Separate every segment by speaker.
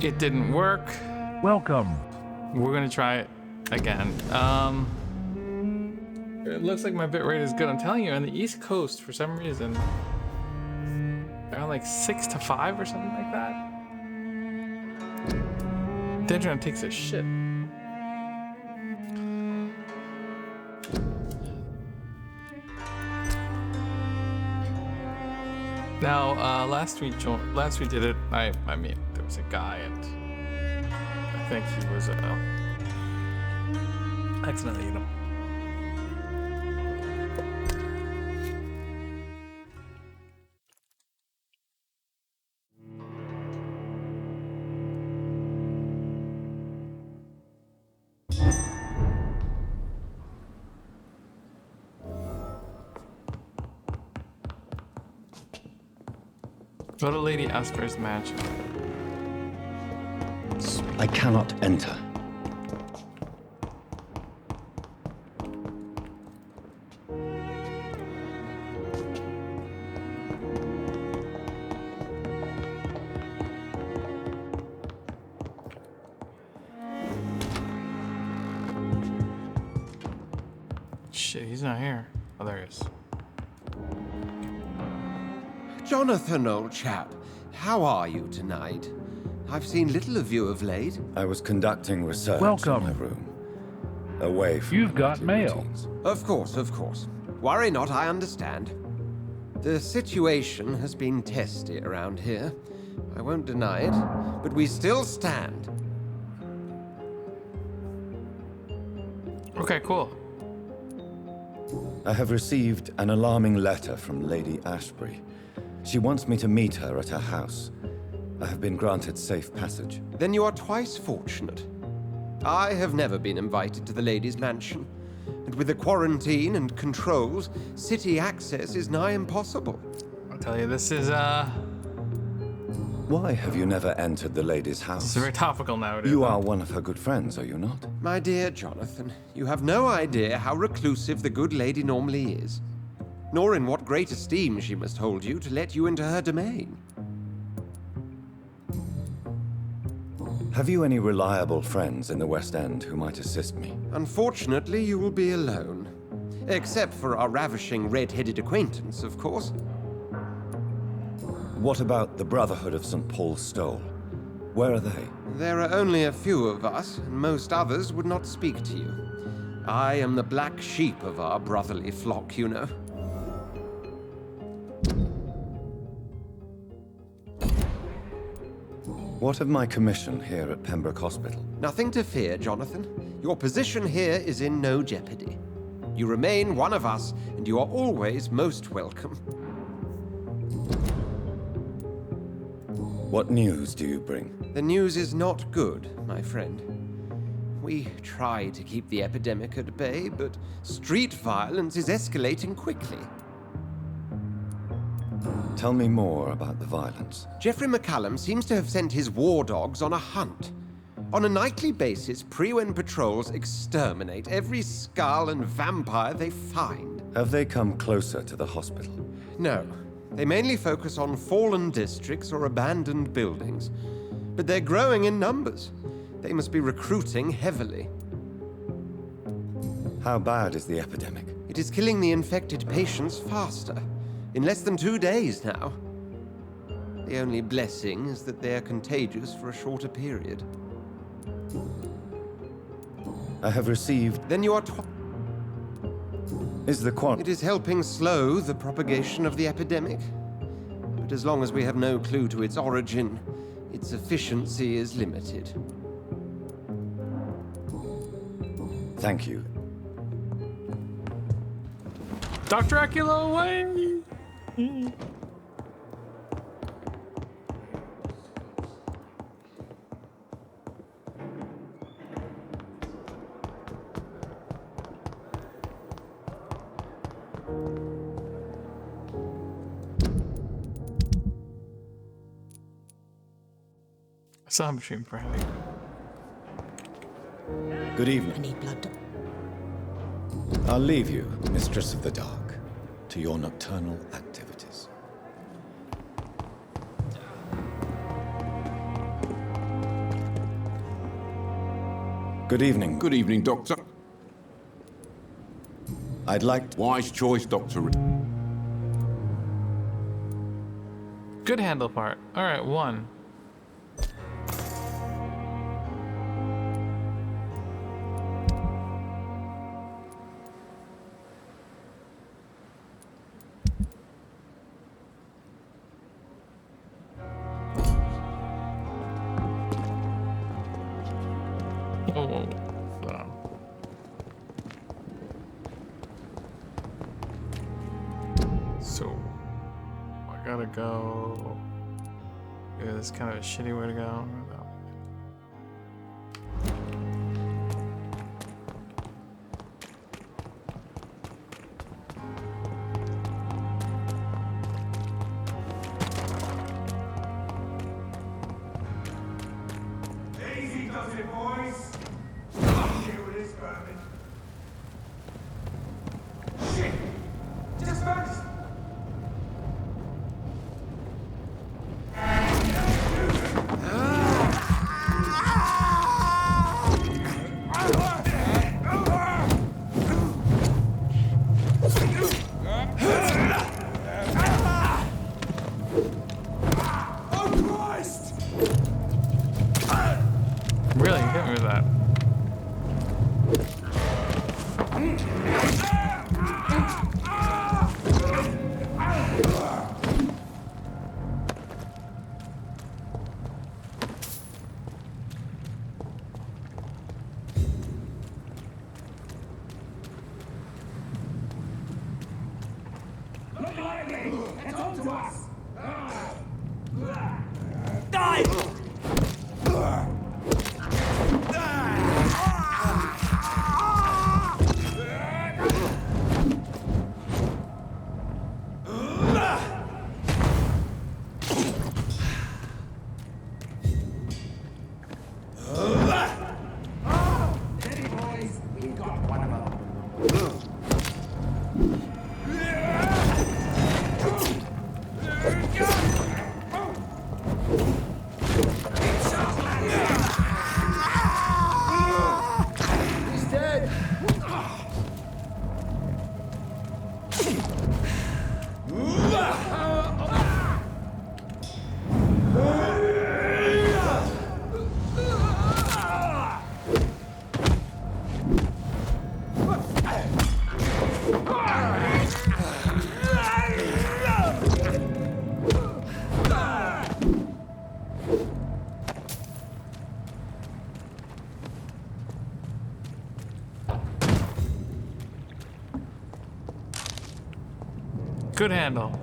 Speaker 1: It didn't work.
Speaker 2: Welcome.
Speaker 1: We're gonna try it again. It looks like my bitrate is good. I'm telling you, on the East Coast, for some reason, around like 6 to 5 or something like that. The internet takes a shit. Now, last we did it. I mean, there was a guy, and I think he was accidentally, you know. Go to Lady Asprey's mansion.
Speaker 3: I cannot enter.
Speaker 1: Shit, he's not here. Oh, there he is.
Speaker 4: Jonathan, old chap, how are you tonight? I've seen little of you of late.
Speaker 3: I was conducting research
Speaker 2: Welcome.
Speaker 3: in my room. Away from
Speaker 2: You've
Speaker 3: my
Speaker 2: got
Speaker 3: nightly
Speaker 2: mail.
Speaker 3: routines.
Speaker 4: Of course, of course. Worry not, I understand. The situation has been testy around here. I won't deny it, but we still stand.
Speaker 1: Okay, cool.
Speaker 3: I have received an alarming letter from Lady Asprey. She wants me to meet her at her house. I have been granted safe passage.
Speaker 4: Then you are twice fortunate. I have never been invited to the lady's mansion, and with the quarantine and controls, city access is nigh impossible.
Speaker 1: I'll tell you, this is
Speaker 3: Why have you never entered the lady's
Speaker 1: it's
Speaker 3: house?
Speaker 1: very topical nowadays.
Speaker 3: You are one of her good friends, are you not?
Speaker 4: My dear Jonathan, you have no idea how reclusive the good lady normally is, nor in what great esteem she must hold you to let you into her domain.
Speaker 3: Have you any reliable friends in the West End who might assist me?
Speaker 4: Unfortunately, you will be alone. Except for our ravishing red-headed acquaintance, of course.
Speaker 3: What about the Brotherhood of St. Paul's Stole? Where are they?
Speaker 4: There are only a few of us, and most others would not speak to you. I am the black sheep of our brotherly flock, you know.
Speaker 3: What of my commission here at Pembroke Hospital?
Speaker 4: Nothing to fear, Jonathan. Your position here is in no jeopardy. You remain one of us, and you are always most welcome.
Speaker 3: What news do you bring?
Speaker 4: The news is not good, my friend. We try to keep the epidemic at bay, but street violence is escalating quickly.
Speaker 3: Tell me more about the violence.
Speaker 4: Geoffrey McCallum seems to have sent his war dogs on a hunt. On a nightly basis, Prewen patrols exterminate every skull and vampire they find.
Speaker 3: Have they come closer to the hospital?
Speaker 4: No, they mainly focus on fallen districts or abandoned buildings. But they're growing in numbers. They must be recruiting heavily.
Speaker 3: How bad is the epidemic?
Speaker 4: It is killing the infected patients faster. In less than 2 days now. The only blessing is that they are contagious for a shorter period.
Speaker 3: I have received...
Speaker 4: Then you are
Speaker 3: Is the
Speaker 4: It is helping slow the propagation of the epidemic. But as long as we have no clue to its origin, its efficiency is limited.
Speaker 3: Thank you.
Speaker 1: Dr. Dracula away! Sound machine for heavy.
Speaker 3: Good evening.
Speaker 5: I need blood.
Speaker 3: I'll leave you, Mistress of the Dark, to your nocturnal activities. Good evening.
Speaker 2: Good evening, Doctor.
Speaker 3: I'd like to...
Speaker 2: Wise choice, Doctor.
Speaker 1: Good handle part. All right, 1. Oh, hold on. So, I gotta go. Yeah, this is kind of a shitty way to go.
Speaker 5: Easy does it, boys. Deal with this vermin. Shit! Just first.
Speaker 1: Really hit me with that.
Speaker 5: Look lively! It's on to us! Steady, boys. We've got one of them. He's dead.
Speaker 1: Good handle.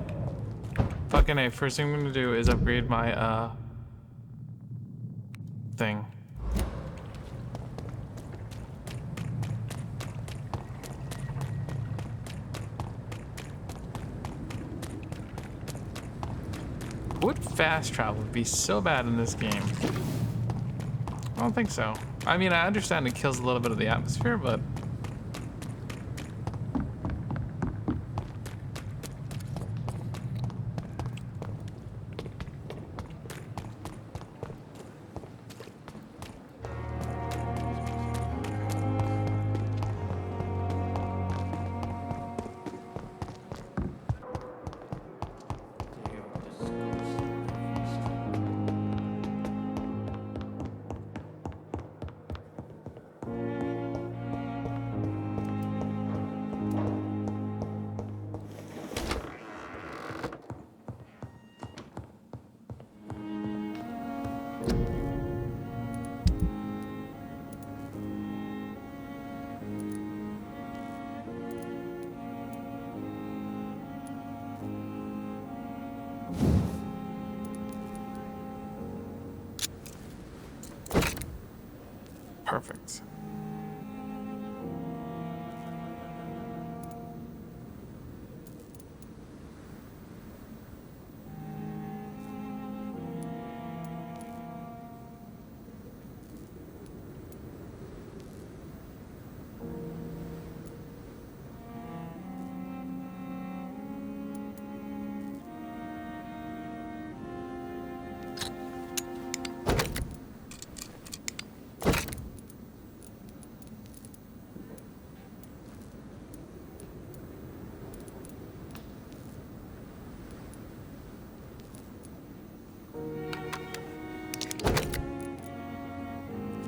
Speaker 1: Fucking A. First thing I'm gonna do is upgrade my, thing. Would fast travel be so bad in this game? I don't think so. I mean, I understand it kills a little bit of the atmosphere, but... Perfect.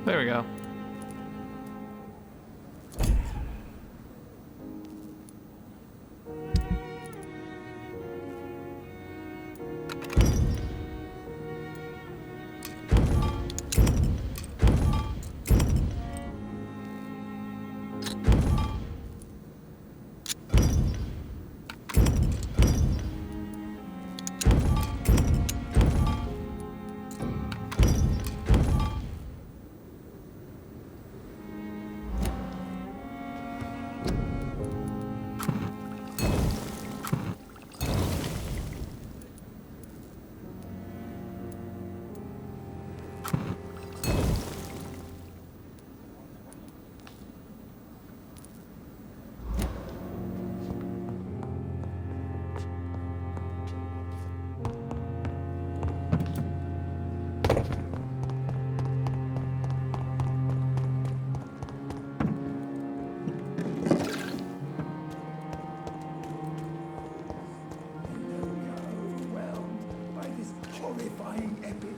Speaker 1: There we go.
Speaker 5: Overwhelmed by this horrifying epidemic.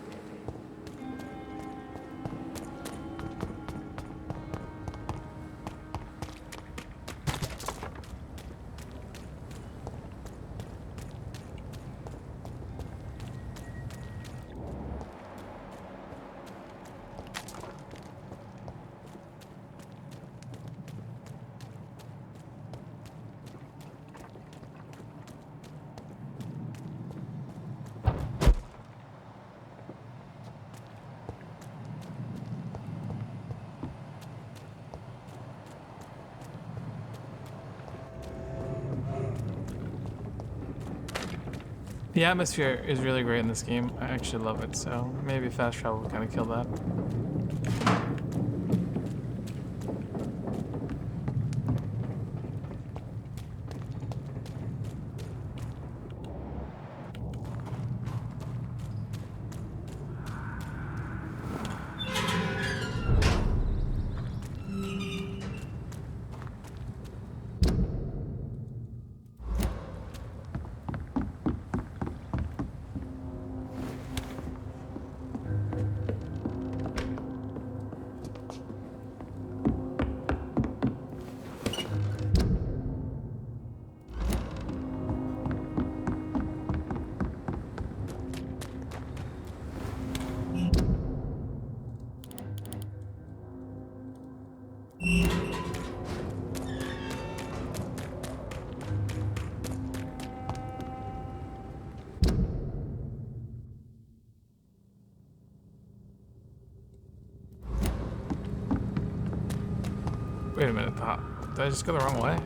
Speaker 1: The atmosphere is really great in this game. I actually love it, so maybe fast travel will kind of kill that. Wait a minute, did I just go the wrong way?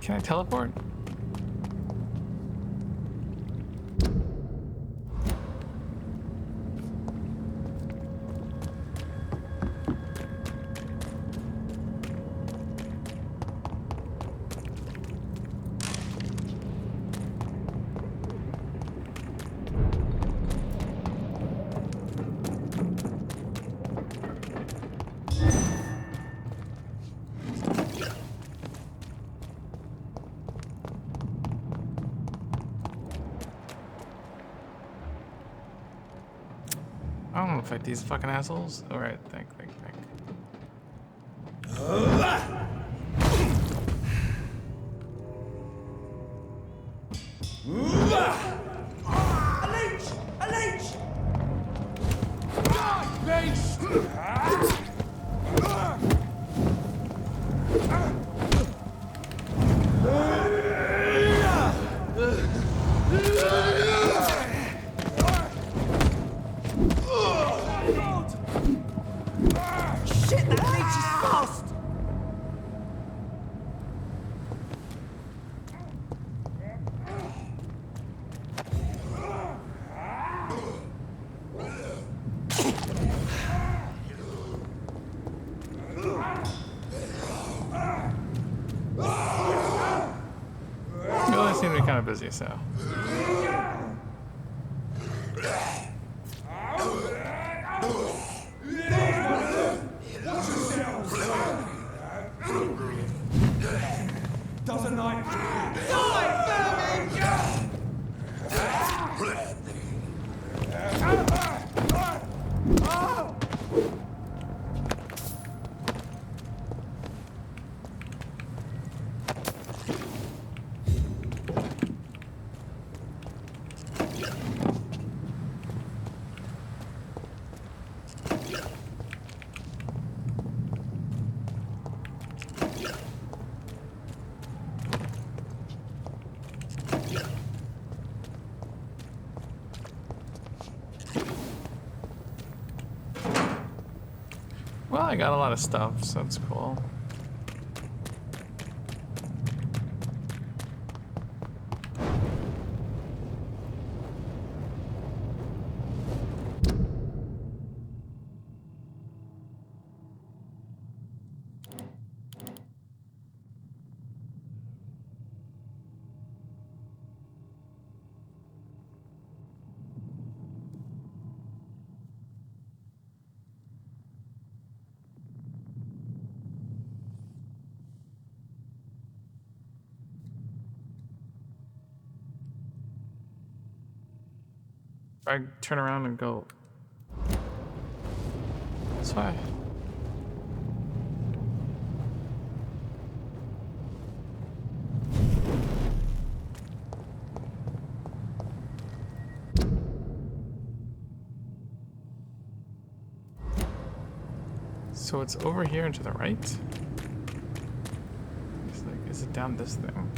Speaker 1: Can I teleport? I don't want to fight these fucking assholes. Alright, think.
Speaker 5: A leech! A leech! Shit, that leech is fast!
Speaker 1: does he so?
Speaker 5: Doesn't like
Speaker 1: Well, I got a lot of stuff, so that's cool. I turn around and go this way. So it's over here and to the right? It's like, is it down this thing?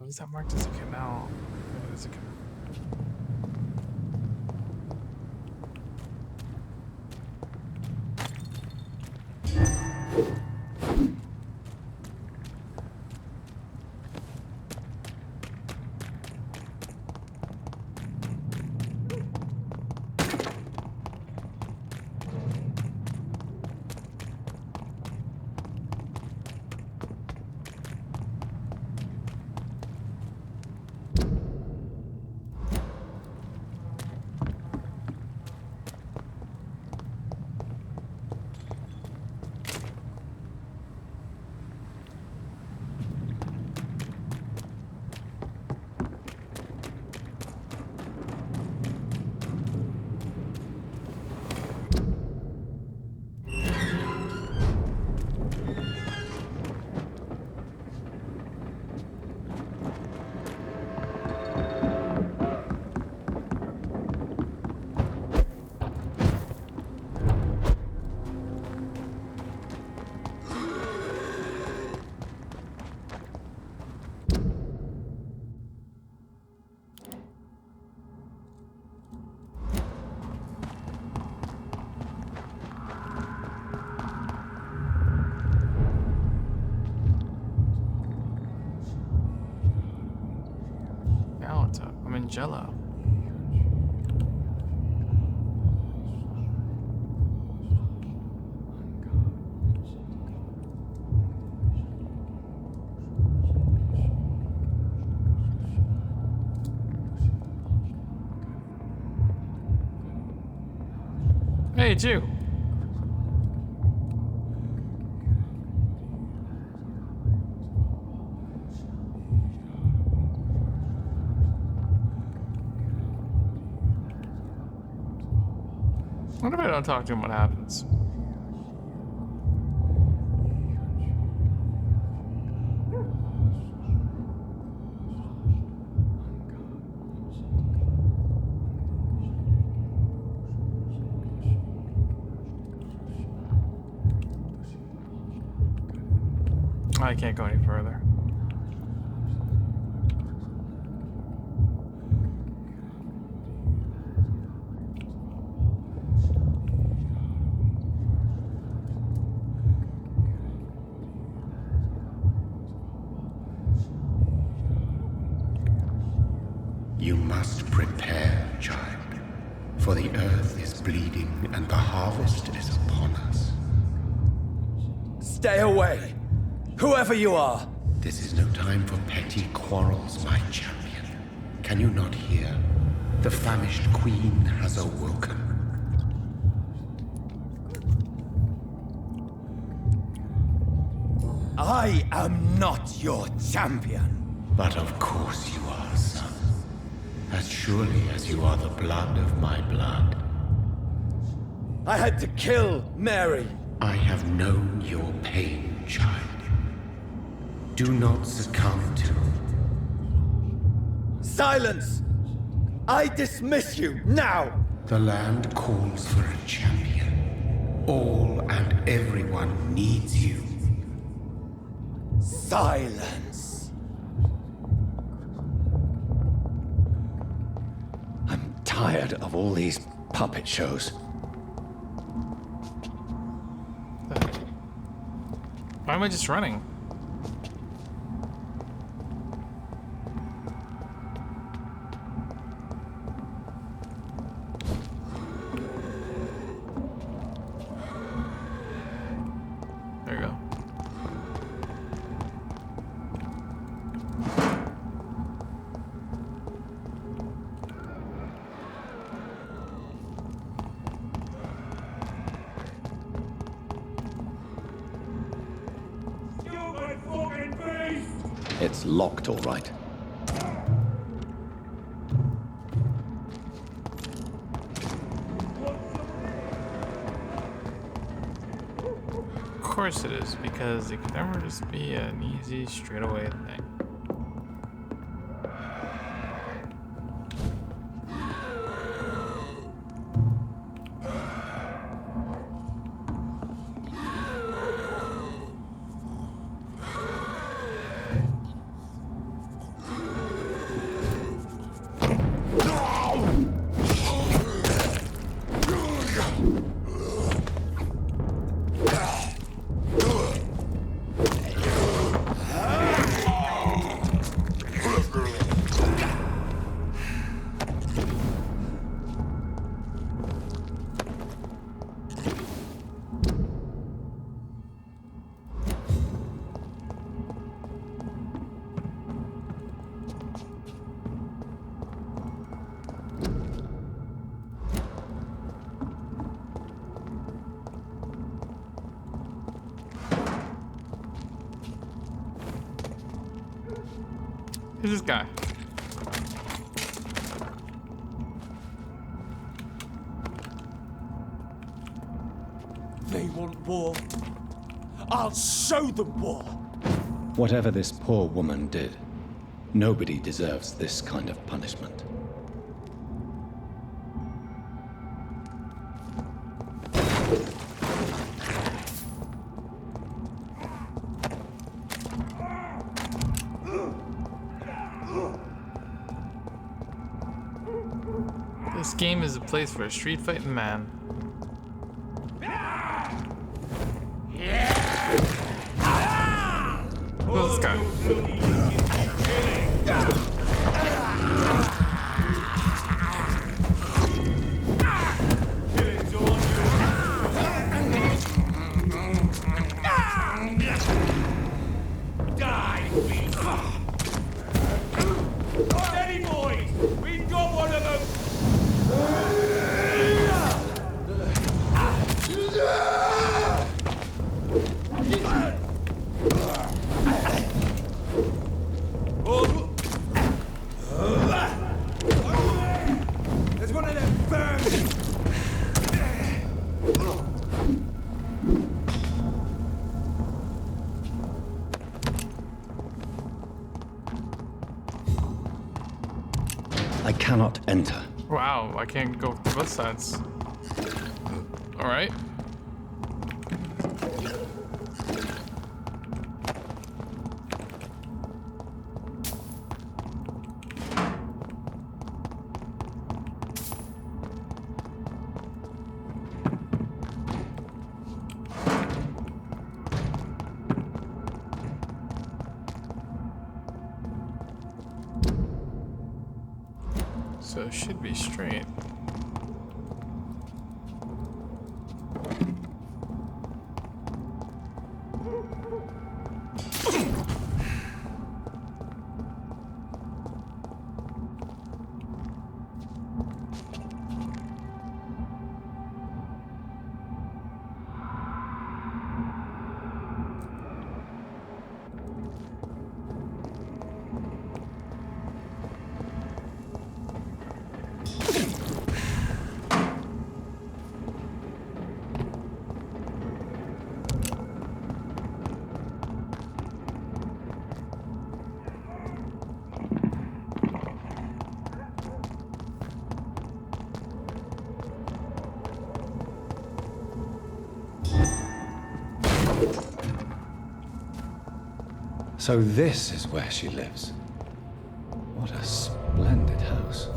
Speaker 1: Is that marked as a canal? What is a canal? I'm in Jello. Hey, Jew. What if I don't talk to him? What happens? I can't go any further.
Speaker 2: You must prepare, child, for the earth is bleeding and the harvest is upon us.
Speaker 3: Stay away! Whoever you are!
Speaker 2: This is no time for petty quarrels, my champion. Can you not hear? The famished queen has awoken.
Speaker 3: I am not your champion!
Speaker 2: But of course you are, son. As surely as you are the blood of my blood.
Speaker 3: I had to kill Mary!
Speaker 2: I have known your pain, child. Do not succumb to...
Speaker 3: Silence! I dismiss you, now!
Speaker 2: The land calls for a champion. All and everyone needs you.
Speaker 3: Silence! I'm tired of all these puppet shows.
Speaker 1: Why am I just running? There you go.
Speaker 5: Stupid fucking beast!
Speaker 3: It's locked, all right.
Speaker 1: Of course it is, because it could never just be an easy, straightaway thing. Who's this guy?
Speaker 6: They want war. I'll show them war.
Speaker 3: Whatever this poor woman did, nobody deserves this kind of punishment.
Speaker 1: This game is a place for a street fighting man. Who's this guy?
Speaker 5: Steady, boys! We've got one of them!
Speaker 6: There's one of them burning.
Speaker 3: I cannot enter.
Speaker 1: Wow, I can't go to both sides. Alright. So it should be straight.
Speaker 3: So this is where she lives. What a splendid house.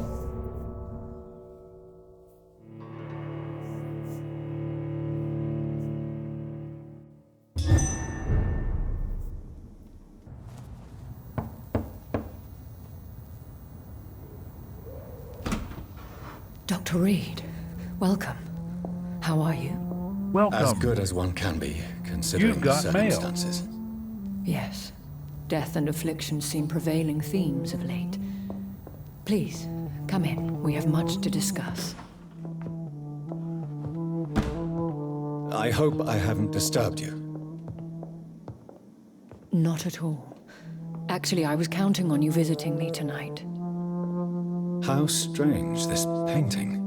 Speaker 7: Dr. Reed, welcome. How are you?
Speaker 8: Welcome.
Speaker 3: As good as one can be, considering
Speaker 8: You've
Speaker 3: the
Speaker 8: got mail.
Speaker 3: circumstances.
Speaker 7: Yes. Death and affliction seem prevailing themes of late. Please, come in. We have much to discuss.
Speaker 3: I hope I haven't disturbed you.
Speaker 7: Not at all. Actually, I was counting on you visiting me tonight.
Speaker 3: How strange, this painting.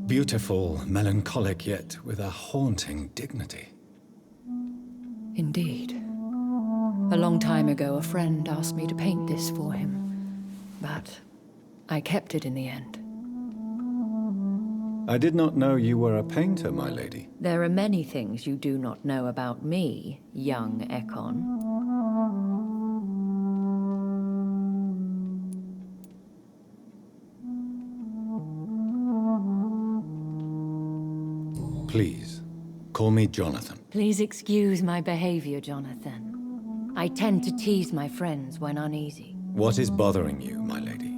Speaker 3: Beautiful, melancholic, yet with a haunting dignity.
Speaker 7: Indeed. A long time ago, a friend asked me to paint this for him, but I kept it in the end.
Speaker 3: I did not know you were a painter, my lady.
Speaker 7: There are many things you do not know about me, young Ekon.
Speaker 3: Please, call me Jonathan.
Speaker 7: Please excuse my behavior, Jonathan. I tend to tease my friends when uneasy.
Speaker 3: What is bothering you, my lady?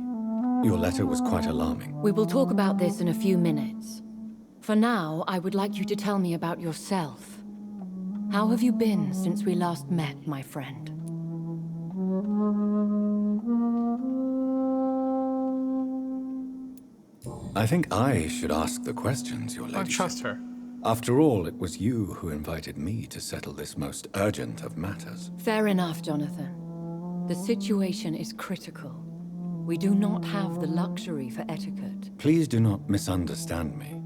Speaker 3: Your letter was quite alarming.
Speaker 7: We will talk about this in a few minutes. For now, I would like you to tell me about yourself. How have you been since we last met, my friend?
Speaker 3: I think I should ask the questions, your
Speaker 1: I
Speaker 3: ladyship.
Speaker 1: trust her.
Speaker 3: After all, it was you who invited me to settle this most urgent of matters.
Speaker 7: Fair enough, Jonathan. The situation is critical. We do not have the luxury for etiquette.
Speaker 3: Please do not misunderstand me.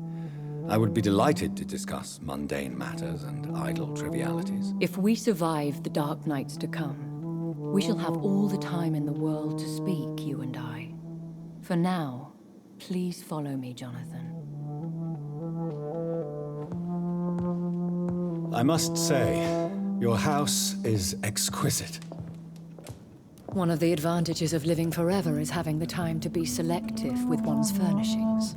Speaker 3: I would be delighted to discuss mundane matters and idle trivialities.
Speaker 7: If we survive the dark nights to come, we shall have all the time in the world to speak, you and I. For now, please follow me, Jonathan.
Speaker 3: I must say, your house is exquisite.
Speaker 7: One of the advantages of living forever is having the time to be selective with one's furnishings.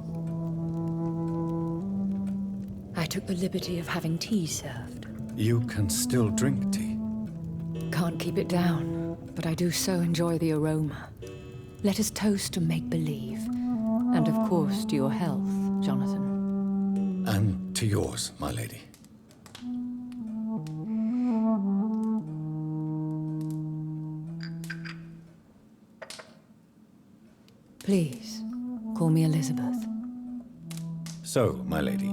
Speaker 7: I took the liberty of having tea served.
Speaker 3: You can still drink tea.
Speaker 7: Can't keep it down, but I do so enjoy the aroma. Let us toast to make-believe. And of course, to your health, Jonathan.
Speaker 3: And to yours, my lady.
Speaker 7: Please, call me Elizabeth.
Speaker 3: So, my lady,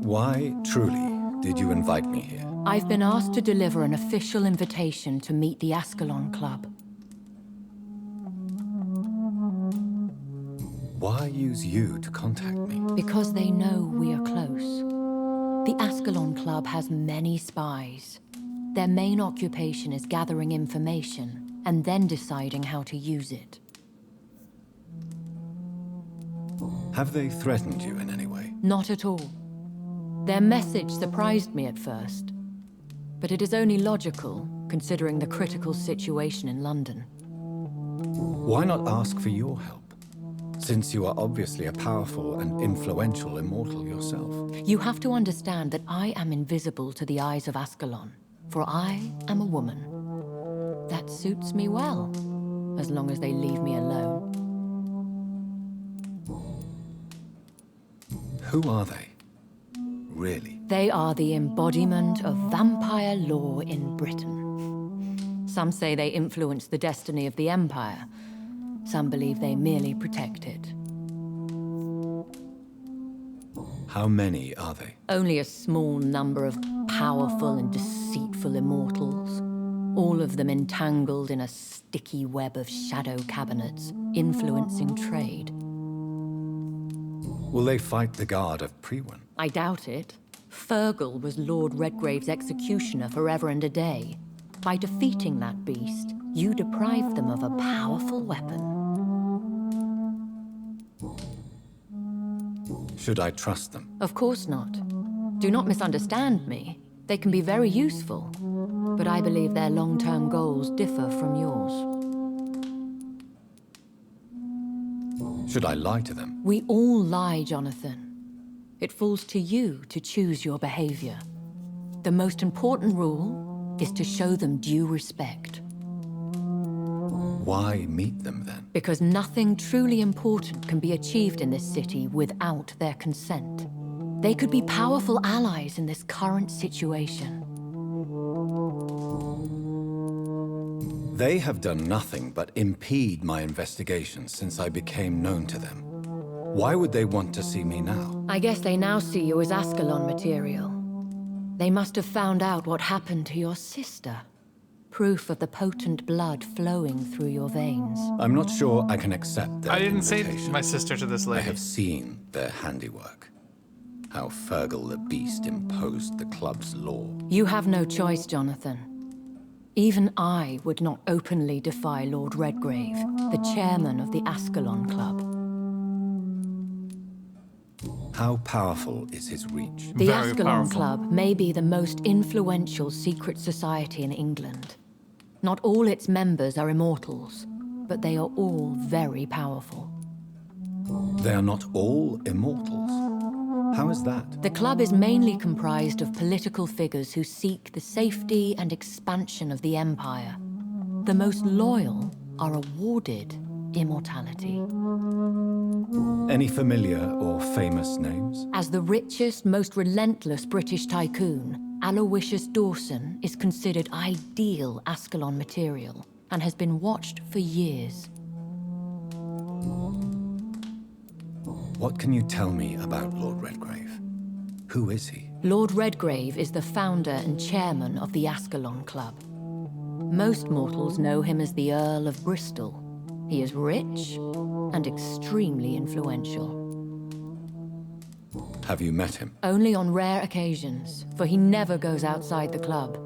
Speaker 3: why truly did you invite me here?
Speaker 7: I've been asked to deliver an official invitation to meet the Ascalon Club.
Speaker 3: Why use you to contact me?
Speaker 7: Because they know we are close. The Ascalon Club has many spies. Their main occupation is gathering information and then deciding how to use it.
Speaker 3: Have they threatened you in any way?
Speaker 7: Not at all. Their message surprised me at first, but it is only logical, considering the critical situation in London.
Speaker 3: Why not ask for your help? Since you are obviously a powerful and influential immortal yourself.
Speaker 7: You have to understand that I am invisible to the eyes of Ascalon, for I am a woman. That suits me well, as long as they leave me alone.
Speaker 3: Who are they? Really?
Speaker 7: They are the embodiment of vampire law in Britain. Some say they influence the destiny of the Empire. Some believe they merely protect it.
Speaker 3: How many are they?
Speaker 7: Only a small number of powerful and deceitful immortals. All of them entangled in a sticky web of shadow cabinets, influencing trade.
Speaker 3: Will they fight the guard of Priwen?
Speaker 7: I doubt it. Fergal was Lord Redgrave's executioner forever and a day. By defeating that beast, you deprived them of a powerful weapon.
Speaker 3: Should I trust them?
Speaker 7: Of course not. Do not misunderstand me. They can be very useful. but I believe their long-term goals differ from yours.
Speaker 3: Should I lie to them?
Speaker 7: We all lie, Jonathan. It falls to you to choose your behavior. The most important rule is to show them due respect.
Speaker 3: Why meet them then?
Speaker 7: Because nothing truly important can be achieved in this city without their consent. They could be powerful allies in this current situation.
Speaker 3: They have done nothing but impede my investigations since I became known to them. Why would they want to see me now?
Speaker 7: I guess they now see you as Ascalon material. They must have found out what happened to your sister. Proof of the potent blood flowing through your veins.
Speaker 3: I'm not sure I can accept their
Speaker 1: I didn't say
Speaker 3: invitation.
Speaker 1: my sister to this
Speaker 3: I
Speaker 1: lady.
Speaker 3: have seen their handiwork. How Fergal the Beast imposed the club's law.
Speaker 7: You have no choice, Jonathan. Even I would not openly defy Lord Redgrave, the chairman of the Ascalon Club.
Speaker 3: How powerful is his reach?
Speaker 7: The
Speaker 1: Very
Speaker 7: Ascalon
Speaker 1: powerful.
Speaker 7: Club may be the most influential secret society in England. Not all its members are immortals, but they are all very powerful.
Speaker 3: They are not all immortals. How is that?
Speaker 7: The club is mainly comprised of political figures who seek the safety and expansion of the Empire. The most loyal are awarded immortality.
Speaker 3: Any familiar or famous names?
Speaker 7: As the richest, most relentless British tycoon, Aloysius Dawson is considered ideal Ascalon material and has been watched for years.
Speaker 3: What can you tell me about Lord Redgrave? Who is he?
Speaker 7: Lord Redgrave is the founder and chairman of the Ascalon Club. Most mortals know him as the Earl of Bristol. He is rich and extremely influential.
Speaker 3: Have you met him?
Speaker 7: Only on rare occasions, for he never goes outside the club.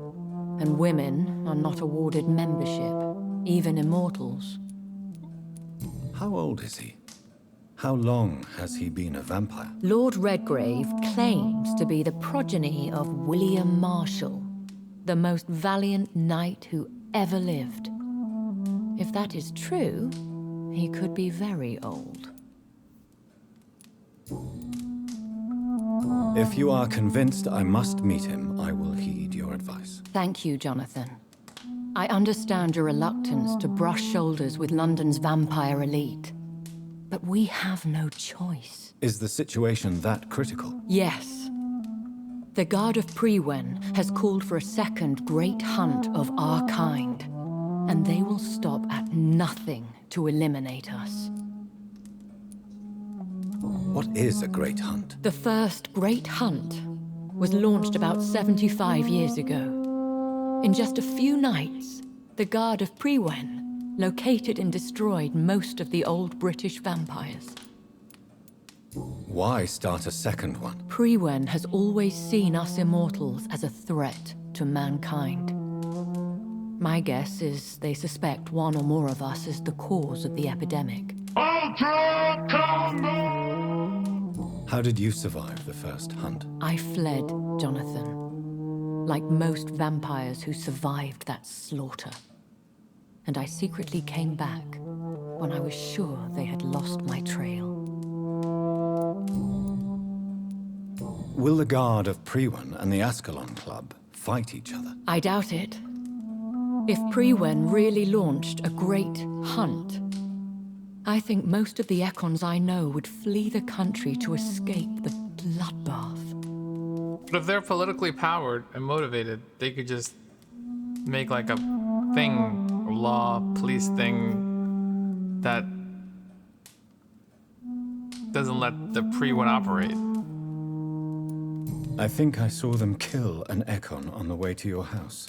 Speaker 7: And women are not awarded membership, even immortals.
Speaker 3: How old is he? How long has he been a vampire?
Speaker 7: Lord Redgrave claims to be the progeny of William Marshall, the most valiant knight who ever lived. If that is true, he could be very old.
Speaker 3: If you are convinced I must meet him, I will heed your advice.
Speaker 7: Thank you, Jonathan. I understand your reluctance to brush shoulders with London's vampire elite. But we have no choice.
Speaker 3: Is the situation that critical?
Speaker 7: Yes. The Guard of Prewen has called for a second great hunt of our kind, and they will stop at nothing to eliminate us.
Speaker 3: What is a great hunt?
Speaker 7: The first great hunt was launched about 75 years ago. In just a few nights, the Guard of Prewen located and destroyed most of the old British vampires.
Speaker 3: Why start a second one?
Speaker 7: Prewen has always seen us immortals as a threat to mankind. My guess is they suspect one or more of us as the cause of the epidemic.
Speaker 3: How did you survive the first hunt?
Speaker 7: I fled, Jonathan, like most vampires who survived that slaughter. And I secretly came back when I was sure they had lost my trail.
Speaker 3: Will the Guard of Prewen and the Ascalon Club fight each other?
Speaker 7: I doubt it. If Prewen really launched a great hunt, I think most of the Econs I know would flee the country to escape the bloodbath.
Speaker 1: But if they're politically powered and motivated, they could just make like a thing, a law, police thing that doesn't let the Prewen operate.
Speaker 3: I think I saw them kill an Econ on the way to your house.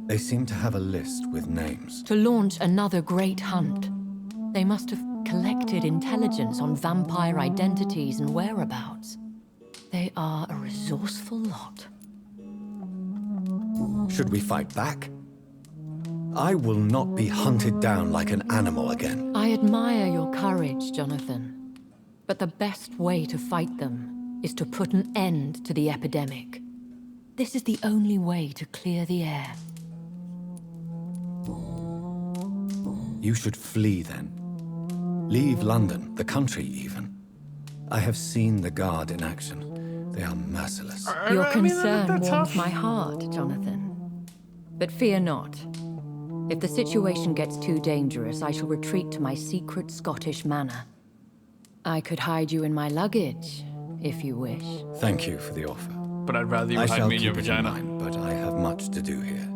Speaker 3: They seem to have a list with names.
Speaker 7: To launch another great hunt, they must have collected intelligence on vampire identities and whereabouts. They are a resourceful lot.
Speaker 3: Should we fight back? I will not be hunted down like an animal again.
Speaker 7: I admire your courage, Jonathan. But the best way to fight them is to put an end to the epidemic. This is the only way to clear the air.
Speaker 3: You should flee then. Leave London, the country even. I have seen the Guard in action. They are merciless.
Speaker 7: Your
Speaker 1: I mean,
Speaker 7: concern
Speaker 1: that's
Speaker 7: warms
Speaker 1: tough.
Speaker 7: my heart, Jonathan. But fear not. If the situation gets too dangerous, I shall retreat to my secret Scottish manor. I could hide you in my luggage, if you wish.
Speaker 3: Thank you for the offer.
Speaker 1: But I'd rather you
Speaker 3: I
Speaker 1: hide
Speaker 3: shall
Speaker 1: me in your
Speaker 3: keep it in
Speaker 1: vagina.
Speaker 3: mind, but I have much to do here.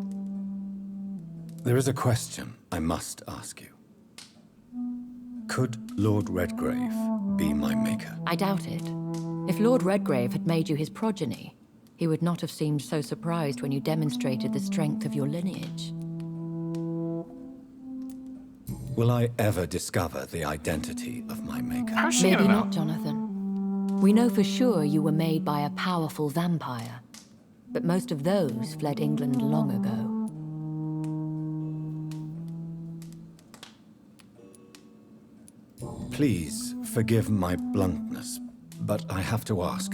Speaker 3: There is a question I must ask you. Could Lord Redgrave be my maker?
Speaker 7: I doubt it. If Lord Redgrave had made you his progeny, he would not have seemed so surprised when you demonstrated the strength of your lineage.
Speaker 3: Will I ever discover the identity of my maker?
Speaker 1: How's she
Speaker 7: Maybe
Speaker 1: gonna know?
Speaker 7: not, Jonathan. We know for sure you were made by a powerful vampire, but most of those fled England long ago.
Speaker 3: Please forgive my bluntness, but I have to ask.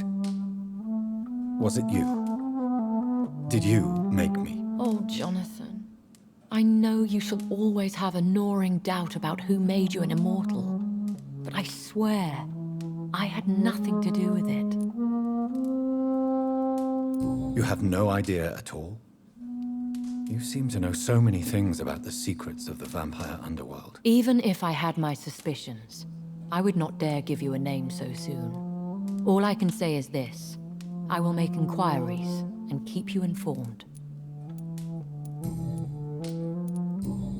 Speaker 3: Was it you? Did you make me?
Speaker 7: Oh, Jonathan. I know you shall always have a gnawing doubt about who made you an immortal, but I swear, I had nothing to do with it.
Speaker 3: You have no idea at all? You seem to know so many things about the secrets of the vampire underworld.
Speaker 7: Even if I had my suspicions, I would not dare give you a name so soon. All I can say is this. I will make inquiries and keep you informed.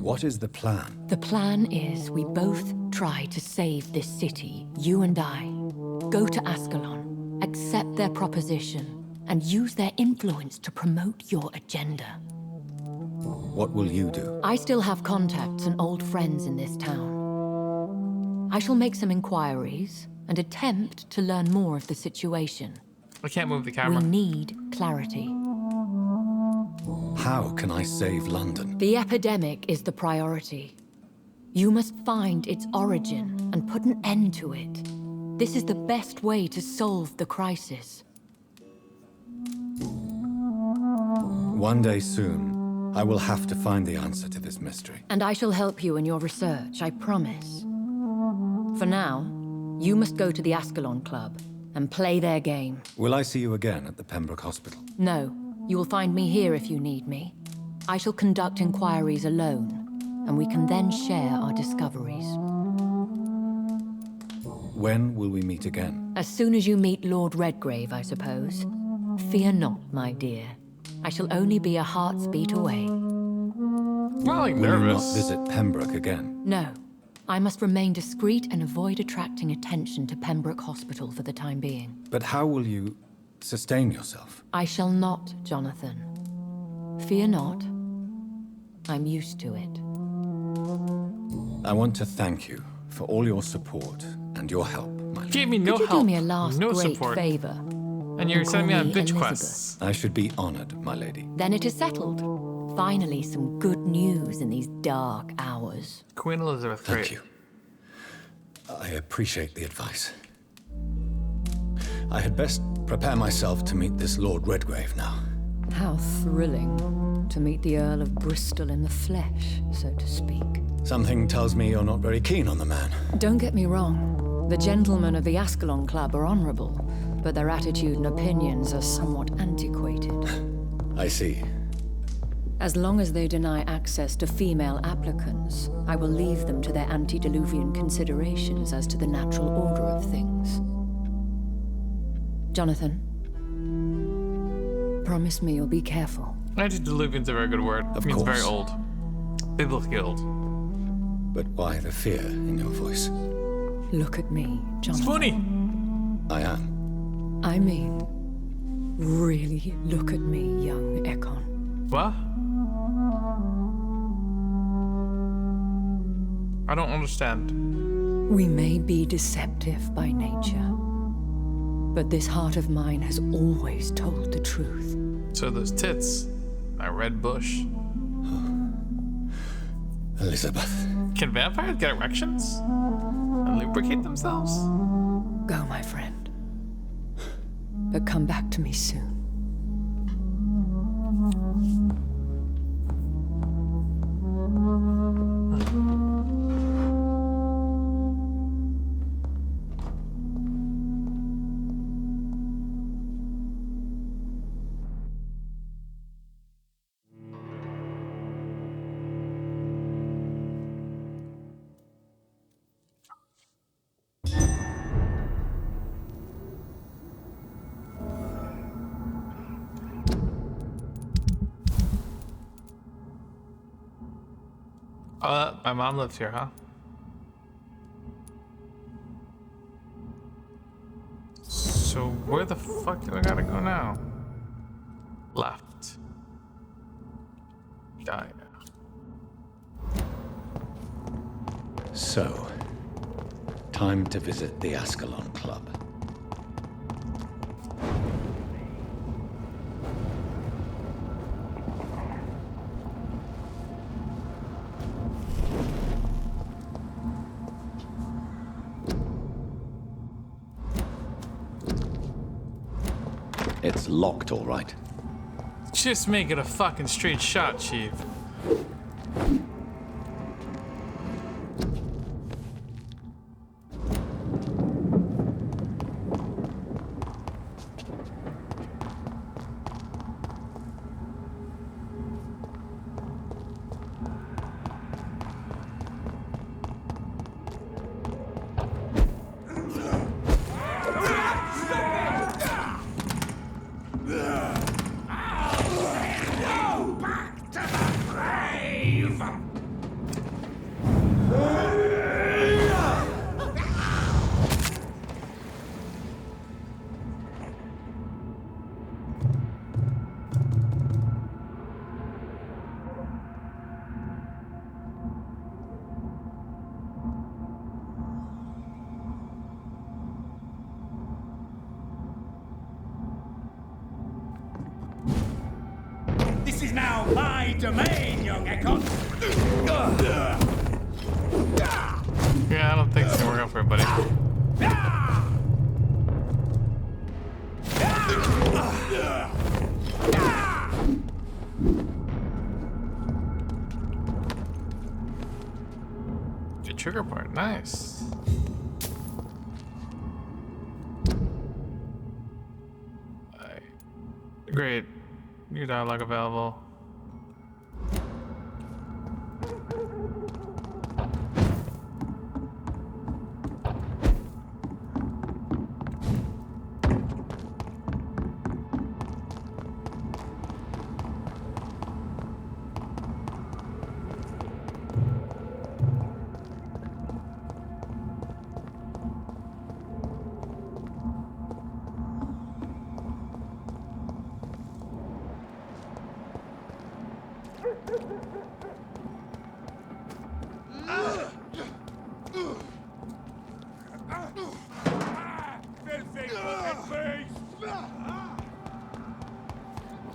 Speaker 3: What is the plan?
Speaker 7: The plan is we both try to save this city, you and I. Go to Ascalon, accept their proposition, and use their influence to promote your agenda.
Speaker 3: What will you do?
Speaker 7: I still have contacts and old friends in this town. I shall make some inquiries and attempt to learn more of the situation.
Speaker 1: I can't move the
Speaker 7: We
Speaker 1: camera.
Speaker 7: need clarity.
Speaker 3: How can I save London?
Speaker 7: The epidemic is the priority. You must find its origin and put an end to it. This is the best way to solve the crisis.
Speaker 3: One day soon, I will have to find the answer to this mystery.
Speaker 7: And I shall help you in your research, I promise. For now, you must go to the Ascalon Club and play their game.
Speaker 3: Will I see you again at the Pembroke Hospital?
Speaker 7: No, you will find me here if you need me. I shall conduct inquiries alone, and we can then share our discoveries.
Speaker 3: When will we meet again?
Speaker 7: As soon as you meet Lord Redgrave, I suppose. Fear not, my dear. I shall only be a heart's beat away.
Speaker 1: Well, like
Speaker 3: Will you not
Speaker 1: nervous.
Speaker 3: visit Pembroke again?
Speaker 7: No, I must remain discreet and avoid attracting attention to Pembroke Hospital for the time being.
Speaker 3: But how will you sustain yourself?
Speaker 7: I shall not, Jonathan. Fear not. I'm used to it.
Speaker 3: I want to thank you for all your support and your help, my lord.
Speaker 1: Gave me no
Speaker 7: Could you
Speaker 1: help.
Speaker 7: do me a last
Speaker 1: no
Speaker 7: great
Speaker 1: support.
Speaker 7: favor?
Speaker 1: And you're sending me on
Speaker 7: Call me
Speaker 1: bitch
Speaker 7: Elizabeth.
Speaker 1: quests.
Speaker 3: I should be honored, my lady.
Speaker 7: Then it is settled. Finally, some good news in these dark hours.
Speaker 1: Queen Elizabeth, great.
Speaker 3: Thank you. I appreciate the advice. I had best prepare myself to meet this Lord Redgrave now.
Speaker 7: How thrilling to meet the Earl of Bristol in the flesh, so to speak.
Speaker 3: Something tells me you're not very keen on the man.
Speaker 7: Don't get me wrong. The gentlemen of the Ascalon Club are honorable, but their attitude and opinions are somewhat antiquated.
Speaker 3: I see.
Speaker 7: As long as they deny access to female applicants, I will leave them to their antediluvian considerations as to the natural order of things. Jonathan, promise me you'll be careful.
Speaker 1: Antediluvian's a very good word.
Speaker 3: Of
Speaker 1: It means very
Speaker 3: course.
Speaker 1: old. Biblically old.
Speaker 3: But why the fear in your voice?
Speaker 7: Look at me,
Speaker 1: It's
Speaker 7: Jonathan.
Speaker 1: funny.
Speaker 3: I am.
Speaker 7: I mean, really look at me, young Ekon.
Speaker 1: What? I don't understand.
Speaker 7: We may be deceptive by nature, but this heart of mine has always told the truth.
Speaker 1: So those tits, that red bush.
Speaker 3: Elizabeth.
Speaker 1: Can vampires get erections? And lubricate themselves?
Speaker 7: Go, my friend. But come back to me soon.
Speaker 1: My mom lives here, huh? So where the fuck do I gotta go now? Left. Die.
Speaker 3: So, time to visit the Ascalon Club. It's locked, all right.
Speaker 1: Just make it a fucking straight shot, Chief.
Speaker 5: This is now my domain, young Ekon.
Speaker 1: Yeah, I don't think it's gonna work out for everybody. The trigger part, nice. Great. New dialogue available.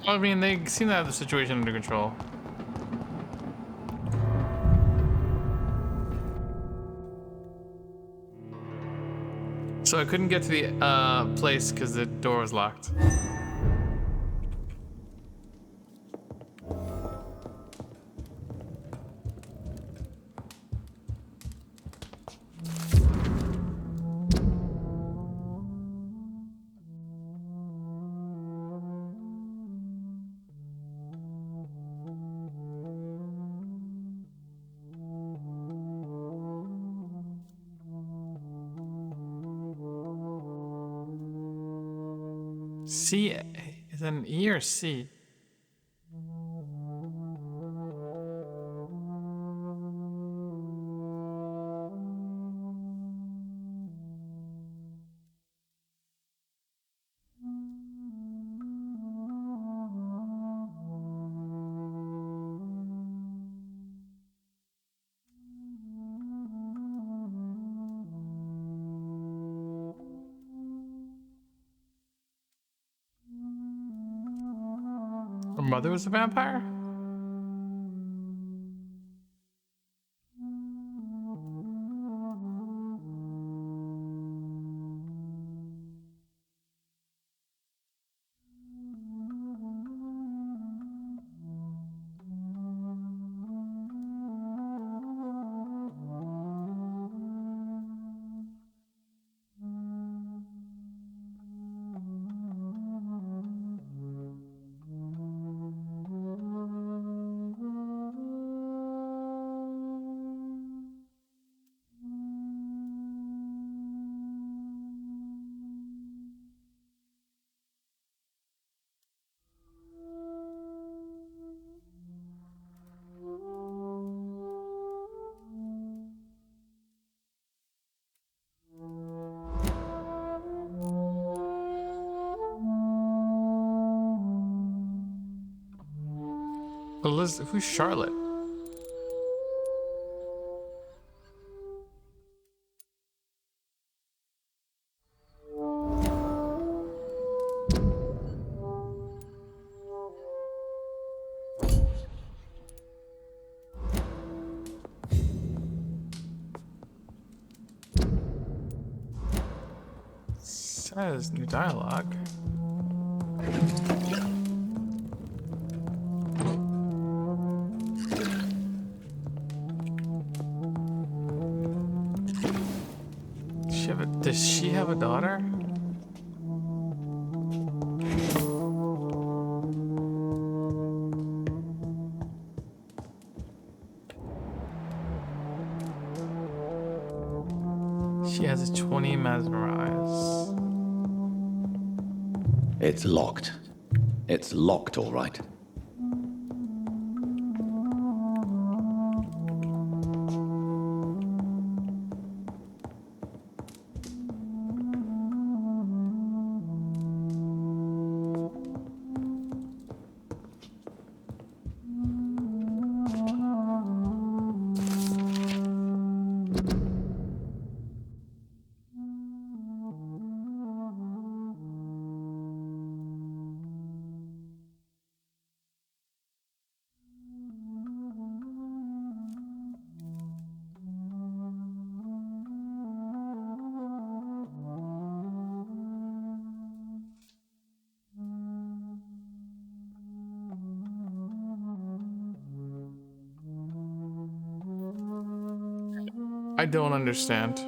Speaker 1: I mean, they seem to have the situation under control. So I couldn't get to the place because the door was locked. C is that an E or C? Her mother was a vampire? Elizabeth, who's Charlotte? Says new dialogue. Does she have a daughter? She has a 20 mesmerize.
Speaker 3: It's locked. It's locked, all right.
Speaker 1: I don't understand.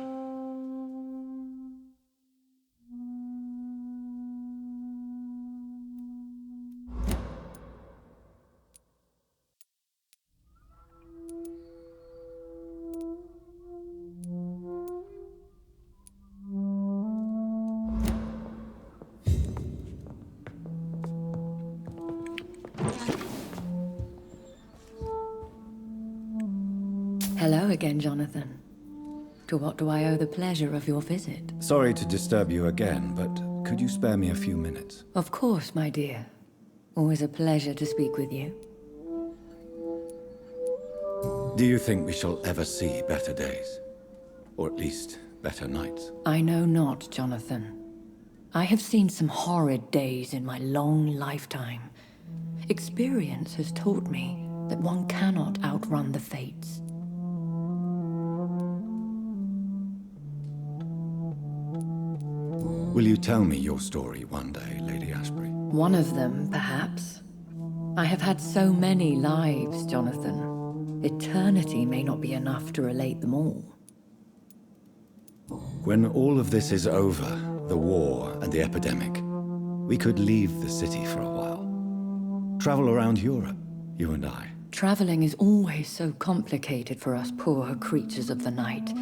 Speaker 7: Hello again, Jonathan. To what do I owe the pleasure of your visit?
Speaker 3: Sorry to disturb you again, but could you spare me a few minutes?
Speaker 7: Of course, my dear. Always a pleasure to speak with you.
Speaker 3: Do you think we shall ever see better days? Or at least, better nights?
Speaker 7: I know not, Jonathan. I have seen some horrid days in my long lifetime. Experience has taught me that one cannot outrun the fates.
Speaker 3: Will you tell me your story one day, Lady Asprey?
Speaker 7: One of them, perhaps. I have had so many lives, Jonathan. Eternity may not be enough to relate them all.
Speaker 3: When all of this is over, the war and the epidemic, we could leave the city for a while. Travel around Europe, you and I.
Speaker 7: Traveling is always so complicated for us poor creatures of the night.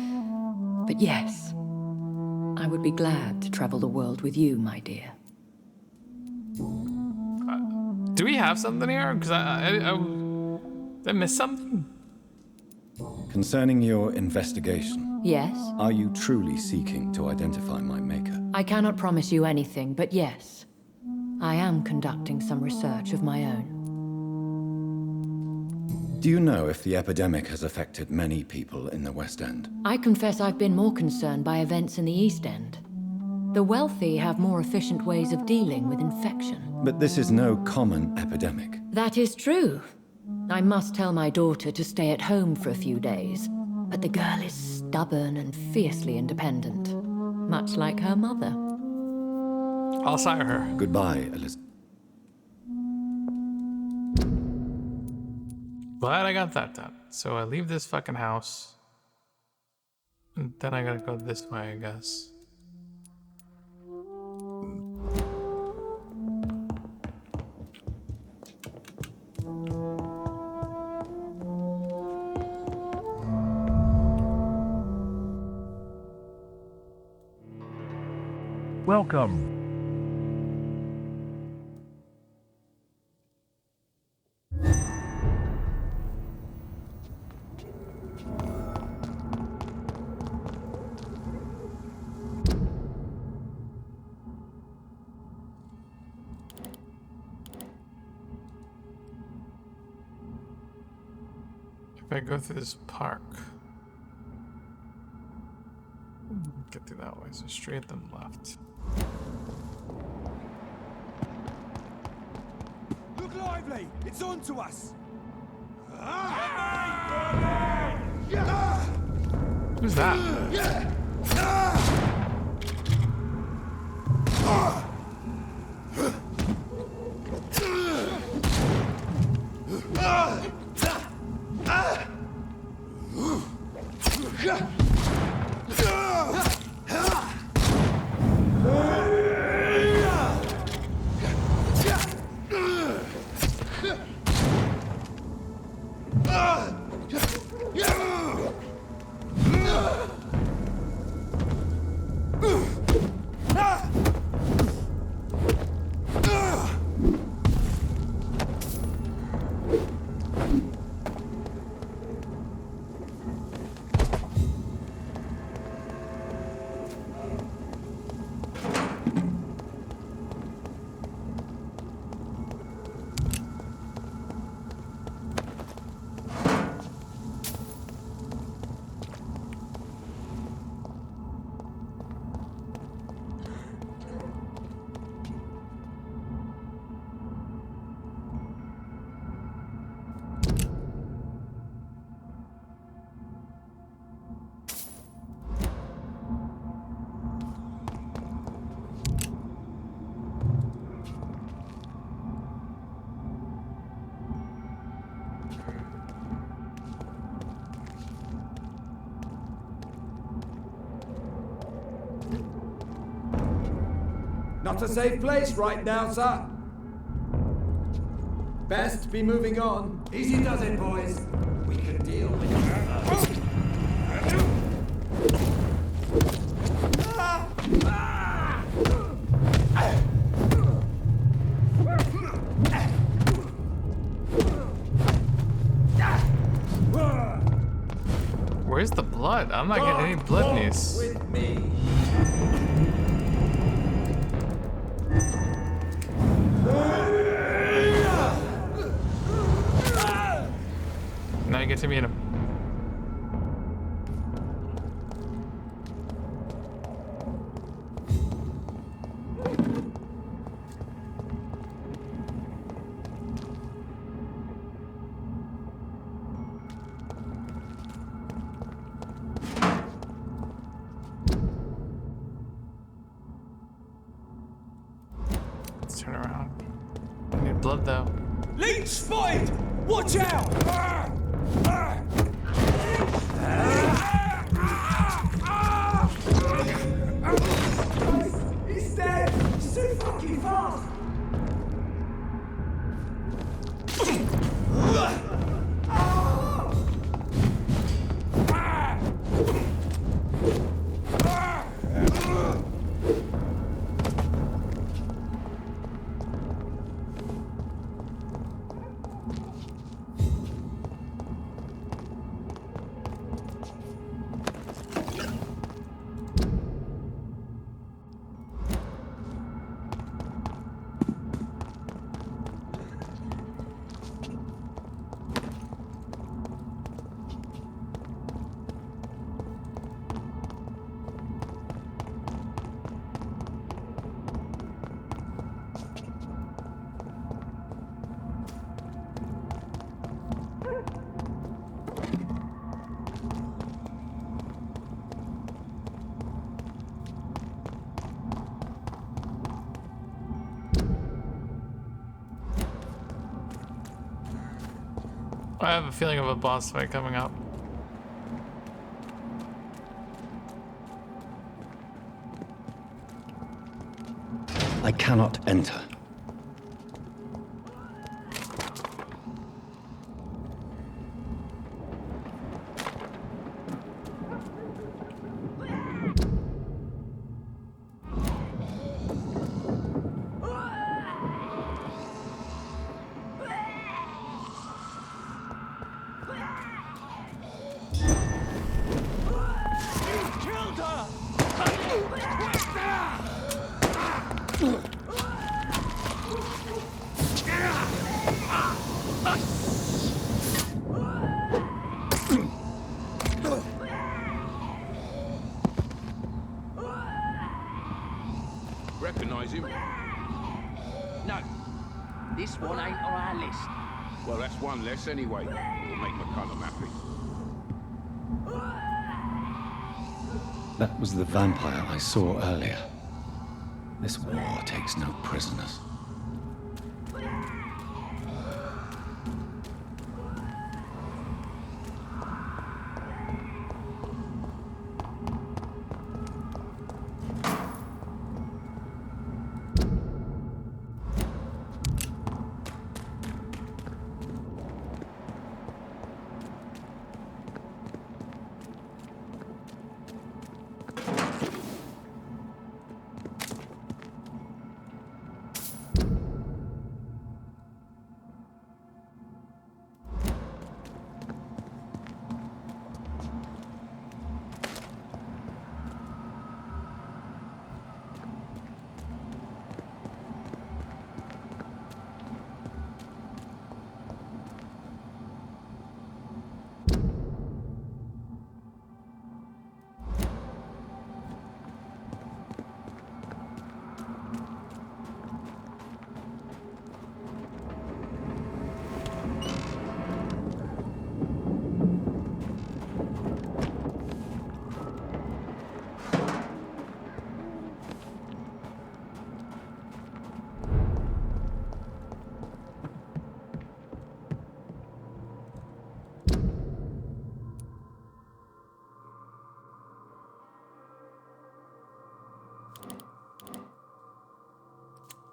Speaker 7: But yes, I would be glad to travel the world with you, my dear.
Speaker 1: Do we have something here? Because did I miss something?
Speaker 3: Concerning your investigation,
Speaker 7: Yes?
Speaker 3: are you truly seeking to identify my maker?
Speaker 7: I cannot promise you anything, but yes. I am conducting some research of my own.
Speaker 3: Do you know if the epidemic has affected many people in the West End?
Speaker 7: I confess I've been more concerned by events in the East End. The wealthy have more efficient ways of dealing with infection.
Speaker 3: But this is no common epidemic.
Speaker 7: That is true. I must tell my daughter to stay at home for a few days, but the girl is stubborn and fiercely independent, much like her mother.
Speaker 1: I'll sire her.
Speaker 3: Goodbye, Elizabeth.
Speaker 1: Glad I got that done. So I leave this fucking house. And then I gotta go this way, I guess.
Speaker 5: Welcome.
Speaker 1: If I go through this park, get through that way, so straight then left.
Speaker 6: Look lively! It's on to us!
Speaker 1: Who's that?
Speaker 6: Not a safe place right now, sir. Best be moving on. Easy does it, boys. We can deal with it.
Speaker 1: Where's the blood? I'm not getting any blood news.
Speaker 6: With me.
Speaker 1: Now you get to meet him. Let's turn around. I need blood though.
Speaker 6: Leech spotted! Watch out! He's dead! He's too fucking fast!
Speaker 1: I have a feeling of a boss fight coming up.
Speaker 3: I cannot enter.
Speaker 8: is him?
Speaker 9: No, this one ain't on our list.
Speaker 8: Well, that's one less anyway. It'll make McCullum happy.
Speaker 3: That was the vampire I saw earlier. This war takes no prisoners.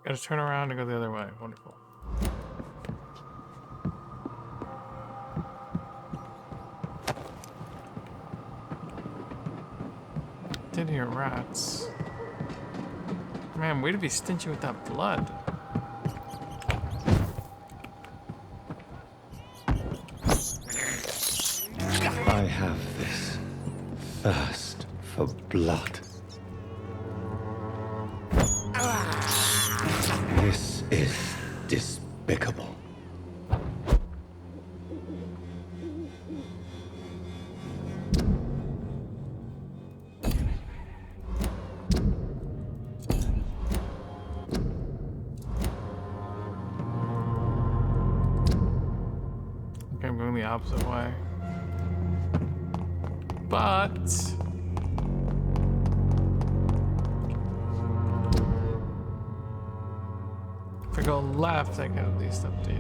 Speaker 1: Gotta turn around and go the other way. Wonderful. Did hear rats. Man, way to be stingy with that blood.
Speaker 3: I have this thirst for blood. This is despicable.
Speaker 1: Okay, I'm going the opposite way. But if I go left, I can at least update.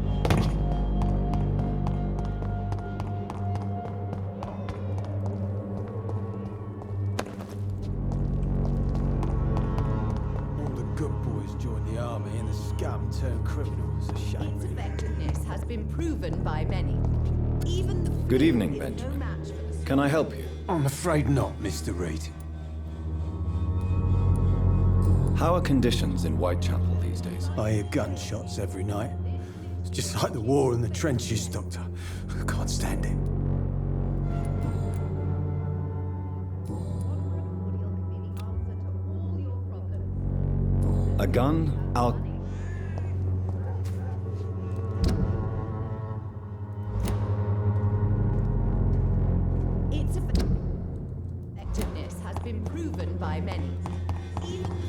Speaker 6: All the good boys joined the army and the scum turned criminals. A shame,
Speaker 10: Its
Speaker 6: really.
Speaker 10: effectiveness has been proven by many. Even the
Speaker 3: Good evening,
Speaker 10: is no
Speaker 3: Benjamin.
Speaker 10: match for the
Speaker 3: Can I help you?
Speaker 6: I'm afraid not, Mr. Reed.
Speaker 3: How are conditions in Whitechapel these days?
Speaker 6: I hear gunshots every night. It's just like the war in the trenches, Doctor. I can't stand it.
Speaker 3: A gun?
Speaker 10: Its effectiveness has been proven by many. Even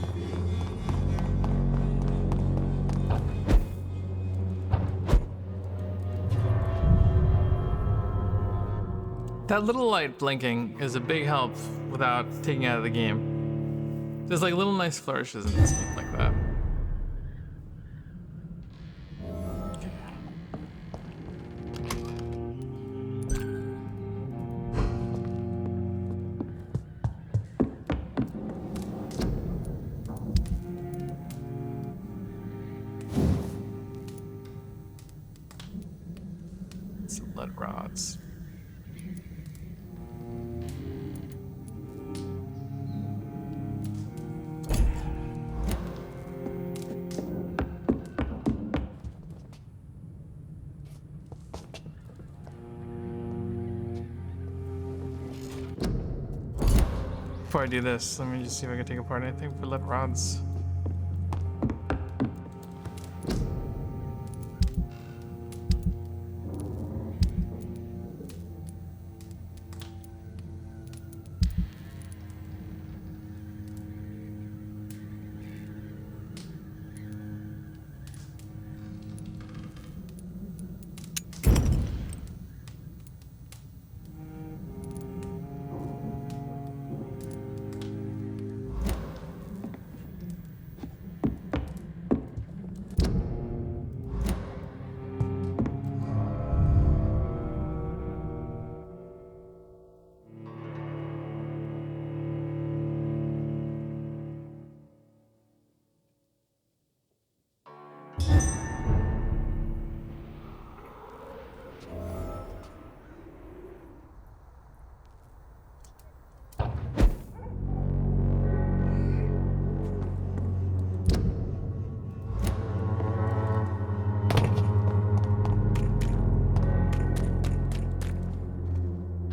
Speaker 1: That little light blinking is a big help without taking out of the game. There's like little nice flourishes in this game like that. Some lead rods. Before I do this, let me just see if I can take apart anything for lead rods.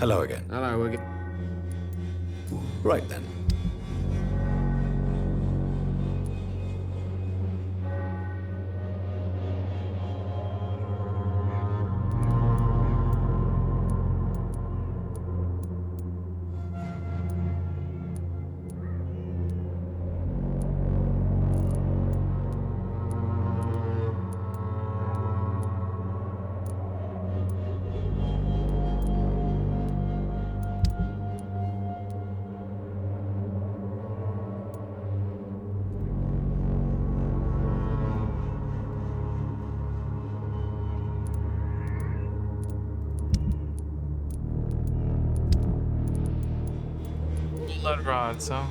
Speaker 3: Hello again.
Speaker 8: Hello again.
Speaker 3: Right then.
Speaker 1: Blood rods, huh?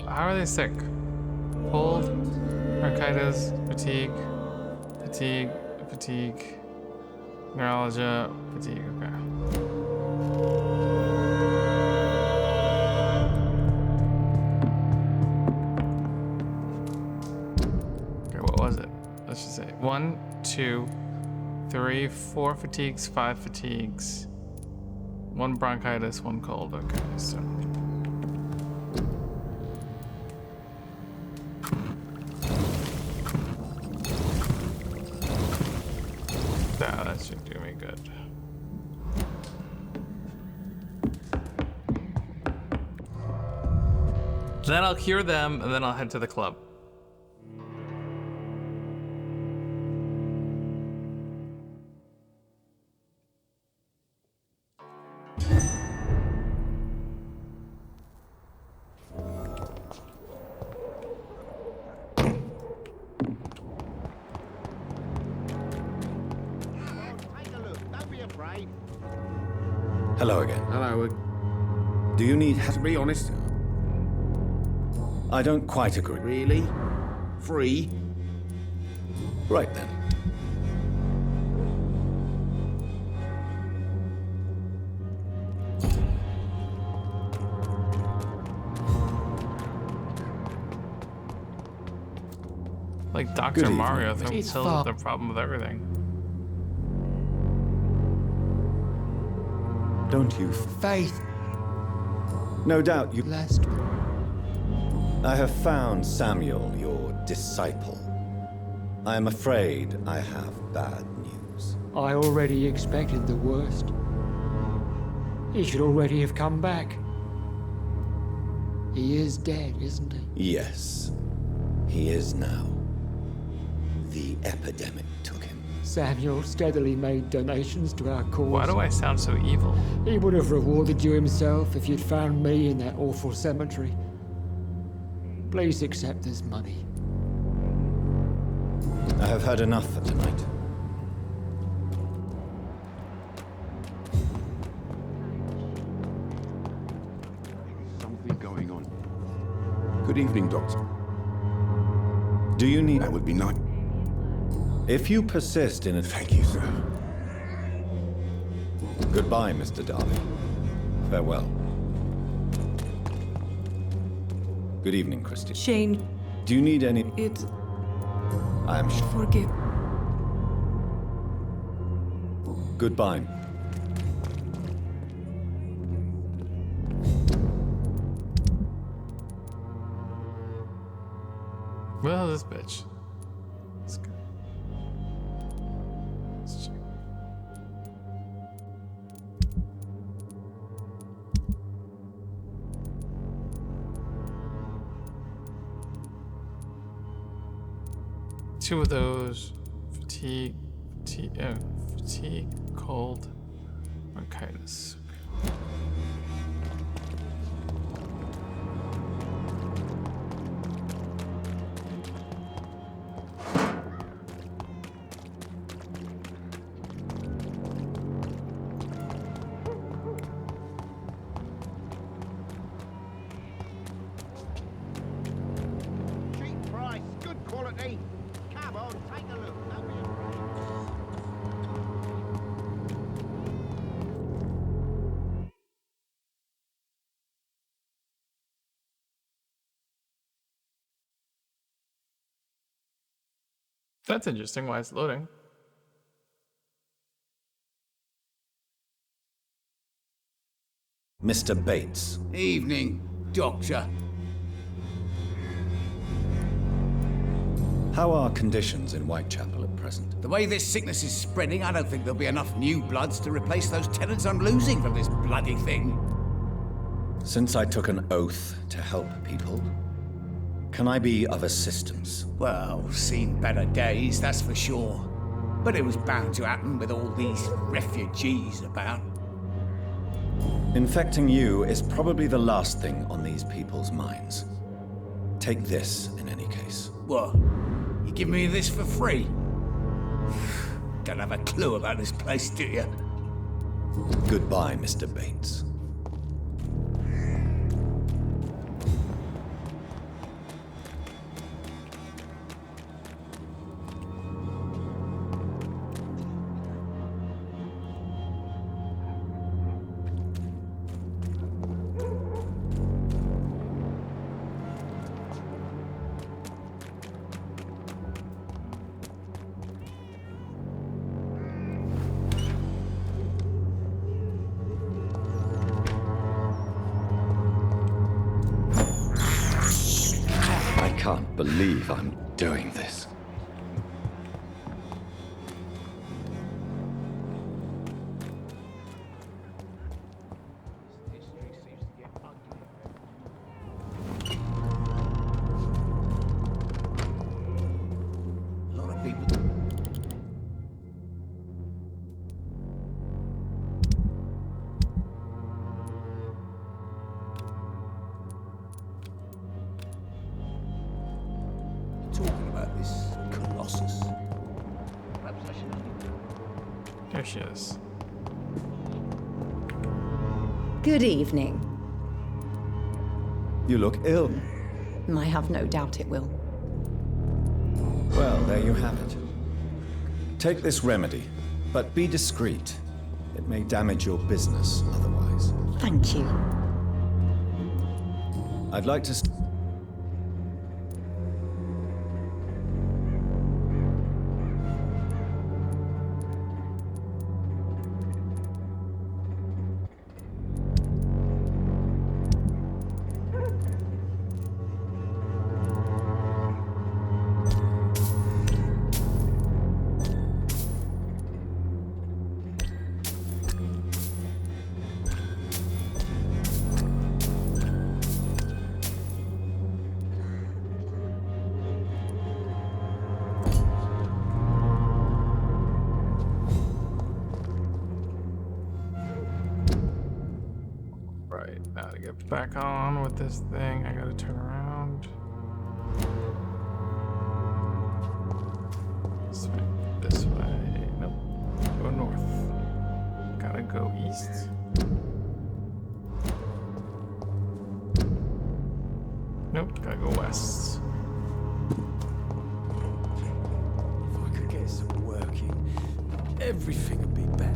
Speaker 1: How are they sick? Cold, bronchitis, fatigue, neuralgia, fatigue, okay. Okay, what was it? Let's just say 1, 2, 3, 4 fatigues, 5 fatigues, 1 bronchitis, 1 cold, okay, so. That should do me good. Then I'll cure them, and then I'll head to the club.
Speaker 3: Hello again.
Speaker 8: Hello.
Speaker 3: Do you need...
Speaker 8: To be honest,
Speaker 3: I don't quite agree.
Speaker 8: really? Free?
Speaker 3: Right then.
Speaker 1: Like
Speaker 3: Good
Speaker 1: Dr.
Speaker 3: evening.
Speaker 1: Mario
Speaker 10: It's
Speaker 1: tells
Speaker 10: far-
Speaker 1: the problem with everything.
Speaker 3: Don't you...
Speaker 6: Faith,
Speaker 3: No doubt you...
Speaker 6: last
Speaker 3: I have found Samuel, your disciple. I am afraid I have bad news.
Speaker 11: I already expected the worst. He should already have come back. He is dead, isn't he?
Speaker 3: Yes, he is now. the epidemic took him.
Speaker 11: Samuel steadily made donations to our cause.
Speaker 1: Why do I sound so evil?
Speaker 11: He would have rewarded you himself if you'd found me in that awful cemetery. Please accept this money.
Speaker 3: I have had enough for tonight.
Speaker 8: Something going on.
Speaker 12: Good evening, Doctor.
Speaker 3: Do you need...
Speaker 12: That would be nice.
Speaker 3: If you persist in it...
Speaker 12: Thank you, sir.
Speaker 3: Goodbye, Mr. Darby. Farewell. Good evening, Christy.
Speaker 13: Shane.
Speaker 3: Do you need any...
Speaker 13: It's...
Speaker 3: I am...
Speaker 13: Forgive...
Speaker 3: Goodbye.
Speaker 1: Where the hell is this bitch? Let's go. Let's check. Two of those. Fatigue, cold, bronchitis.
Speaker 8: Cheap price, good quality. Come on, take a look. Don't be afraid.
Speaker 1: That's interesting. Why it's loading?
Speaker 3: Mr. Bates.
Speaker 9: Evening, Doctor.
Speaker 3: How are conditions in Whitechapel at present?
Speaker 9: The way this sickness is spreading, I don't think there'll be enough new bloods to replace those tenants I'm losing from this bloody thing.
Speaker 3: Since I took an oath to help people, can I be of assistance?
Speaker 9: Well, seen better days, that's for sure. But it was bound to happen with all these refugees about.
Speaker 3: Infecting you is probably the last thing on these people's minds. Take this, in any case.
Speaker 9: What? You give me this for free? Don't have a clue about this place, do you?
Speaker 3: Goodbye, Mr. Bates. I can't believe I'm doing this.
Speaker 9: A lot of people. Talking about this Colossus. Perhaps I should.
Speaker 1: There she is.
Speaker 14: Good evening.
Speaker 3: You look ill.
Speaker 14: I have no doubt it will.
Speaker 3: Well, there you have it. Take this remedy, but be discreet. It may damage your business otherwise.
Speaker 14: Thank you.
Speaker 3: I'd like to...
Speaker 1: Now to get back on with this thing, I gotta turn around. This way. Nope. Go north. Gotta go east. Nope, gotta go west.
Speaker 6: If I could get some working, everything would be better.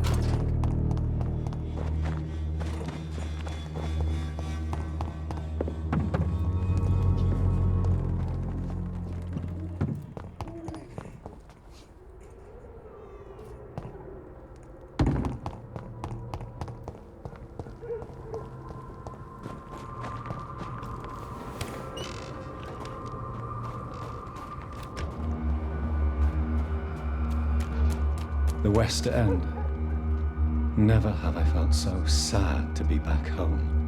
Speaker 3: The West End. Never have I felt so sad to be back home.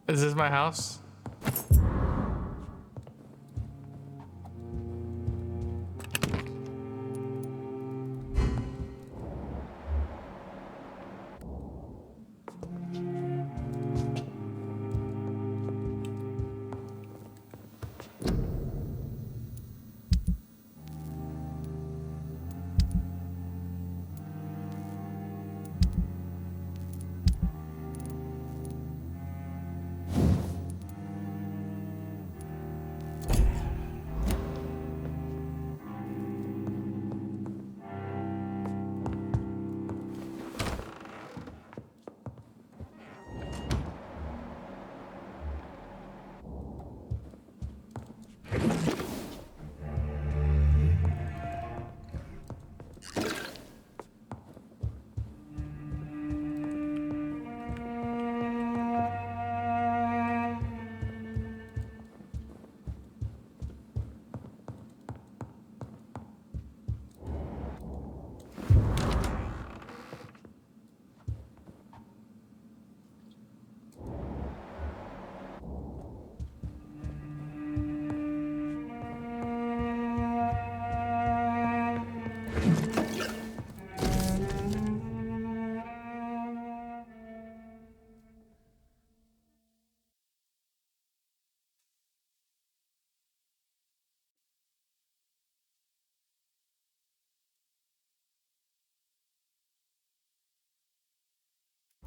Speaker 1: Is this my house?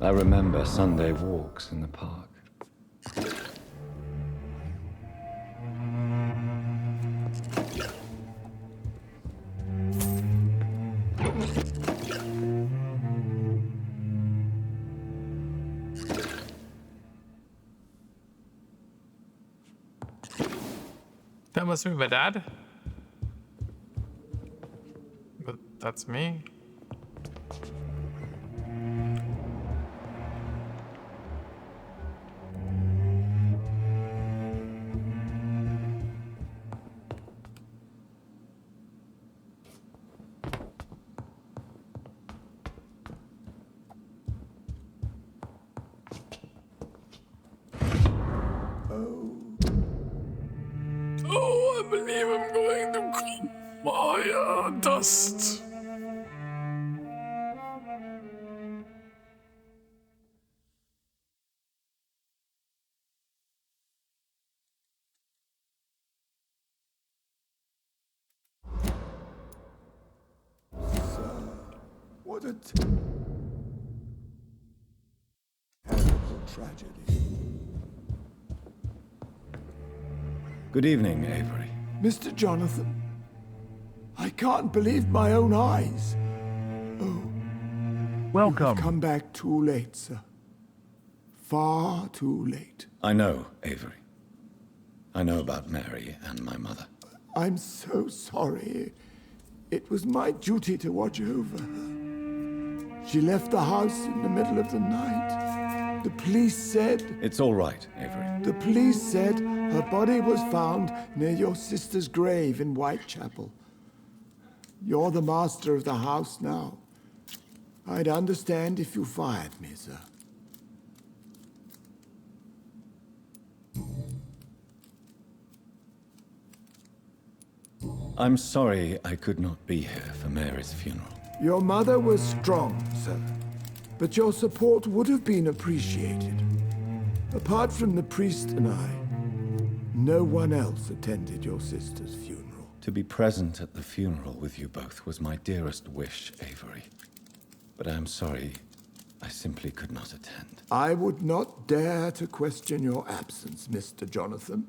Speaker 3: I remember Sunday walks in the park.
Speaker 1: That must be my dad. But that's me. Oh, I believe I'm going to keep my dust.
Speaker 13: What a terrible tragedy.
Speaker 3: Good evening, Avery.
Speaker 13: Mr. Jonathan, I can't believe my own eyes. Oh.
Speaker 15: Welcome.
Speaker 13: You've come back too late, sir. Far too late.
Speaker 3: I know, Avery. I know about Mary and my mother.
Speaker 13: I'm so sorry. It was my duty to watch over her. She left the house in the middle of the night. The police said...
Speaker 3: It's all right, Avery.
Speaker 13: The police said her body was found near your sister's grave in Whitechapel. You're the master of the house now. I'd understand if you fired me, sir.
Speaker 3: I'm sorry I could not be here for Mary's funeral.
Speaker 13: Your mother was strong, sir, but your support would have been appreciated. Apart from the priest and I, no one else attended your sister's funeral.
Speaker 3: To be present at the funeral with you both was my dearest wish, Avery. But I am sorry, I simply could not attend.
Speaker 13: I would not dare to question your absence, Mr. Jonathan.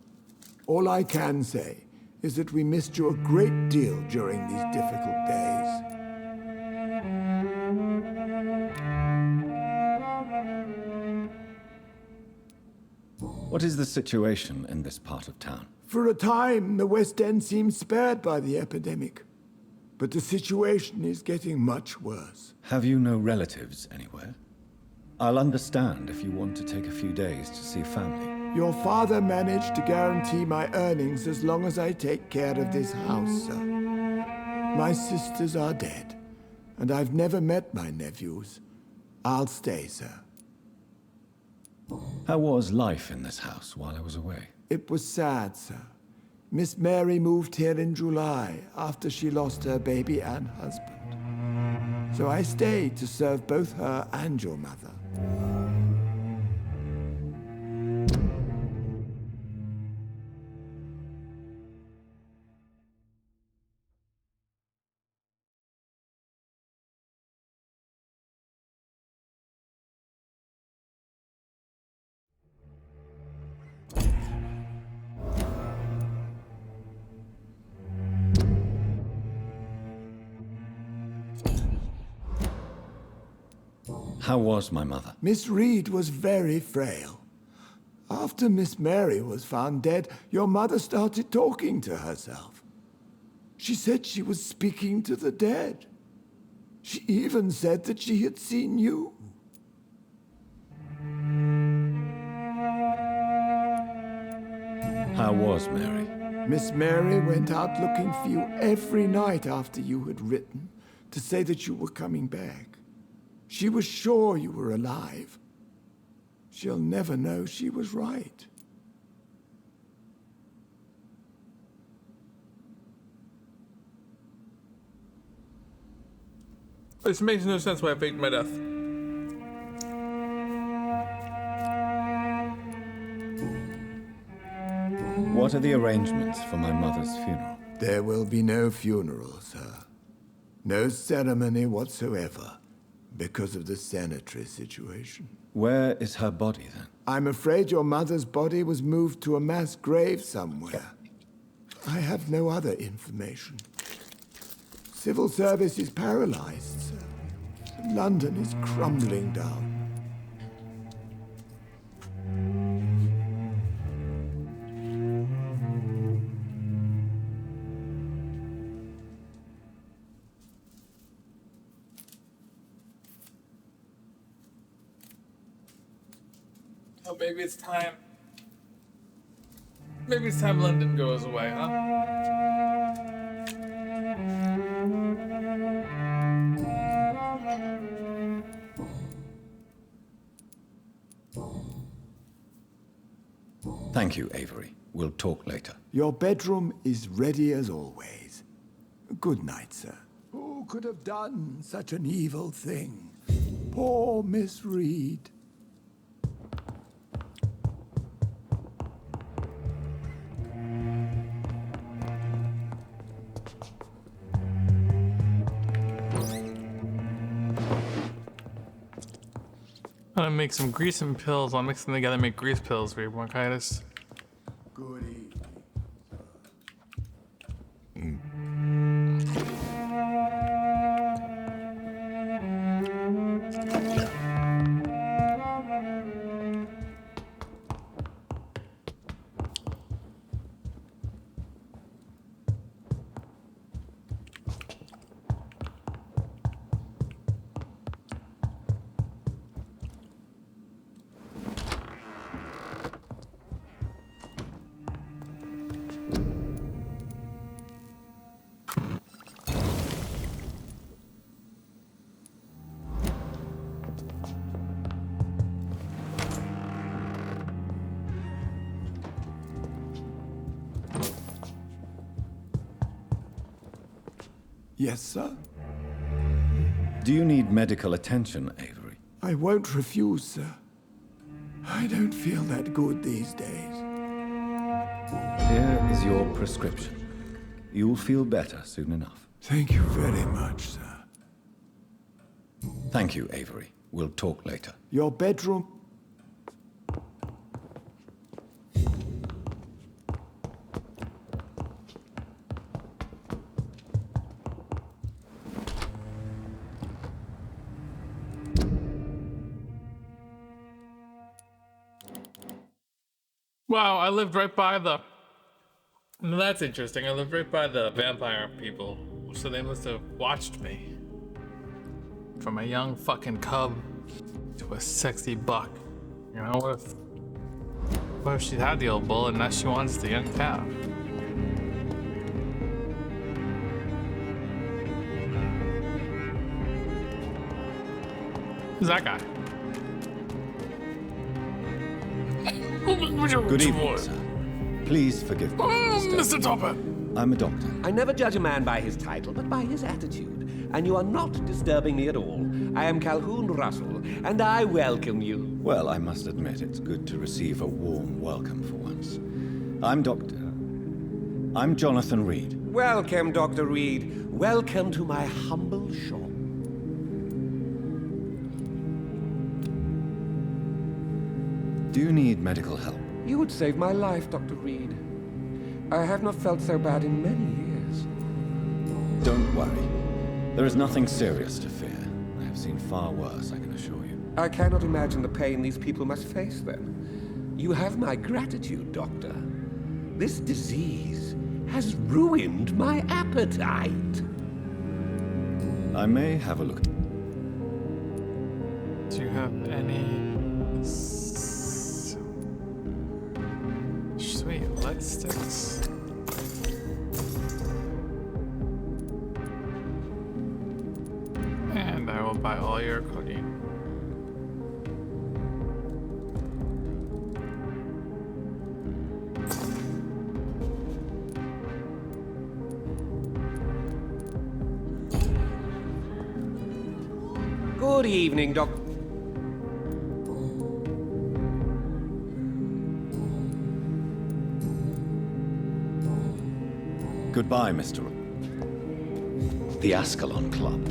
Speaker 13: All I can say is that we missed you a great deal during these difficult days.
Speaker 3: What is the situation in this part of town?
Speaker 13: For a time, the West End seemed spared by the epidemic. But the situation is getting much worse.
Speaker 3: Have you no relatives anywhere? I'll understand if you want to take a few days to see family.
Speaker 13: Your father managed to guarantee my earnings as long as I take care of this house, sir. My sisters are dead, and I've never met my nephews. I'll stay, sir.
Speaker 3: How was life in this house while I was away?
Speaker 13: It was sad, sir. Miss Mary moved here in July after she lost her baby and husband. So I stayed to serve both her and your mother.
Speaker 3: How was my mother?
Speaker 13: Miss Reed was very frail. After Miss Mary was found dead, your mother started talking to herself. She said she was speaking to the dead. She even said that she had seen you.
Speaker 3: How was Mary?
Speaker 13: Miss Mary went out looking for you every night after you had written to say that you were coming back. She was sure you were alive. She'll never know she was right.
Speaker 1: This makes no sense why I faked my death.
Speaker 3: What are the arrangements for my mother's funeral?
Speaker 13: There will be no funeral, sir. No ceremony whatsoever. because of the cemetery situation.
Speaker 3: Where is her body, then?
Speaker 13: I'm afraid your mother's body was moved to a mass grave somewhere. I have no other information. Civil service is paralyzed, sir. London is crumbling down.
Speaker 1: Oh, maybe it's time. Maybe it's time London goes away, huh?
Speaker 3: Thank you, Avery. We'll talk later.
Speaker 13: Your bedroom is ready as always. Good night, sir. Who could have done such an evil thing? Poor Miss Reed.
Speaker 1: I'm gonna make some grease and pills. I'll mix them together and make grease pills for your bronchitis.
Speaker 13: Good evening. Yes, sir?
Speaker 3: Do you need medical attention, Avery?
Speaker 13: I won't refuse, sir. I don't feel that good these days.
Speaker 3: Here is your prescription. You'll feel better soon enough.
Speaker 13: Thank you very much, sir.
Speaker 3: Thank you, Avery. We'll talk later.
Speaker 13: Your bedroom...
Speaker 1: Wow, I lived right by the... Now that's interesting. I lived right by the vampire people. So they must have watched me. From a young fucking cub to a sexy buck. You know, what if she had the old bull and now she wants the young cow? Who's that guy?
Speaker 3: Good evening, sir. Please forgive me.
Speaker 1: Mr. Topper.
Speaker 3: I'm a doctor.
Speaker 16: I never judge a man by his title, but by his attitude. And you are not disturbing me at all. I am Calhoun Russell, and I welcome you.
Speaker 3: Well, I must admit, it's good to receive a warm welcome for once. I'm Jonathan Reed.
Speaker 16: Welcome, Dr. Reed. Welcome to my humble shop.
Speaker 3: Do you need medical help?
Speaker 16: You would save my life, Dr. Reed. I have not felt so bad in many years.
Speaker 3: Don't worry. There is nothing serious to fear. I have seen far worse, I can assure you.
Speaker 16: I cannot imagine the pain these people must face then. You have my gratitude, Doctor. This disease has ruined my appetite.
Speaker 3: I may have a look.
Speaker 1: Do you have any... Sweet, light sticks. And I will buy all your codeine.
Speaker 16: Good evening, Doc.
Speaker 3: Goodbye, Mr. The Ascalon Club.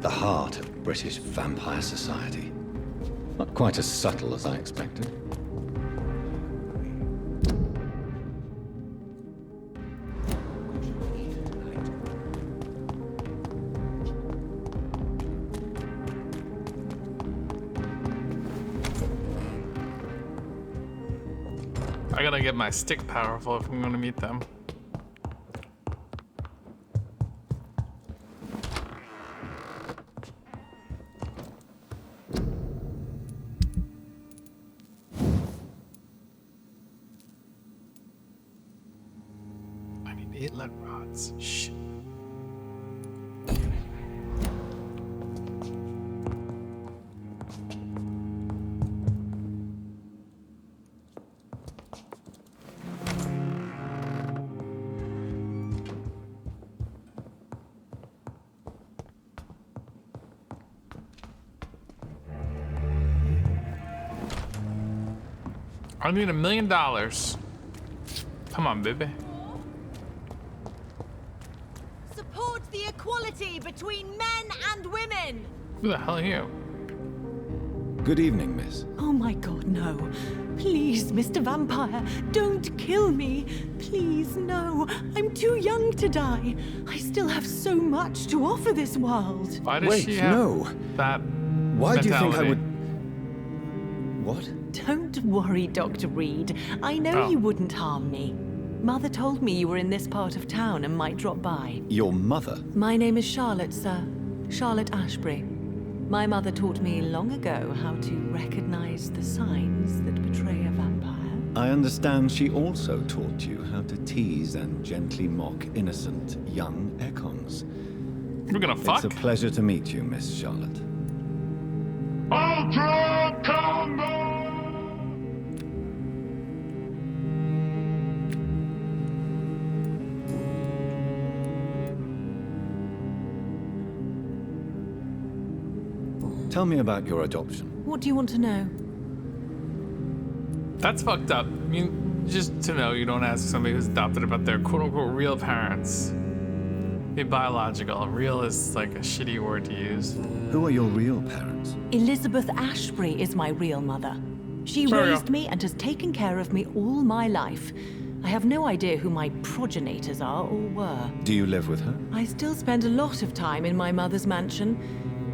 Speaker 3: The heart of British vampire society. Not quite as subtle as I expected.
Speaker 1: I gotta get my stick powerful if I'm gonna meet them. I need 8 lead rods. Shit. I need $1 million. Come on, baby.
Speaker 10: Support the equality between men and women.
Speaker 1: Who the hell are you?
Speaker 3: Good evening, miss.
Speaker 17: Oh my god, no. Please, Mr. Vampire, don't kill me. Please, no. I'm too young to die. I still have so much to offer this world.
Speaker 1: Why does she have that
Speaker 3: Why
Speaker 1: mentality?
Speaker 3: do you think I would... What?
Speaker 17: Don't worry, Dr. Reed. I know you wouldn't harm me. Mother told me you were in this part of town and might drop by.
Speaker 3: Your mother?
Speaker 17: My name is Charlotte, sir. Charlotte Asprey. My mother taught me long ago how to recognize the signs that betray a vampire.
Speaker 3: I understand she also taught you how to tease and gently mock innocent young Ekons.
Speaker 1: We're gonna fuck?
Speaker 3: It's a pleasure to meet you, Miss Charlotte.
Speaker 5: Ultra Combo!
Speaker 3: Tell me about your adoption.
Speaker 17: What do you want to know?
Speaker 1: That's fucked up. I mean, just to know, you don't ask somebody who's adopted about their quote-unquote real parents. Be biological. Real is like a shitty word to use.
Speaker 3: Who are your real parents?
Speaker 17: Elizabeth Asprey is my real mother. She raised me and has taken care of me all my life. I have no idea who my progenitors are or were.
Speaker 3: Do you live with her?
Speaker 17: I still spend a lot of time in my mother's mansion,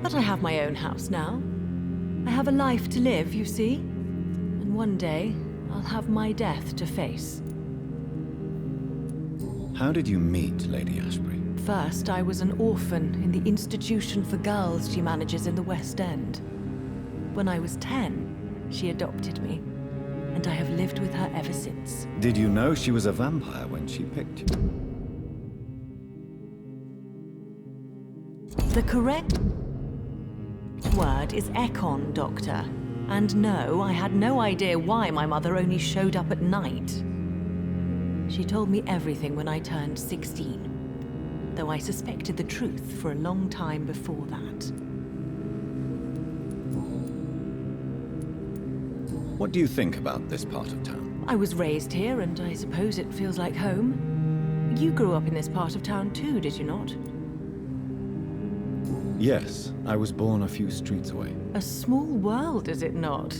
Speaker 17: but I have my own house now. I have a life to live, you see. And one day, I'll have my death to face.
Speaker 3: How did you meet Lady Asprey?
Speaker 17: First, I was an orphan in the institution for girls she manages in the West End. When I was 10, she adopted me, and I have lived with her ever since.
Speaker 3: Did you know she was a vampire when she picked you?
Speaker 17: The correct word is Ekon, Doctor. And no, I had no idea why my mother only showed up at night. She told me everything when I turned 16, though I suspected the truth for a long time before that.
Speaker 3: What do you think about this part of town?
Speaker 17: I was raised here, and I suppose it feels like home. You grew up in this part of town too, did you not?
Speaker 3: Yes, I was born a few streets away.
Speaker 17: A small world, is it not?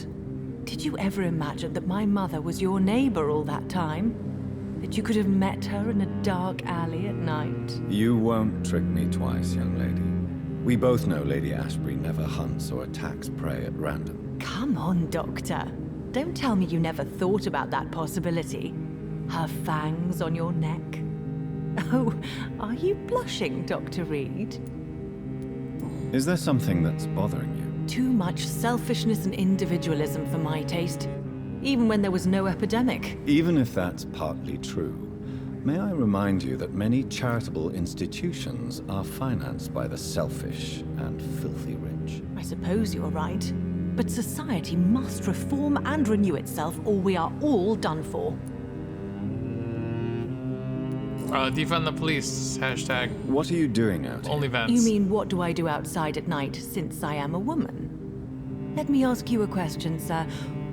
Speaker 17: Did you ever imagine that my mother was your neighbor all that time? That you could have met her in a dark alley at night?
Speaker 3: You won't trick me twice, young lady. We both know Lady Asprey never hunts or attacks prey at random.
Speaker 17: Come on, Doctor. Don't tell me you never thought about that possibility. Her fangs on your neck. Oh, are you blushing, Dr. Reed?
Speaker 3: Is there something that's bothering you?
Speaker 17: Too much selfishness and individualism for my taste, even when there was no epidemic.
Speaker 3: Even if that's partly true, may I remind you that many charitable institutions are financed by the selfish and filthy rich.
Speaker 17: I suppose you're right, but society must reform and renew itself, or we are all done for.
Speaker 1: Defund the police, hashtag.
Speaker 3: What are you doing out here?
Speaker 1: OnlyFans.
Speaker 17: You mean, what do I do outside at night since I am a woman? Let me ask you a question, sir.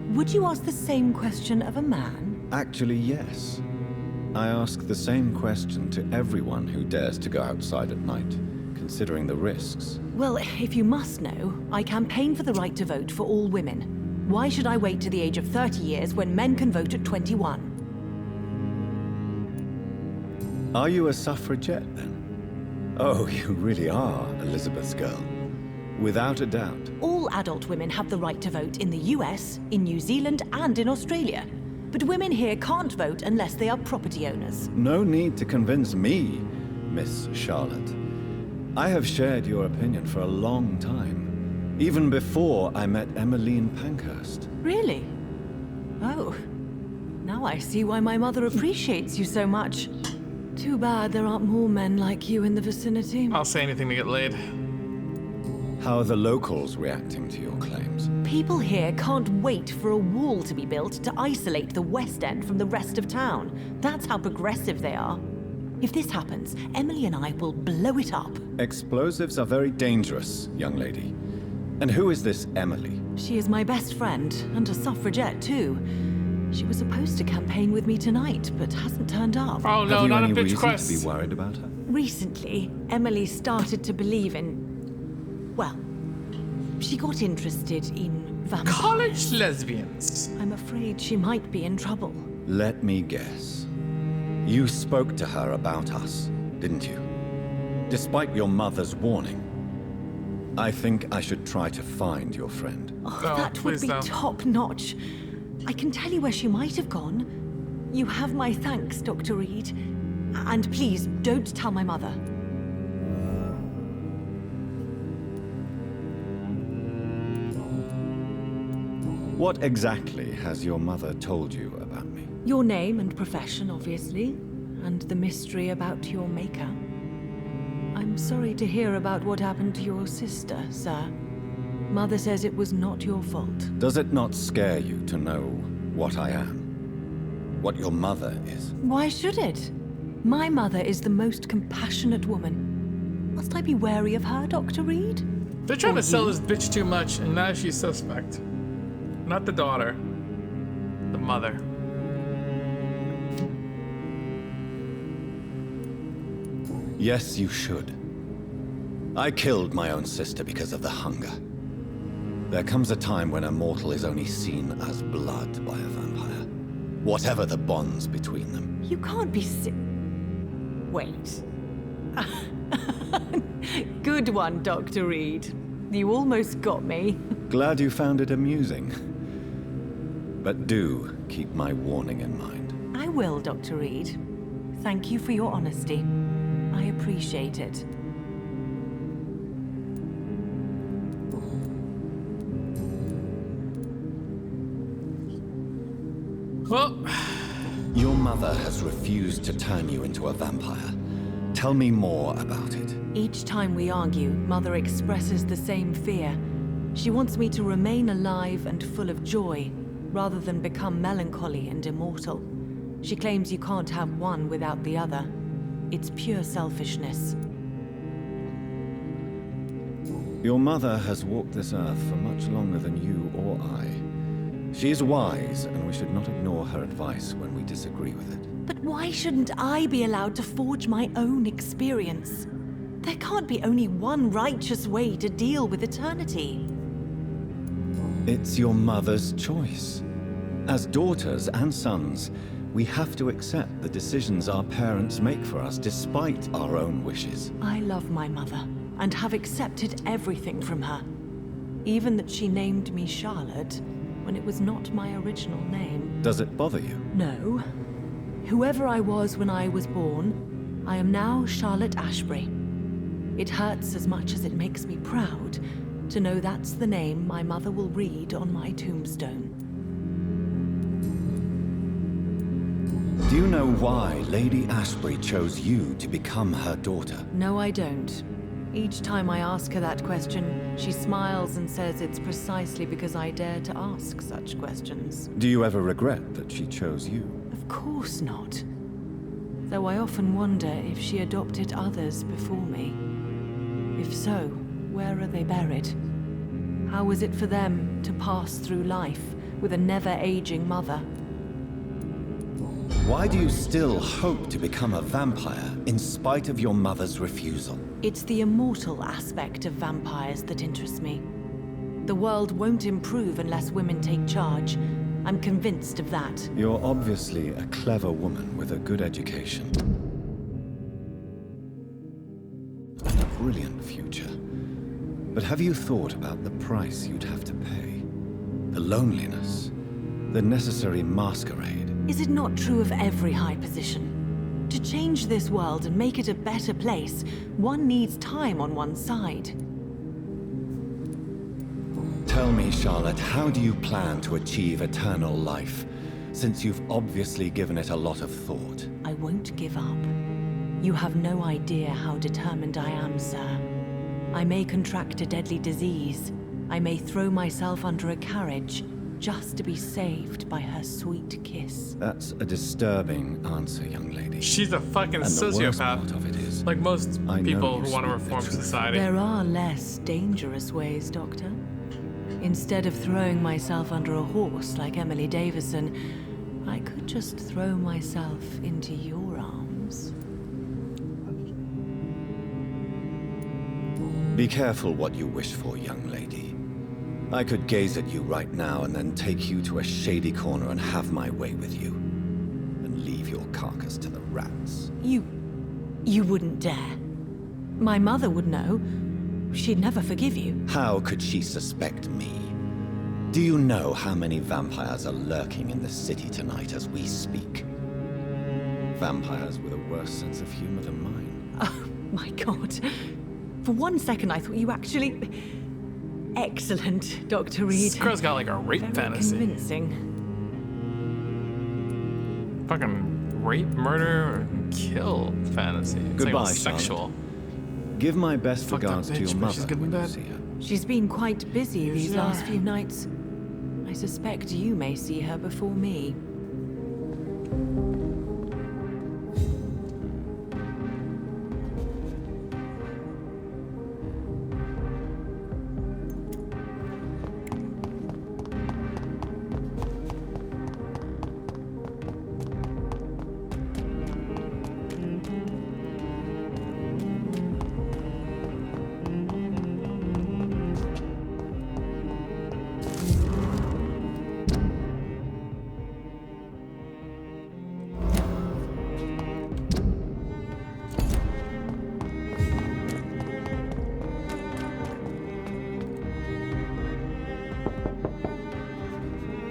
Speaker 17: Would you ask the same question of a man?
Speaker 3: Actually, yes. I ask the same question to everyone who dares to go outside at night, considering the risks.
Speaker 17: Well, if you must know, I campaign for the right to vote for all women. Why should I wait to the age of 30 years when men can vote at 21?
Speaker 3: Are you a suffragette, then? Oh, you really are Elizabeth's girl. Without a doubt.
Speaker 17: All adult women have the right to vote in the US, in New Zealand, and in Australia. But women here can't vote unless they are property owners.
Speaker 3: No need to convince me, Miss Charlotte. I have shared your opinion for a long time. Even before I met Emmeline Pankhurst.
Speaker 17: Really? Oh. Now I see why my mother appreciates you so much. Too bad there aren't more men like you in the vicinity.
Speaker 1: I'll say anything to get laid.
Speaker 3: How are the locals reacting to your claims?
Speaker 17: People here can't wait for a wall to be built to isolate the West End from the rest of town. That's how progressive they are. If this happens, Emily and I will blow it up.
Speaker 3: Explosives are very dangerous, young lady. And who is this Emily?
Speaker 17: She is my best friend, and a suffragette too. She was supposed to campaign with me tonight, but hasn't turned up.
Speaker 1: Oh no, not a bitch
Speaker 3: reason
Speaker 1: quest.
Speaker 3: To be worried about her?
Speaker 17: Recently, Emily started to believe in... well, she got interested in vampires.
Speaker 1: College lesbians.
Speaker 17: I'm afraid she might be in trouble.
Speaker 3: Let me guess. You spoke to her about us, didn't you? Despite your mother's warning. I think I should try to find your friend.
Speaker 17: Oh, that would be top-notch. I can tell you where she might have gone. You have my thanks, Dr. Reed. And please, don't tell my mother.
Speaker 3: What exactly has your mother told you about me?
Speaker 17: Your name and profession, obviously. And the mystery about your maker. I'm sorry to hear about what happened to your sister, sir. Mother says it was not your fault.
Speaker 3: Does it not scare you to know what I am? What your mother is?
Speaker 17: Why should it? My mother is the most compassionate woman. Must I be wary of her, Dr. Reed?
Speaker 1: They're trying to sell this bitch too much, and now she's suspect. Not the daughter. The mother.
Speaker 3: Yes, you should. I killed my own sister because of the hunger. There comes a time when a mortal is only seen as blood by a vampire. Whatever the bonds between them.
Speaker 17: You can't be Wait. Good one, Dr. Reed. You almost got me.
Speaker 3: Glad you found it amusing. But do keep my warning in mind.
Speaker 17: I will, Dr. Reed. Thank you for your honesty. I appreciate it.
Speaker 1: Well...
Speaker 3: Your mother has refused to turn you into a vampire. Tell me more about it.
Speaker 17: Each time we argue, Mother expresses the same fear. She wants me to remain alive and full of joy, rather than become melancholy and immortal. She claims you can't have one without the other. It's pure selfishness.
Speaker 3: Your mother has walked this earth for much longer than you or I. She is wise, and we should not ignore her advice when we disagree with it.
Speaker 17: But why shouldn't I be allowed to forge my own experience? There can't be only one righteous way to deal with eternity.
Speaker 3: It's your mother's choice. As daughters and sons, we have to accept the decisions our parents make for us despite our own wishes.
Speaker 17: I love my mother, and have accepted everything from her. Even that she named me Charlotte, when it was not my original name.
Speaker 3: Does it bother you?
Speaker 17: No. Whoever I was when I was born, I am now Charlotte Asprey. It hurts as much as it makes me proud to know that's the name my mother will read on my tombstone.
Speaker 3: Do you know why Lady Asprey chose you to become her daughter?
Speaker 17: No, I don't. Each time I ask her that question, she smiles and says it's precisely because I dare to ask such questions.
Speaker 3: Do you ever regret that she chose you?
Speaker 17: Of course not. Though I often wonder if she adopted others before me. If so, where are they buried? How was it for them to pass through life with a never-aging mother?
Speaker 3: Why do you still hope to become a vampire in spite of your mother's refusal?
Speaker 17: It's the immortal aspect of vampires that interests me. The world won't improve unless women take charge. I'm convinced of that.
Speaker 3: You're obviously a clever woman with a good education. And a brilliant future. But have you thought about the price you'd have to pay? The loneliness, the necessary masquerade.
Speaker 17: Is it not true of every high position? To change this world and make it a better place, one needs time on one's side.
Speaker 3: Tell me, Charlotte, how do you plan to achieve eternal life, since you've obviously given it a lot of thought?
Speaker 17: I won't give up. You have no idea how determined I am, sir. I may contract a deadly disease. I may throw myself under a carriage, just to be saved by her sweet kiss.
Speaker 3: That's a disturbing answer, young lady.
Speaker 1: She's a fucking
Speaker 3: and the worst part
Speaker 1: sociopath.
Speaker 3: of it is,
Speaker 1: Like most people who want to reform society.
Speaker 17: There are less dangerous ways, Doctor. Instead of throwing myself under a horse like Emily Davison, I could just throw myself into your arms.
Speaker 3: Be careful what you wish for, young lady. I could gaze at you right now and then take you to a shady corner and have my way with you. And leave your carcass to the rats.
Speaker 17: You wouldn't dare. My mother would know. She'd never forgive you.
Speaker 3: How could she suspect me? Do you know how many vampires are lurking in the city tonight as we speak? Vampires with a worse sense of humor than mine.
Speaker 17: Oh, my God. For one second, I thought you actually... Excellent, Dr. Reed.
Speaker 1: This girl's got like a rape
Speaker 17: Very
Speaker 1: fantasy.
Speaker 17: Convincing.
Speaker 1: Fucking rape, murder, and kill fantasy. It's
Speaker 3: Goodbye,
Speaker 1: like all
Speaker 3: Charlotte.
Speaker 1: sexual.
Speaker 3: Give my best
Speaker 1: Fucked up
Speaker 3: regards to
Speaker 1: bitch,
Speaker 3: your
Speaker 1: but
Speaker 3: mother
Speaker 1: she's good in
Speaker 3: when you
Speaker 1: bed.
Speaker 3: see her.
Speaker 17: She's been quite busy these
Speaker 1: Usually
Speaker 17: last
Speaker 1: are.
Speaker 17: few nights. I suspect you may see her before me.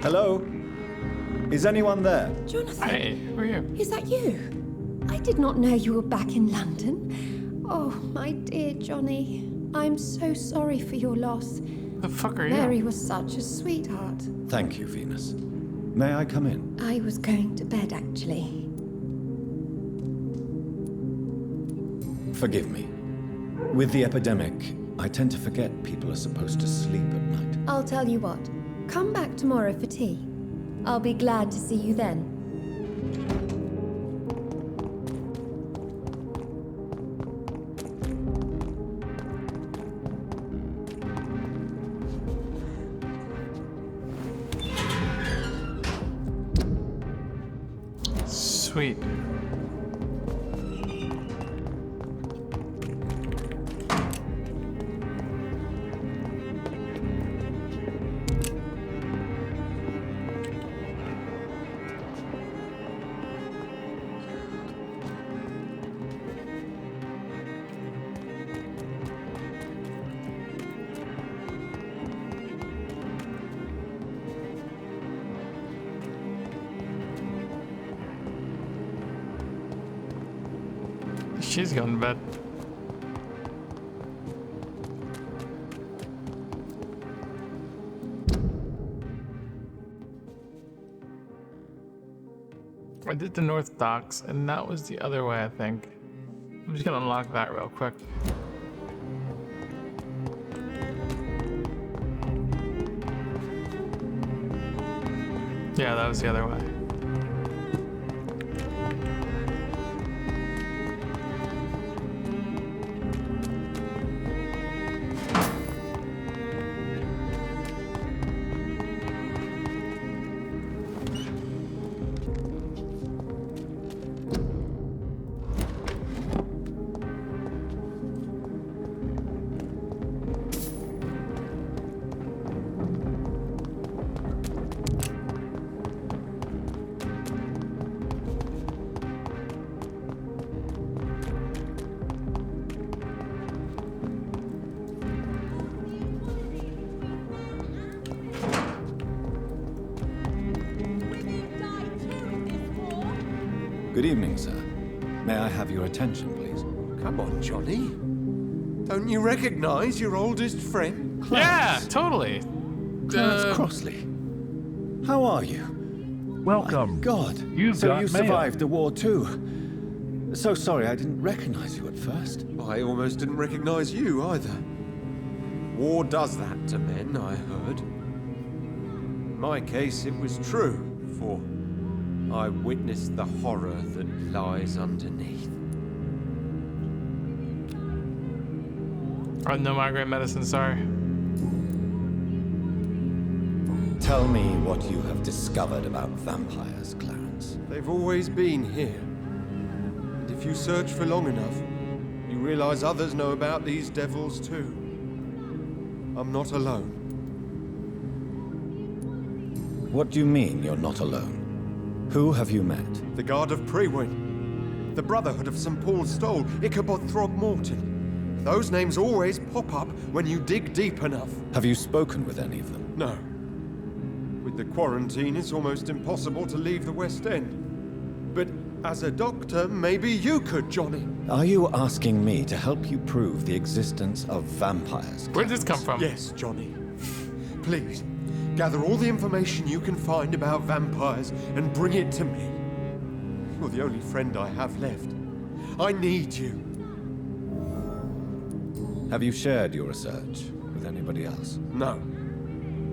Speaker 3: Hello? Is anyone there?
Speaker 18: Jonathan,
Speaker 1: Hey, who are you?
Speaker 18: is that you? I did not know you were back in London. Oh, my dear Johnny. I'm so sorry for your loss.
Speaker 1: The fuck are you?
Speaker 18: Mary was such a sweetheart.
Speaker 3: Thank you, Venus. May I come in?
Speaker 18: I was going to bed, actually.
Speaker 3: Forgive me. With the epidemic, I tend to forget people are supposed to sleep at night.
Speaker 18: I'll tell you what. Come back tomorrow for tea. I'll be glad to see you then.
Speaker 1: Sweet. She's going to bed. I did the North Docks, and that was the other way, I think. I'm just gonna unlock that real quick. Yeah, that was the other way.
Speaker 3: Good evening, sir. May I have your attention, please?
Speaker 4: Come on, Johnny. Don't you recognize your oldest friend?
Speaker 1: Yeah, totally.
Speaker 3: Clarence Crossley. How are you?
Speaker 15: Welcome.
Speaker 3: My God.
Speaker 15: You've
Speaker 3: so
Speaker 15: got
Speaker 3: you
Speaker 15: mail.
Speaker 3: survived the war too. So sorry, I didn't recognize you at first.
Speaker 4: I almost didn't recognize you either. War does that to men, I heard. In my case, it was true, for I witnessed the horror that lies underneath.
Speaker 1: No migraine medicine, sorry.
Speaker 3: Tell me what you have discovered about vampires, Clarence.
Speaker 4: They've always been here. And if you search for long enough, you realize others know about these devils too. I'm not alone.
Speaker 3: What do you mean you're not alone? Who have you met?
Speaker 4: The Guard of Prewin, the Brotherhood of St. Paul's Stole, Ichabod Throgmorton. Those names always pop up when you dig deep enough.
Speaker 3: Have you spoken with any of them?
Speaker 4: No. With the quarantine, it's almost impossible to leave the West End. But as a doctor, maybe you could, Johnny.
Speaker 3: Are you asking me to help you prove the existence of vampires?
Speaker 1: Where did this come from?
Speaker 4: Yes, Johnny. Please, gather all the information you can find about vampires and bring it to me. You're the only friend I have left. I need you.
Speaker 3: Have you shared your research with anybody else?
Speaker 4: No.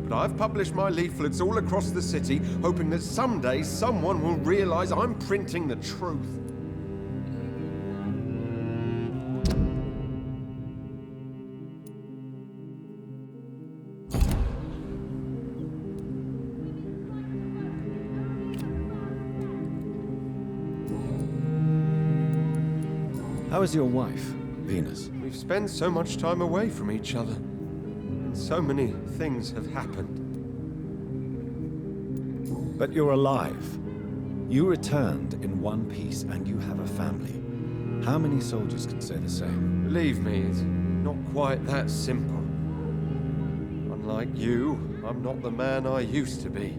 Speaker 4: But I've published my leaflets all across the city, hoping that someday someone will realize I'm printing the truth.
Speaker 3: How is your wife, Venus?
Speaker 4: We've spent so much time away from each other. And so many things have happened.
Speaker 3: But you're alive. You returned in one piece and you have a family. How many soldiers can say the same?
Speaker 4: Believe me, it's not quite that simple. Unlike you, I'm not the man I used to be.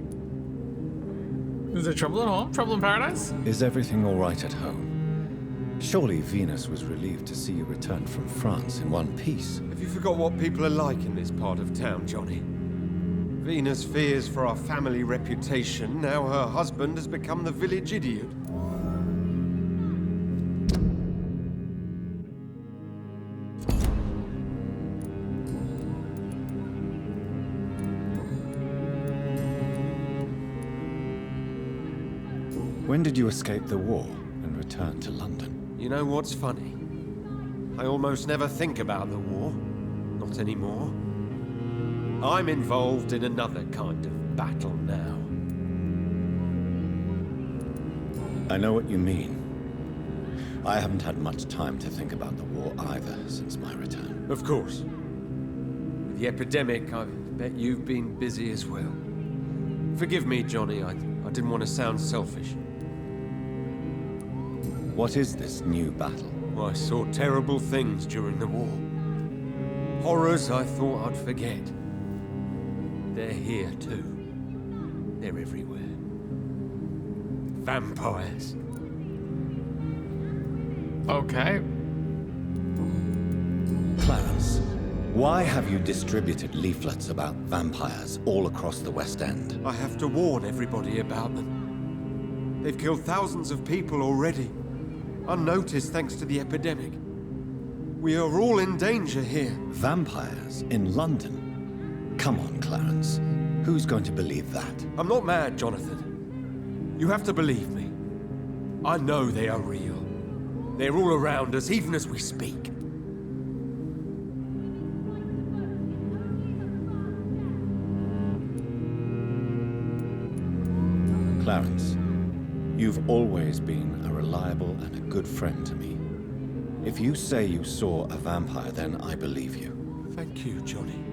Speaker 1: Is there trouble at home? Trouble in paradise?
Speaker 3: Is everything all right at home? Surely Venus was relieved to see you return from France in one piece.
Speaker 4: Have you forgot what people are like in this part of town, Johnny? Venus fears for our family reputation. Now her husband has become the village idiot.
Speaker 3: When did you escape the war and return to London?
Speaker 4: You know what's funny? I almost never think about the war. Not anymore. I'm involved in another kind of battle now.
Speaker 3: I know what you mean. I haven't had much time to think about the war either since my return.
Speaker 4: Of course. With the epidemic, I bet you've been busy as well. Forgive me, Johnny, I didn't want to sound selfish.
Speaker 3: What is this new battle?
Speaker 4: I saw terrible things during the war. Horrors I thought I'd forget. They're here too. They're everywhere. Vampires.
Speaker 1: Okay.
Speaker 3: Clarence, why have you distributed leaflets about vampires all across the West End?
Speaker 4: I have to warn everybody about them. They've killed thousands of people already. Unnoticed thanks to the epidemic. We are all in danger here.
Speaker 3: Vampires in London? Come on, Clarence. Who's going to believe that?
Speaker 4: I'm not mad, Jonathan. You have to believe me. I know they are real. They're all around us, even as we speak.
Speaker 3: Clarence, you've always been a reliable and a good friend to me. If you say you saw a vampire, then I believe you.
Speaker 4: Thank you, Johnny.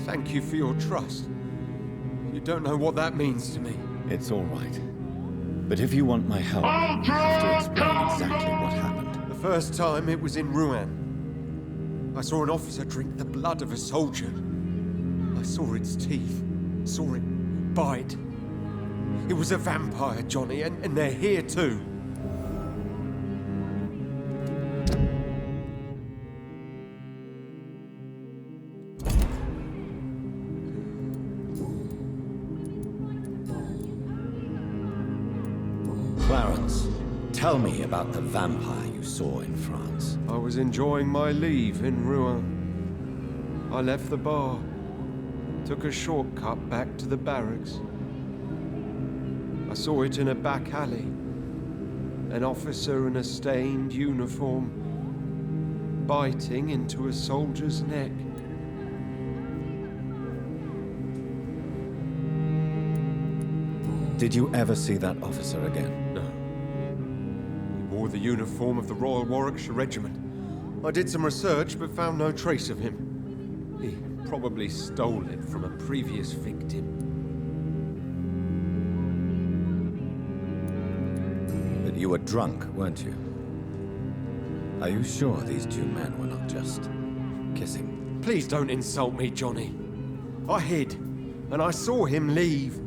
Speaker 4: Thank you for your trust. You don't know what that means to me.
Speaker 3: It's all right. But if you want my help, you have to explain exactly what happened.
Speaker 4: The first time it was in Rouen. I saw an officer drink the blood of a soldier. I saw its teeth, saw it bite. It was a vampire, Johnny, and they're here too.
Speaker 3: Tell me about the vampire you saw in France.
Speaker 4: I was enjoying my leave in Rouen. I left the bar, took a shortcut back to the barracks. I saw it in a back alley. An officer in a stained uniform, biting into a soldier's neck.
Speaker 3: Did you ever see that officer again?
Speaker 4: No. He wore the uniform of the Royal Warwickshire Regiment. I did some research, but found no trace of him. He probably stole it from a previous victim.
Speaker 3: But you were drunk, weren't you? Are you sure these two men were not just kissing?
Speaker 4: Please don't insult me, Johnny. I hid, and I saw him leave.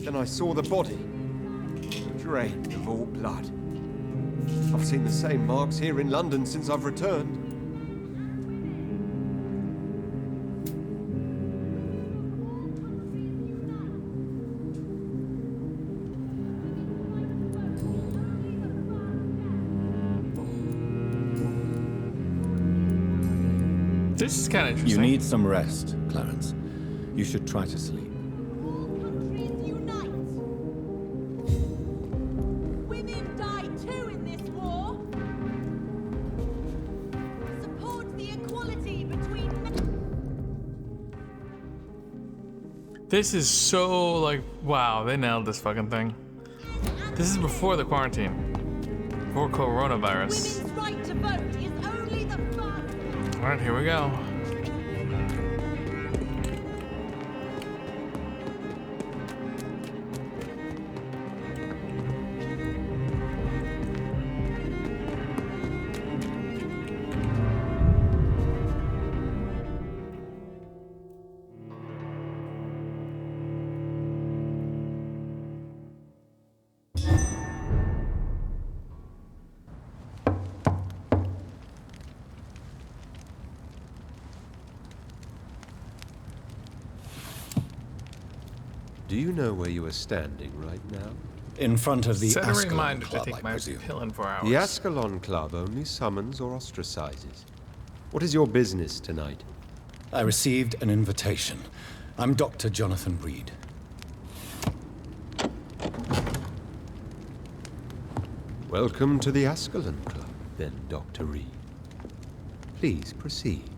Speaker 4: Then I saw the body, drained of all blood. I've seen the same marks here in London since I've returned.
Speaker 1: This is kind of interesting.
Speaker 3: You need some rest, Clarence. You should try to sleep.
Speaker 10: Women die too in this war. Support the equality between men.
Speaker 1: This is so like, wow, they nailed this fucking thing. This is before the quarantine. Before coronavirus.
Speaker 10: Women's right to vote is only the first.
Speaker 1: Alright, here we go.
Speaker 4: Do you know where you are standing right now?
Speaker 3: In front of the
Speaker 1: Set a
Speaker 3: Ascalon
Speaker 1: reminder
Speaker 3: Club,
Speaker 1: to take
Speaker 3: I
Speaker 1: my
Speaker 3: presume.
Speaker 1: pill in 4 hours.
Speaker 4: The Ascalon Club only summons or ostracizes. What is your business tonight?
Speaker 3: I received an invitation. I'm Dr. Jonathan Reed.
Speaker 4: Welcome to the Ascalon Club, then, Dr. Reed. Please proceed.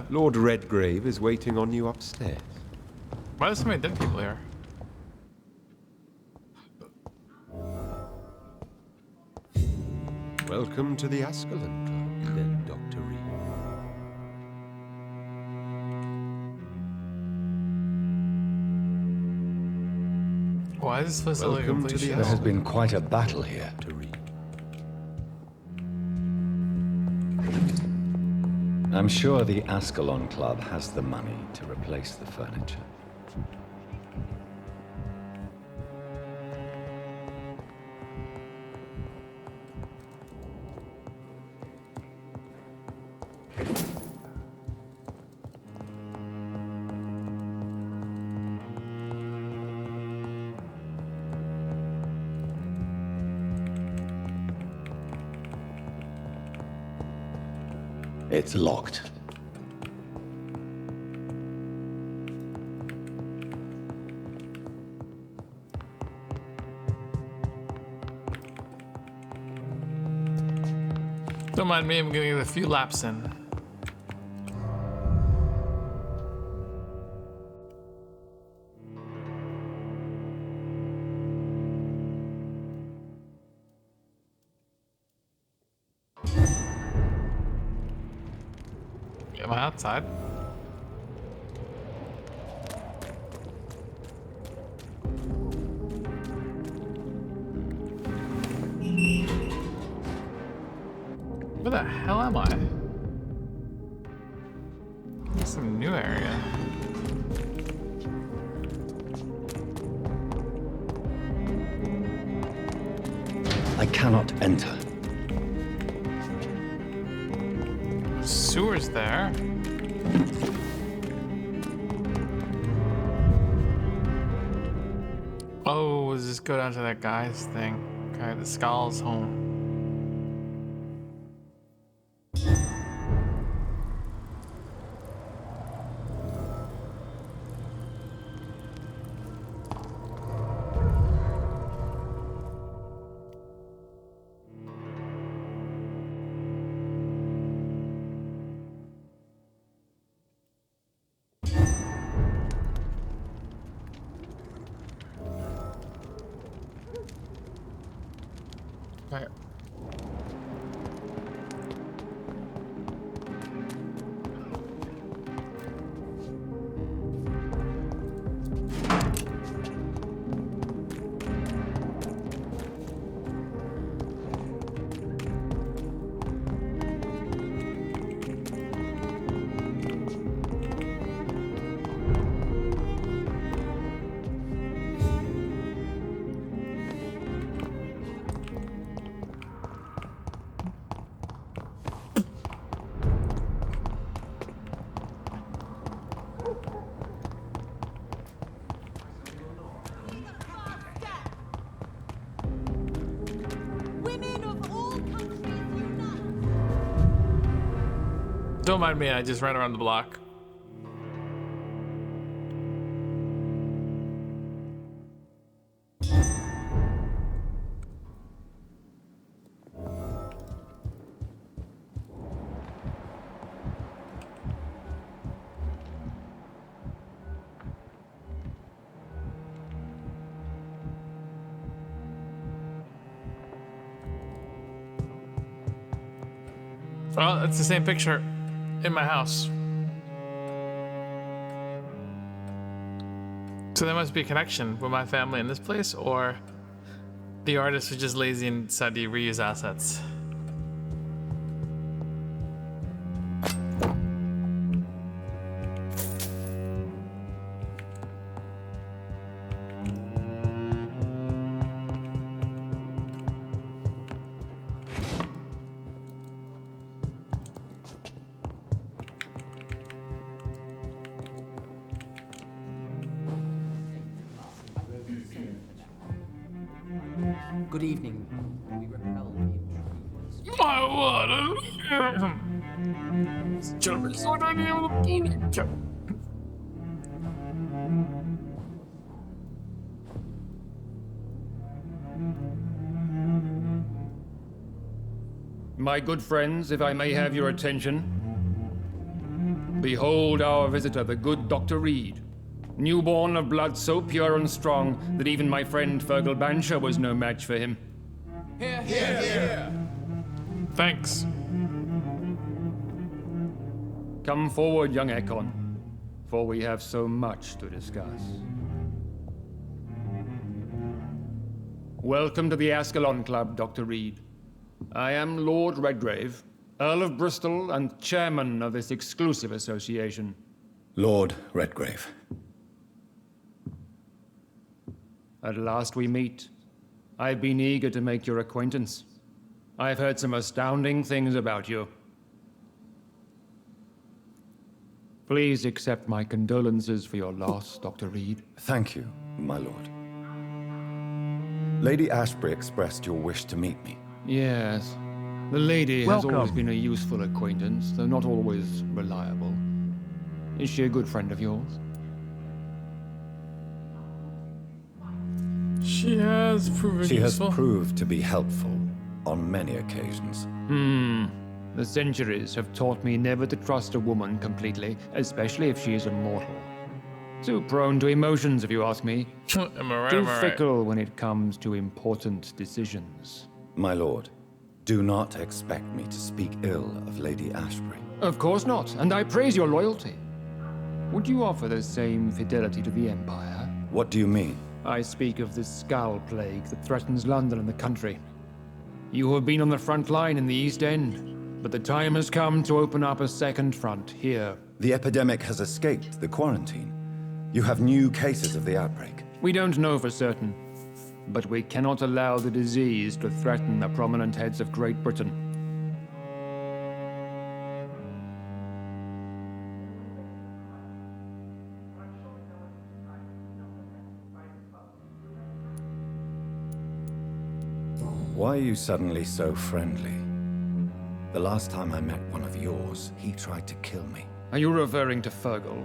Speaker 4: Lord Redgrave is waiting on you upstairs.
Speaker 1: Why are so many dead people here?
Speaker 4: Welcome to the Ascalon Club, then, Dr. Reed.
Speaker 1: Why is this facility
Speaker 4: Welcome to
Speaker 1: completely
Speaker 4: the
Speaker 3: There has been quite a battle here.
Speaker 4: Dr. Reed.
Speaker 3: I'm sure the Ascalon Club has the money to replace the furniture. It's locked.
Speaker 1: Don't mind me, I'm gonna get a few laps in. Am I outside? Where the hell am I? Some new area.
Speaker 3: I cannot enter.
Speaker 1: Sewers there. Oh, does this go down to that guy's thing? Okay. Okay, the skull's home. Okay. Don't mind me, I just ran around the block. Well, it's the same picture in my house. So there must be a connection with my family in this place, or the artist was just lazy and decided to reuse assets.
Speaker 19: Good evening. We repel the intruders.
Speaker 1: My word!
Speaker 20: My good friends, if I may have your attention. Behold our visitor, the good Dr. Reed. Newborn of blood so pure and strong that even my friend Fergal Bansher was no match for him.
Speaker 5: Here, here, here.
Speaker 1: Thanks.
Speaker 20: Come forward, young Ekon, for we have so much to discuss. Welcome to the Ascalon Club, Dr. Reed. I am Lord Redgrave, Earl of Bristol and chairman of this exclusive association.
Speaker 3: Lord Redgrave.
Speaker 20: At last we meet. I've been eager to make your acquaintance. I've heard some astounding things about you. Please accept my condolences for your loss, Dr. Reed.
Speaker 3: Thank you, my lord. Lady Asprey expressed your wish to meet me.
Speaker 20: Yes. The lady
Speaker 15: Welcome.
Speaker 20: has always been a useful acquaintance, though not always reliable. Is she a good friend of yours?
Speaker 1: She has proven
Speaker 3: She has
Speaker 1: useful.
Speaker 3: proved to be helpful on many occasions.
Speaker 20: The centuries have taught me never to trust a woman completely, especially if she is a mortal. Too prone to emotions, if you ask me.
Speaker 1: Am I right?
Speaker 20: Too
Speaker 1: Am I right?
Speaker 20: fickle when it comes to important decisions.
Speaker 3: My lord, do not expect me to speak ill of Lady Asprey.
Speaker 20: Of course not, and I praise your loyalty. Would you offer the same fidelity to the Empire?
Speaker 3: What do you mean?
Speaker 20: I speak of the Skull Plague that threatens London and the country. You have been on the front line in the East End, but the time has come to open up a second front here.
Speaker 3: The epidemic has escaped the quarantine. You have new cases of the outbreak.
Speaker 20: We don't know for certain, but we cannot allow the disease to threaten the prominent heads of Great Britain.
Speaker 3: Why are you suddenly so friendly? The last time I met one of yours, he tried to kill me.
Speaker 20: Are you referring to Fergal?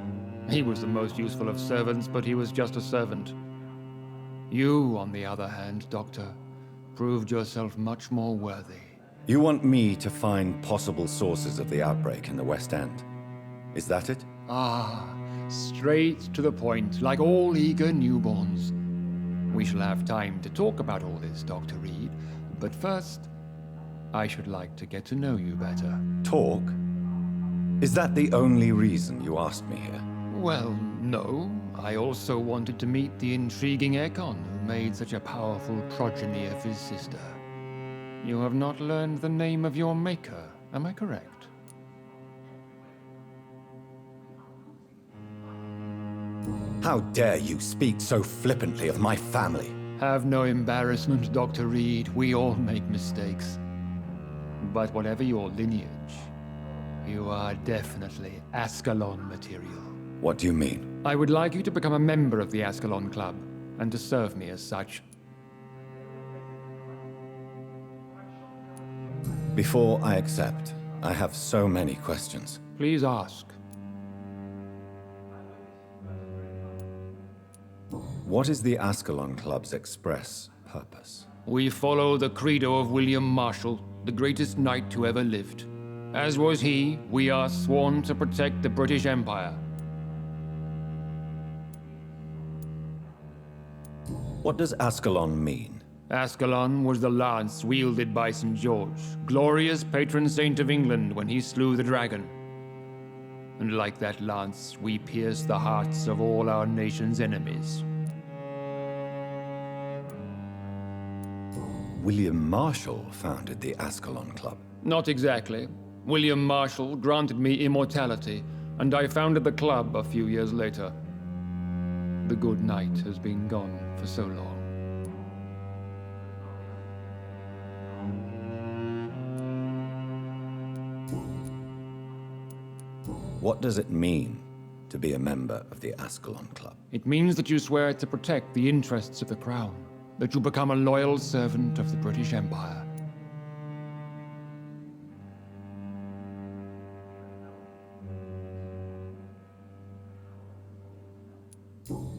Speaker 20: He was the most useful of servants, but he was just a servant. You, on the other hand, Doctor, proved yourself much more worthy.
Speaker 3: You want me to find possible sources of the outbreak in the West End? Is that it?
Speaker 20: Ah, straight to the point, like all eager newborns. We shall have time to talk about all this, Dr. Reed, but first, I should like to get to know you better.
Speaker 3: Talk? Is that the only reason you asked me here?
Speaker 20: Well, no. I also wanted to meet the intriguing Ekon, who made such a powerful progeny of his sister. You have not learned the name of your maker, am I correct?
Speaker 3: How dare you speak so flippantly of my family?
Speaker 20: Have no embarrassment, Dr. Reed. We all make mistakes. But whatever your lineage, you are definitely Ascalon material.
Speaker 3: What do you mean?
Speaker 20: I would like you to become a member of the Ascalon Club, and to serve me as such.
Speaker 3: Before I accept, I have so many questions.
Speaker 20: Please ask.
Speaker 3: What is the Ascalon Club's express purpose?
Speaker 20: We follow the credo of William Marshall, the greatest knight who ever lived. As was he, we are sworn to protect the British Empire.
Speaker 3: What does Ascalon mean?
Speaker 20: Ascalon was the lance wielded by St. George, glorious patron saint of England when he slew the dragon. And like that lance, we pierce the hearts of all our nation's enemies.
Speaker 3: William Marshall founded the Ascalon Club.
Speaker 20: Not exactly. William Marshall granted me immortality, and I founded the club a few years later. The good knight has been gone for so long.
Speaker 3: What does it mean to be a member of the Ascalon Club?
Speaker 20: It means that you swear to protect the interests of the crown, that you become a loyal servant of the British Empire.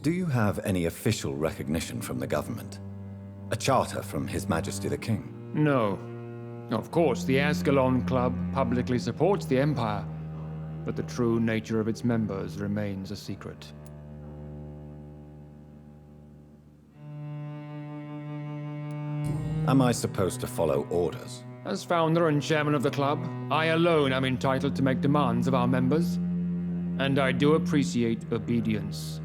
Speaker 3: Do you have any official recognition from the government? A charter from His Majesty the King?
Speaker 20: No. Of course, the Ascalon Club publicly supports the Empire, but the true nature of its members remains a secret.
Speaker 3: Am I supposed to follow orders?
Speaker 20: As founder and chairman of the club, I alone am entitled to make demands of our members, and I do appreciate obedience.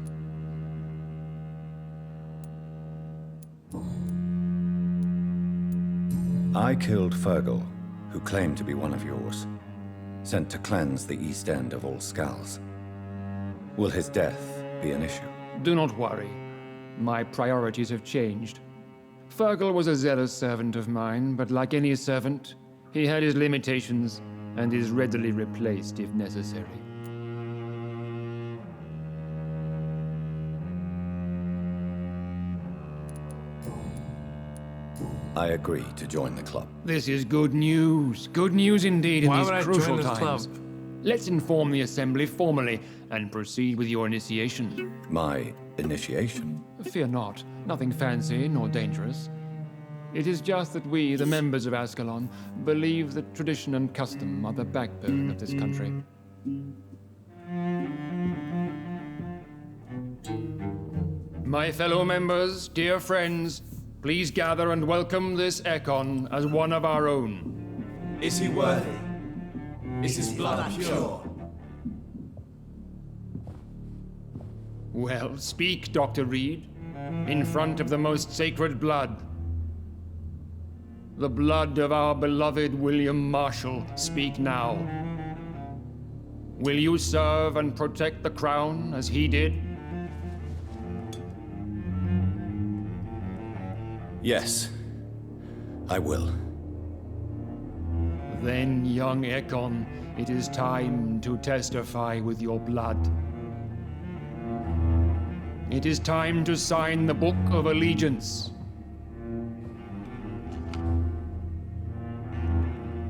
Speaker 3: I killed Fergal, who claimed to be one of yours, sent to cleanse the East End of all Skulls. Will his death be an issue?
Speaker 20: Do not worry. My priorities have changed. Fergal was a zealous servant of mine, but like any servant, he had his limitations and is readily replaced if necessary.
Speaker 3: I agree to join the club.
Speaker 20: This is good news. Good news indeed in
Speaker 1: Why
Speaker 20: these
Speaker 1: would I
Speaker 20: crucial
Speaker 1: join this
Speaker 20: times.
Speaker 1: club?
Speaker 20: Let's inform the Assembly formally and proceed with your initiation.
Speaker 3: My initiation?
Speaker 20: Fear not. Nothing fancy nor dangerous. It is just that we, the members of Ascalon, believe that tradition and custom are the backbone of this country. My fellow members, dear friends, please gather and welcome this Ekon as one of our own.
Speaker 5: Is he worthy? Is his blood pure?
Speaker 20: Well, speak, Dr. Reed, in front of the most sacred blood. The blood of our beloved William Marshall, speak now. Will you serve and protect the crown as he did?
Speaker 3: Yes, I will.
Speaker 20: Then, young Ekon, it is time to testify with your blood. It is time to sign the Book of Allegiance.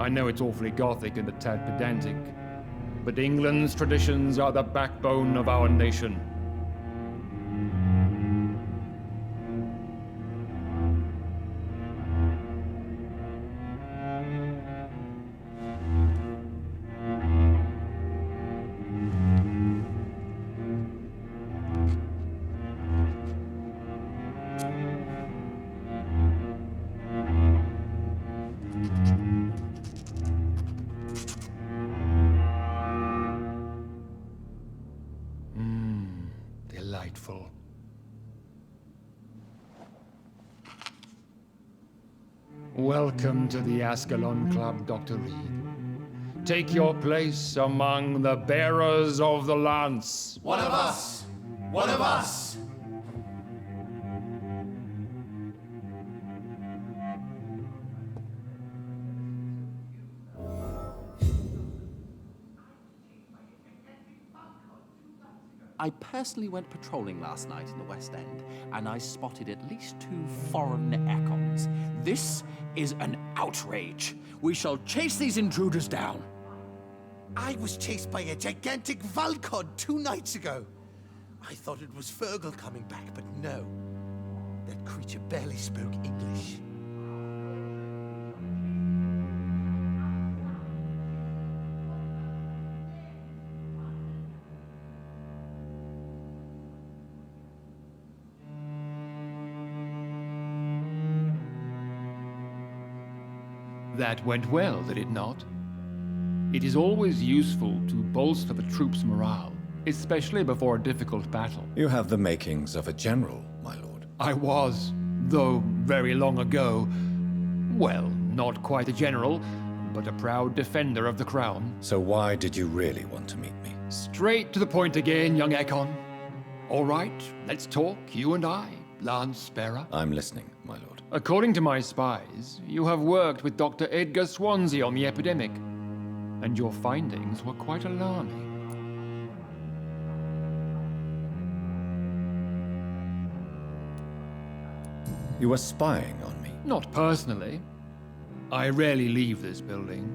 Speaker 20: I know it's awfully gothic and a tad pedantic, but England's traditions are the backbone of our nation. Delightful. Welcome to the Ascalon Club, Dr. Reed. Take your place among the bearers of the lance.
Speaker 5: One of us! One of us!
Speaker 21: I personally went patrolling last night in the West End, and I spotted at least 2 foreign Ekons. This is an outrage. We shall chase these intruders down.
Speaker 22: I was chased by a gigantic Valcod 2 nights ago. I thought it was Fergal coming back, but no. That creature barely spoke English.
Speaker 20: That went well, did it not? It is always useful to bolster the troops' morale, especially before a difficult battle.
Speaker 3: You have the makings of a general, my lord.
Speaker 20: I was, though very long ago. Well, not quite a general, but a proud defender of the crown.
Speaker 3: So why did you really want to meet me?
Speaker 20: Straight to the point again, young Ekon. All right, let's talk, you and I, Lance Bearer.
Speaker 3: I'm listening, my lord.
Speaker 20: According to my spies, you have worked with Dr. Edgar Swansea on the epidemic, and your findings were quite alarming.
Speaker 3: You were spying on me?
Speaker 20: Not personally. I rarely leave this building.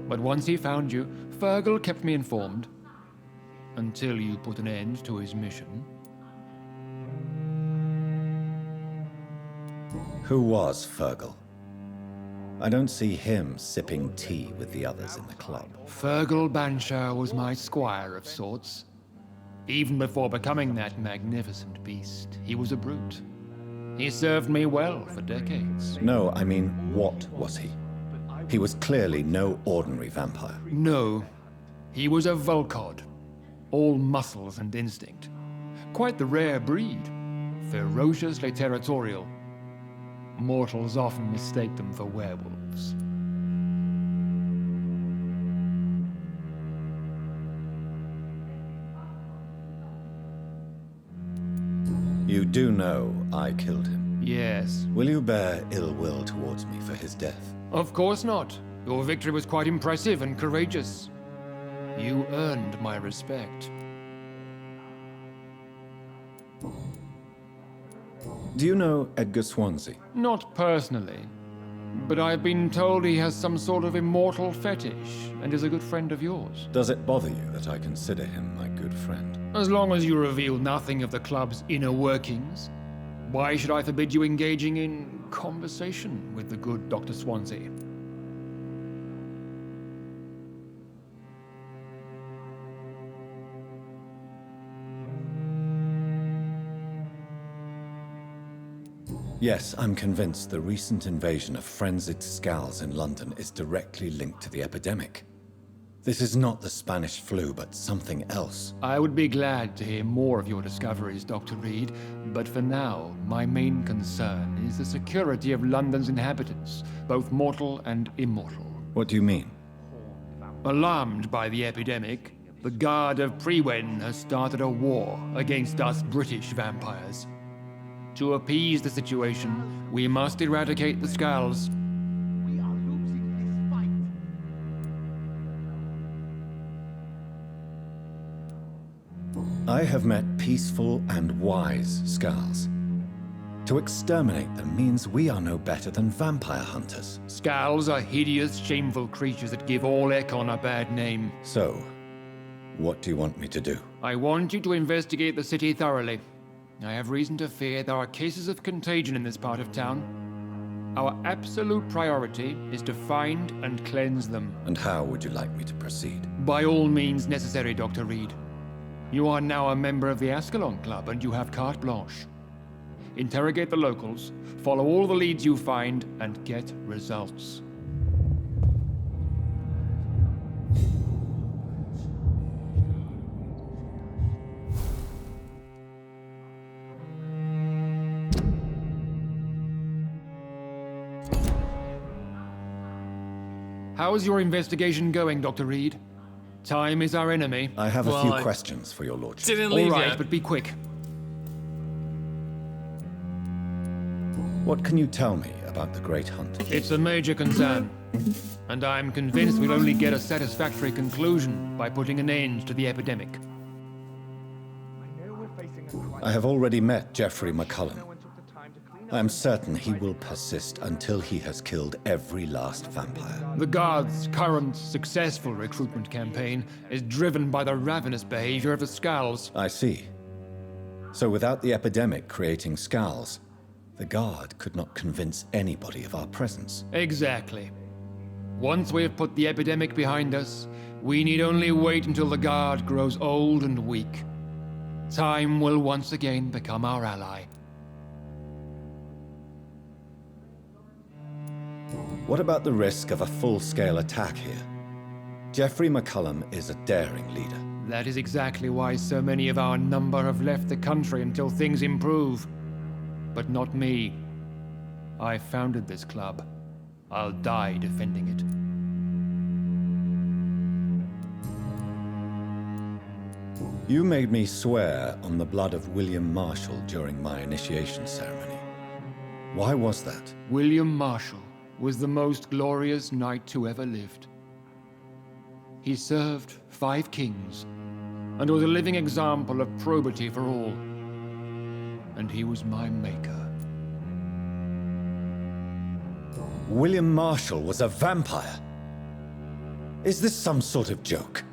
Speaker 20: But once he found you, Fergal kept me informed. Until you put an end to his mission.
Speaker 3: Who was Fergal? I don't see him sipping tea with the others in the club.
Speaker 20: Fergal Banshire was my squire of sorts. Even before becoming that magnificent beast, he was a brute. He served me well for decades.
Speaker 3: No, I mean, what was he? He was clearly no ordinary vampire.
Speaker 20: No, he was a Volcod. All muscles and instinct. Quite the rare breed. Ferociously territorial. Mortals often mistake them for werewolves.
Speaker 3: You do know I killed him?
Speaker 20: Yes.
Speaker 3: Will you bear ill will towards me for his death?
Speaker 20: Of course not. Your victory was quite impressive and courageous. You earned my respect.
Speaker 3: Do you know Edgar Swansea?
Speaker 20: Not personally, but I've been told he has some sort of immortal fetish and is a good friend of yours.
Speaker 3: Does it bother you that I consider him my good friend?
Speaker 20: As long as you reveal nothing of the club's inner workings, why should I forbid you engaging in conversation with the good Dr. Swansea?
Speaker 3: Yes, I'm convinced the recent invasion of frenzied Scals in London is directly linked to the epidemic. This is not the Spanish flu, but something else.
Speaker 20: I would be glad to hear more of your discoveries, Dr. Reed, but for now, my main concern is the security of London's inhabitants, both mortal and immortal.
Speaker 3: What do you mean?
Speaker 20: Alarmed by the epidemic, the Guard of Prewen has started a war against us British vampires. To appease the situation, we must eradicate the Scals.
Speaker 3: I have met peaceful and wise Scals. To exterminate them means we are no better than vampire hunters.
Speaker 20: Scowls are hideous, shameful creatures that give all Ekon a bad name.
Speaker 3: So, what do you want me to do?
Speaker 20: I want you to investigate the city thoroughly. I have reason to fear there are cases of contagion in this part of town. Our absolute priority is to find and cleanse them.
Speaker 3: And how would you like me to proceed?
Speaker 20: By all means necessary, Dr. Reed. You are now a member of the Ascalon Club, and you have carte blanche. Interrogate the locals, follow all the leads you find, and get results. How's your investigation going, Dr. Reed? Time is our enemy.
Speaker 3: I have a few questions for your lordship.
Speaker 20: All right, but be quick.
Speaker 3: What can you tell me about the Great Hunt?
Speaker 20: It's a major concern, and I'm convinced we'll only get a satisfactory conclusion by putting an end to the epidemic.
Speaker 3: I have already met Geoffrey McCullum. I am certain he will persist until he has killed every last vampire.
Speaker 20: The Guard's current successful recruitment campaign is driven by the ravenous behavior of the Scowls.
Speaker 3: I see. So without the epidemic creating Scowls, the Guard could not convince anybody of our presence.
Speaker 20: Exactly. Once we have put the epidemic behind us, we need only wait until the Guard grows old and weak. Time will once again become our ally.
Speaker 3: What about the risk of a full-scale attack here? Geoffrey McCullum is a daring leader.
Speaker 20: That is exactly why so many of our number have left the country until things improve. But not me. I founded this club. I'll die defending
Speaker 3: it. You made me swear on the blood of William Marshall during my initiation ceremony. Why was that?
Speaker 20: William Marshall was the most glorious knight who ever lived. He served 5 kings, and was a living example of probity for all. And he was my maker.
Speaker 3: William Marshall was a vampire? Is this some sort of joke?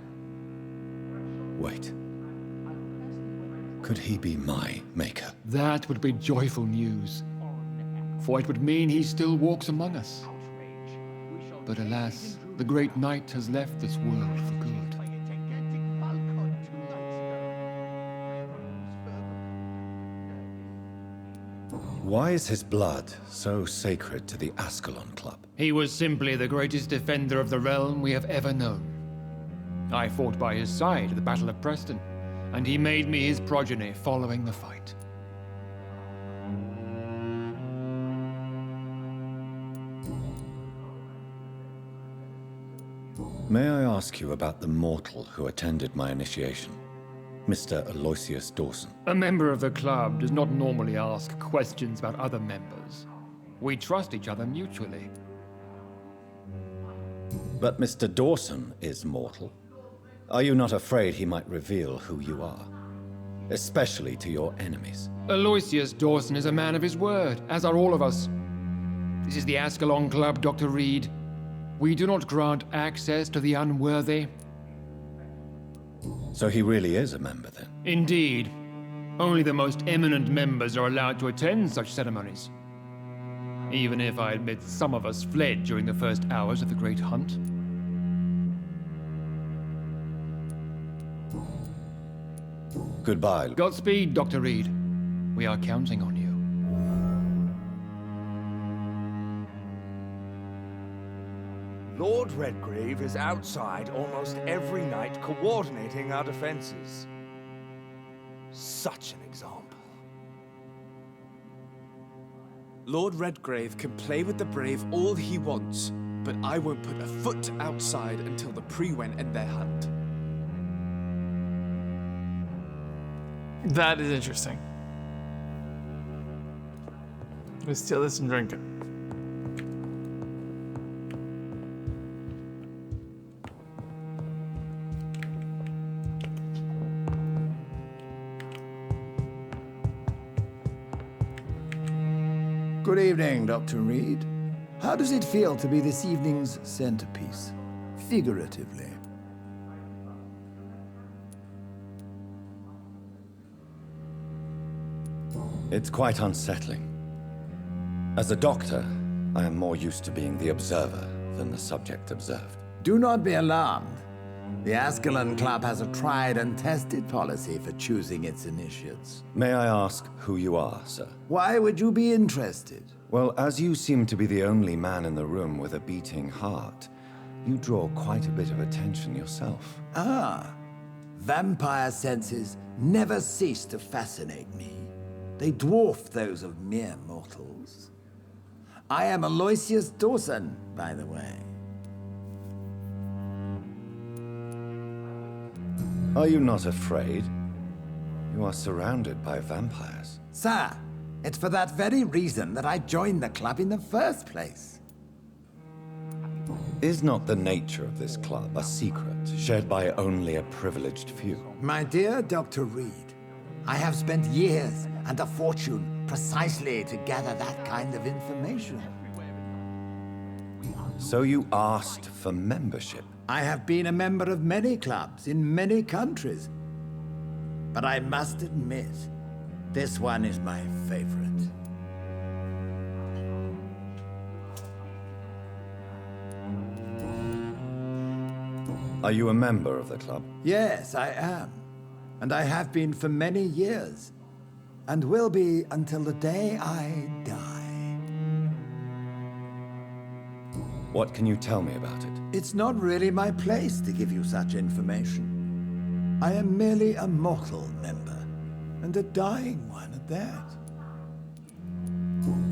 Speaker 3: Wait. Could he be my maker?
Speaker 20: That would be joyful news. For it would mean he still walks among us. But alas, the great knight has left this world for good.
Speaker 3: Why is his blood so sacred to the Ascalon Club?
Speaker 20: He was simply the greatest defender of the realm we have ever known. I fought by his side at the Battle of Preston, and he made me his progeny following the fight.
Speaker 3: May I ask you about the mortal who attended my initiation? Mr. Aloysius Dawson.
Speaker 20: A member of the club does not normally ask questions about other members. We trust each other mutually.
Speaker 3: But Mr. Dawson is mortal. Are you not afraid he might reveal who you are? Especially to your enemies.
Speaker 20: Aloysius Dawson is a man of his word, as are all of us. This is the Ascalon Club, Dr. Reed. We do not grant access to the unworthy.
Speaker 3: So he really is a member, then?
Speaker 20: Indeed. Only the most eminent members are allowed to attend such ceremonies. Even if I admit some of us fled during the first hours of the Great Hunt.
Speaker 3: Goodbye.
Speaker 20: Godspeed, Dr. Reed. We are counting on you.
Speaker 2: Lord Redgrave is outside almost every night coordinating our defenses. Such an example.
Speaker 7: Lord Redgrave can play with the brave all he wants, but I won't put a foot outside until the Pre-Wen end their hunt.
Speaker 1: That is interesting. Let's steal this and drink it.
Speaker 13: Good evening, Dr. Reed. How does it feel to be this evening's centerpiece? Figuratively.
Speaker 3: It's quite unsettling. As a doctor, I am more used to being the observer than the subject observed.
Speaker 13: Do not be alarmed. The Ascalon Club has a tried and tested policy for choosing its initiates.
Speaker 3: May I ask who you are, sir?
Speaker 13: Why would you be interested?
Speaker 3: Well, as you seem to be the only man in the room with a beating heart, you draw quite a bit of attention yourself.
Speaker 13: Ah, vampire senses never cease to fascinate me. They dwarf those of mere mortals. I am Aloysius Dawson, by the way.
Speaker 3: Are you not afraid? You are surrounded by vampires.
Speaker 13: Sir, it's for that very reason that I joined the club in the first place.
Speaker 3: Is not the nature of this club a secret shared by only a privileged few?
Speaker 13: My dear Dr. Reed, I have spent years and a fortune precisely to gather that kind of information.
Speaker 3: So you asked for membership?
Speaker 13: I have been a member of many clubs in many countries. But I must admit, this one is my favorite.
Speaker 3: Are you a member of the club?
Speaker 13: Yes, I am. And I have been for many years. And will be until the day I die.
Speaker 3: What can you tell me about it?
Speaker 13: It's not really my place to give you such information. I am merely a mortal member, and a dying one at that.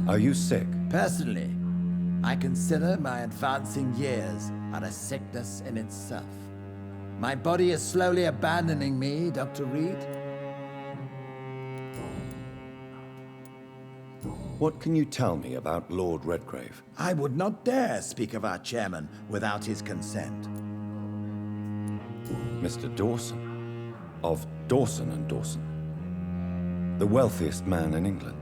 Speaker 3: Are you sick?
Speaker 13: Personally, I consider my advancing years are a sickness in itself. My body is slowly abandoning me, Dr. Reed.
Speaker 3: What can you tell me about Lord Redgrave?
Speaker 13: I would not dare speak of our chairman without his consent.
Speaker 3: Mr. Dawson, of Dawson and Dawson, the wealthiest man in England.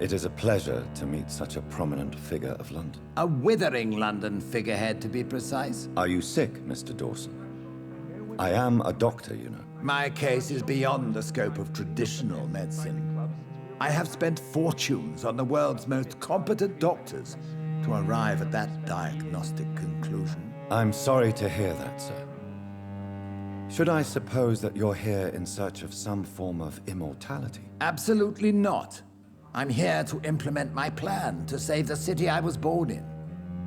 Speaker 3: It is a pleasure to meet such a prominent figure of London.
Speaker 13: A withering London figurehead, to be precise.
Speaker 3: Are you sick, Mr. Dawson? I am a doctor, you know.
Speaker 13: My case is beyond the scope of traditional medicine. I have spent fortunes on the world's most competent doctors to arrive at that diagnostic conclusion.
Speaker 3: I'm sorry to hear that, sir. Should I suppose that you're here in search of some form of immortality?
Speaker 13: Absolutely not. I'm here to implement my plan to save the city I was born in,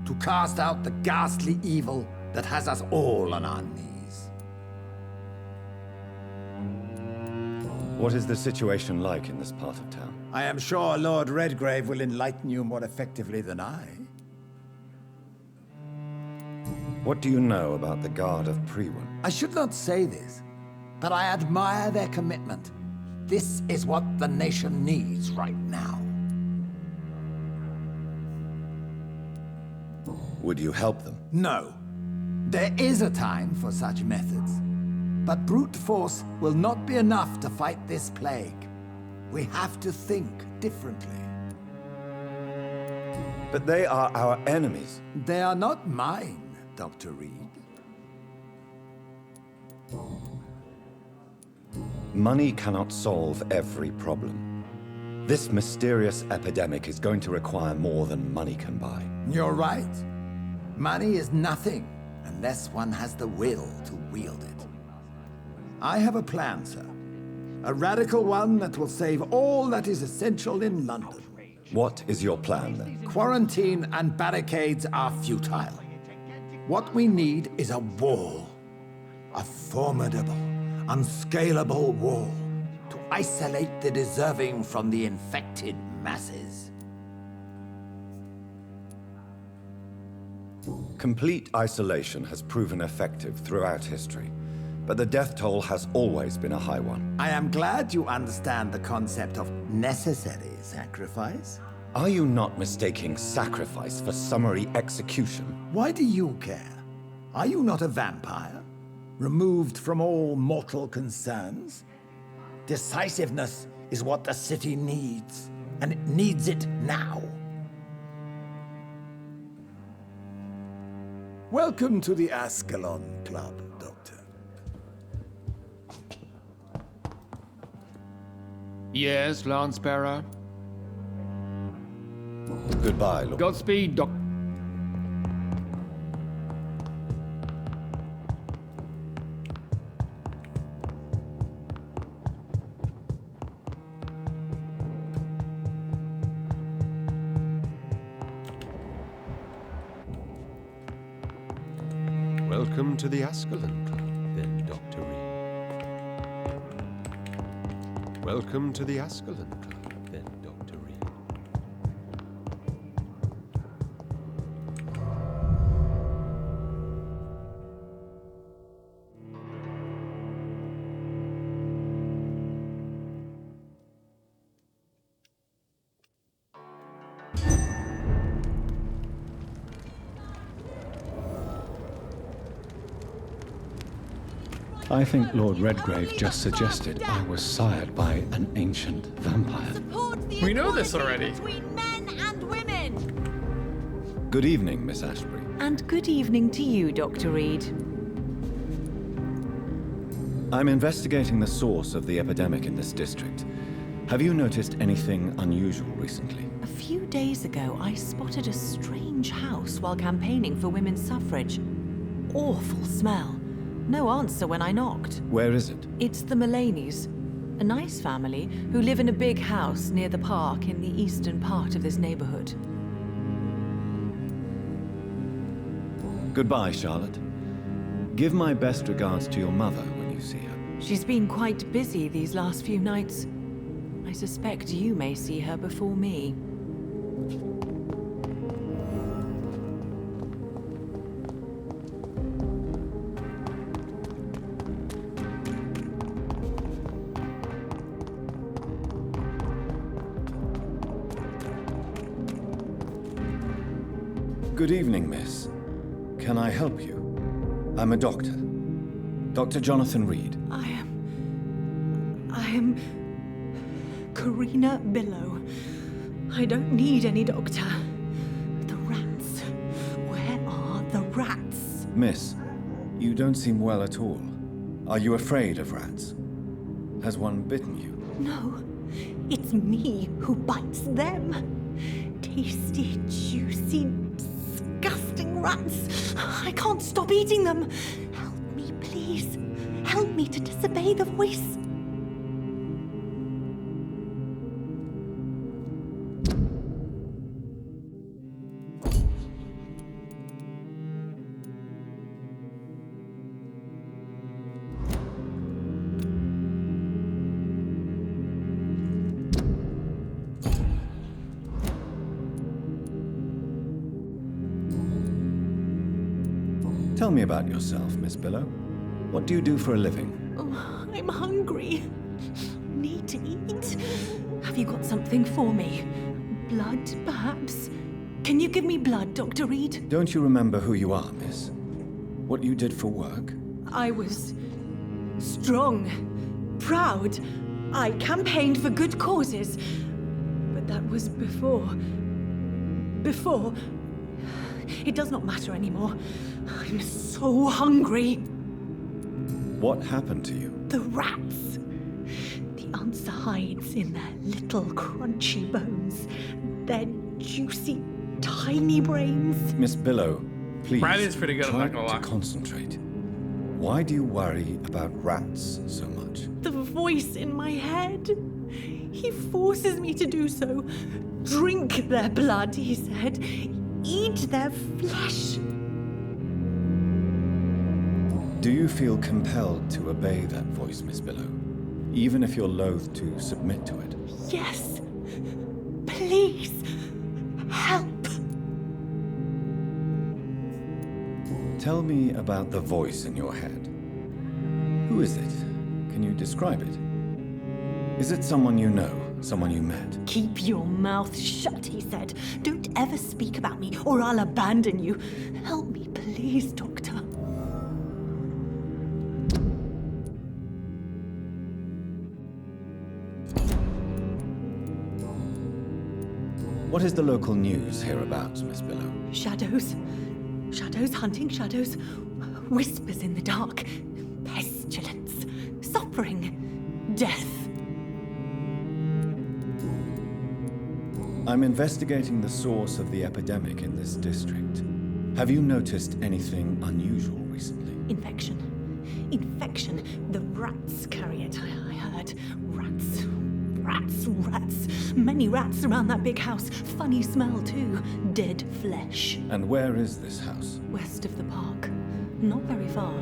Speaker 13: to cast out the ghastly evil that has us all on our knees.
Speaker 3: What is the situation like in this part of town?
Speaker 13: I am sure Lord Redgrave will enlighten you more effectively than I.
Speaker 3: What do you know about the Guard of Priwen?
Speaker 13: I should not say this, but I admire their commitment. This is what the nation needs right now.
Speaker 3: Would you help them?
Speaker 13: No. There is a time for such methods. But brute force will not be enough to fight this plague. We have to think differently.
Speaker 3: But they are our enemies.
Speaker 13: They are not mine, Dr. Reed.
Speaker 3: Money cannot solve every problem. This mysterious epidemic is going to require more than money can buy.
Speaker 13: You're right. Money is nothing unless one has the will to wield it. I have a plan, sir. A radical one that will save all that is essential in London.
Speaker 3: What is your plan, then?
Speaker 13: Quarantine and barricades are futile. What we need is a wall. A formidable, unscalable wall to isolate the deserving from the infected masses.
Speaker 3: Complete isolation has proven effective throughout history. But the death toll has always been a high one.
Speaker 13: I am glad you understand the concept of necessary sacrifice.
Speaker 3: Are you not mistaking sacrifice for summary execution?
Speaker 13: Why do you care? Are you not a vampire? Removed from all mortal concerns? Decisiveness is what the city needs.
Speaker 11: and it needs it now.
Speaker 13: Welcome to the Ascalon Club, Doctor.
Speaker 20: Yes, Lance Bearer.
Speaker 3: Goodbye, Lord.
Speaker 20: Godspeed, Doc.
Speaker 4: Welcome to the Ascalon Club, then, Dr. Reed. Welcome to the Ascalon Club, then, Dr. Reed.
Speaker 3: I think Lord Redgrave just suggested I was sired by an ancient vampire.
Speaker 1: We know this already.
Speaker 17: Between men and women.
Speaker 3: Good evening, Miss Asprey.
Speaker 17: And good evening to you, Dr. Reed.
Speaker 3: I'm investigating the source of the epidemic in this district. Have you noticed anything unusual recently?
Speaker 17: A few days ago, I spotted a strange house while campaigning for women's suffrage. Awful smell. No answer when I knocked.
Speaker 3: Where is it?
Speaker 17: It's the Mullaneys, a nice family who live in a big house near the park in the eastern part of this neighborhood.
Speaker 3: Goodbye, Charlotte. Give my best regards to your mother when you see her.
Speaker 17: She's been quite busy these last few nights. I suspect you may see her before me.
Speaker 3: Good evening, miss. Can I help you? I'm a doctor. Dr. Jonathan Reed.
Speaker 17: I am Karina Billow. I don't need any doctor. The rats. Where are the rats?
Speaker 3: Miss, you don't seem well at all. Are you afraid of rats? Has one bitten you?
Speaker 17: No, it's me who bites them. Tasty, juicy, disgusting rats. I can't stop eating them. Help me, please. Help me to disobey the voice.
Speaker 3: Tell me about yourself, Miss Billow. What do you do for a living?
Speaker 17: Oh, I'm hungry. Need to eat. Have you got something for me? Blood, perhaps? Can you give me blood, Dr. Reed?
Speaker 3: Don't you remember who you are, miss? What you did for work?
Speaker 17: I was strong, proud. I campaigned for good causes. But that was before. It does not matter anymore. I'm so hungry.
Speaker 3: What happened to you?
Speaker 17: The rats. The answer hides in their little crunchy bones. Their juicy, tiny brains.
Speaker 3: Miss Billow, please.
Speaker 1: Bradley's pretty good, I'm
Speaker 3: try
Speaker 1: not gonna lie.
Speaker 3: to concentrate. Why do you worry about rats so much?
Speaker 17: The voice in my head. He forces me to do so. Drink their blood, he said. Eat their flesh.
Speaker 3: Do you feel compelled to obey that voice, Miss Billow? Even if you're loath to submit to it?
Speaker 17: Yes. Please. Help.
Speaker 3: Tell me about the voice in your head. Who is it? Can you describe it? Is it someone you know? Someone you met?
Speaker 17: Keep your mouth shut, he said. Don't ever speak about me, or I'll abandon you. Help me, please, Doctor.
Speaker 3: What is the local news hereabouts, Miss Billow?
Speaker 17: Shadows. Shadows hunting shadows. Whispers in the dark. Pestilence. Suffering. Death.
Speaker 3: I'm investigating the source of the epidemic in this district. Have you noticed anything unusual recently?
Speaker 17: Infection. Infection. The rats carry it, I heard. Rats. Rats. Rats. Many rats around that big house. Funny smell, too. Dead flesh.
Speaker 3: And where is this house?
Speaker 17: West of the park. Not very far.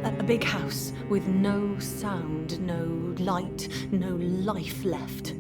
Speaker 17: A big house with no sound, no light, no life left.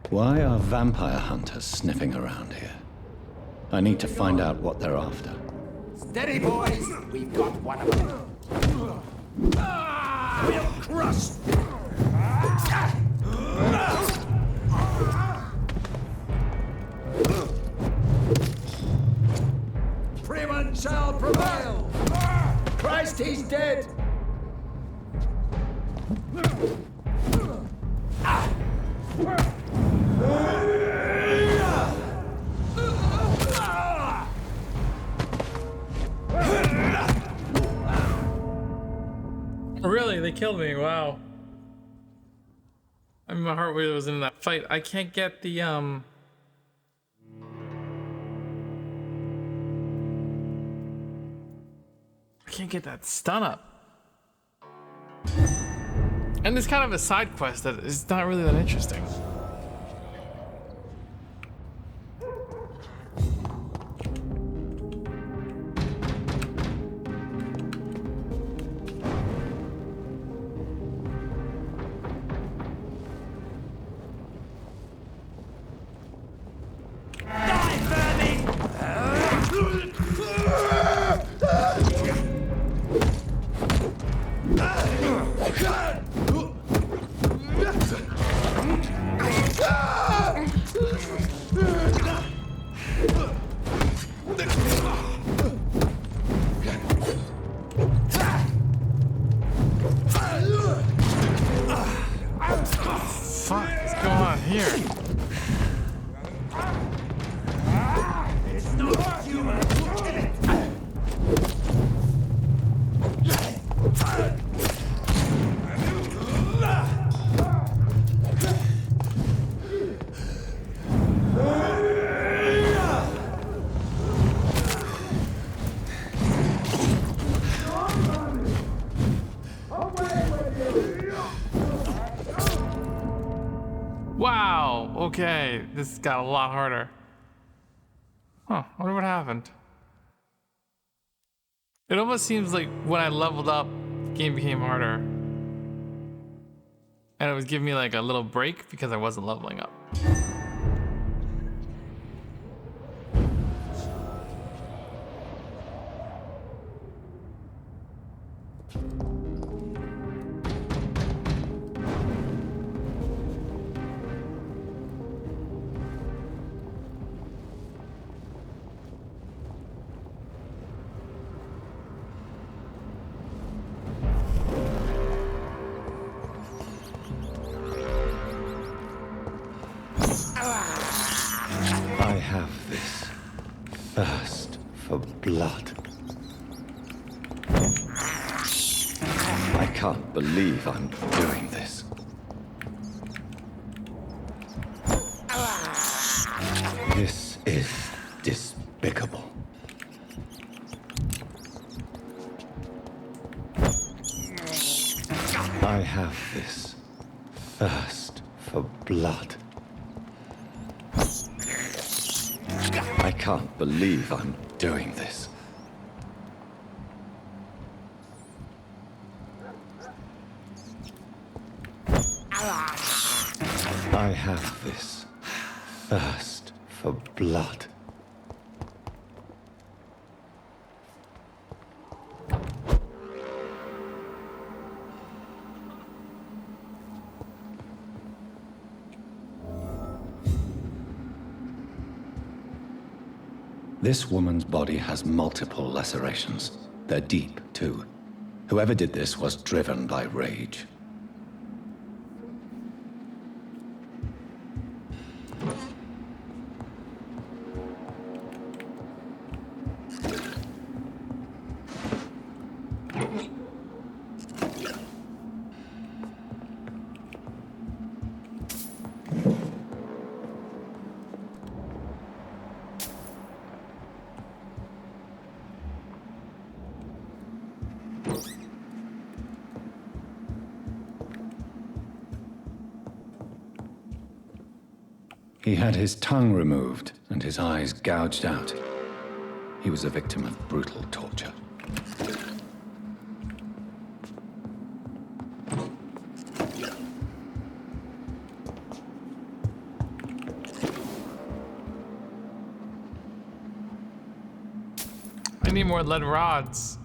Speaker 3: Why are vampire hunters sniffing around here? I need to find out what they're after.
Speaker 9: Steady, boys! We've got one of them. We'll crush! Freeman shall prevail! Christ, he's dead!
Speaker 1: Really? They killed me. Wow. I mean, my heart was in that fight. I can't get the, I can't get that stun up. And it's kind of a side quest that is not really that interesting. Wow, okay, this got a lot harder. Huh, I wonder what happened. It almost seems like when I leveled up, the game became harder. And it was giving me like a little break because I wasn't leveling up.
Speaker 3: have this thirst for blood. I can't believe I'm doing this. This is despicable. I have this thirst for blood. I can't believe I'm doing this. I have this thirst for blood. This woman's body has multiple lacerations. They're deep, too. Whoever did this was driven by rage. He had his tongue removed and his eyes gouged out. He was a victim of brutal torture.
Speaker 1: I need more lead rods.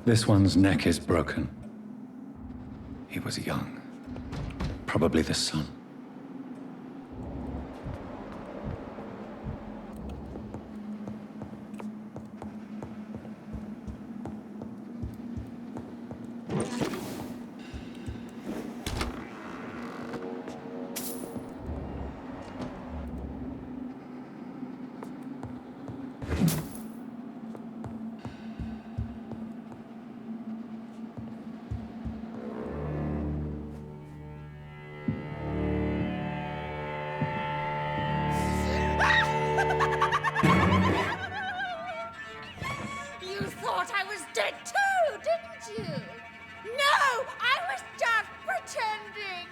Speaker 3: This one's neck is broken. He was young. Probably the son.
Speaker 8: You thought I was dead too, didn't you? No, I was just pretending.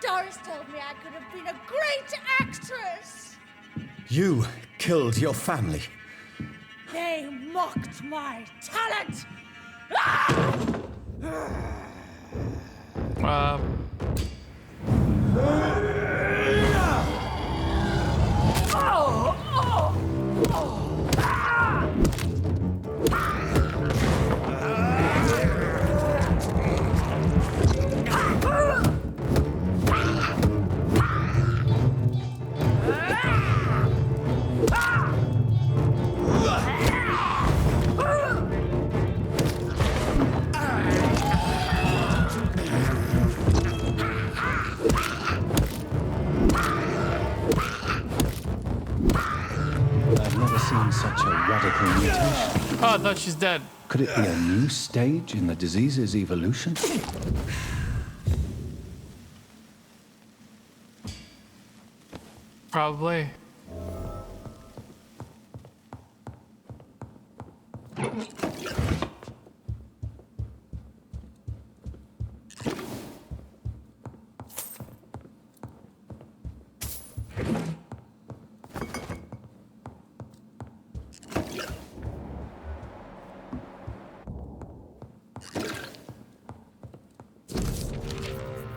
Speaker 8: Doris told me I could have been a great actress.
Speaker 6: You killed your family.
Speaker 8: They mocked my talent.
Speaker 3: I've never seen such a radical mutation.
Speaker 1: Oh, I thought she's dead.
Speaker 3: Could it be a new stage in the disease's evolution?
Speaker 1: Probably.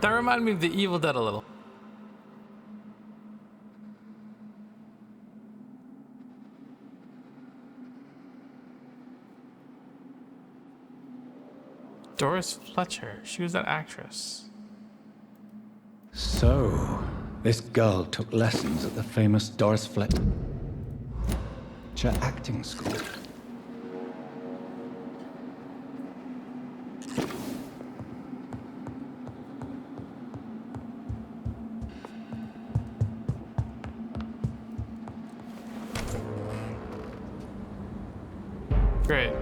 Speaker 1: That reminded me of the Evil Dead a little. Doris Fletcher. She was that actress.
Speaker 3: So, this girl took lessons at the famous Doris Fletcher acting school.
Speaker 1: Great.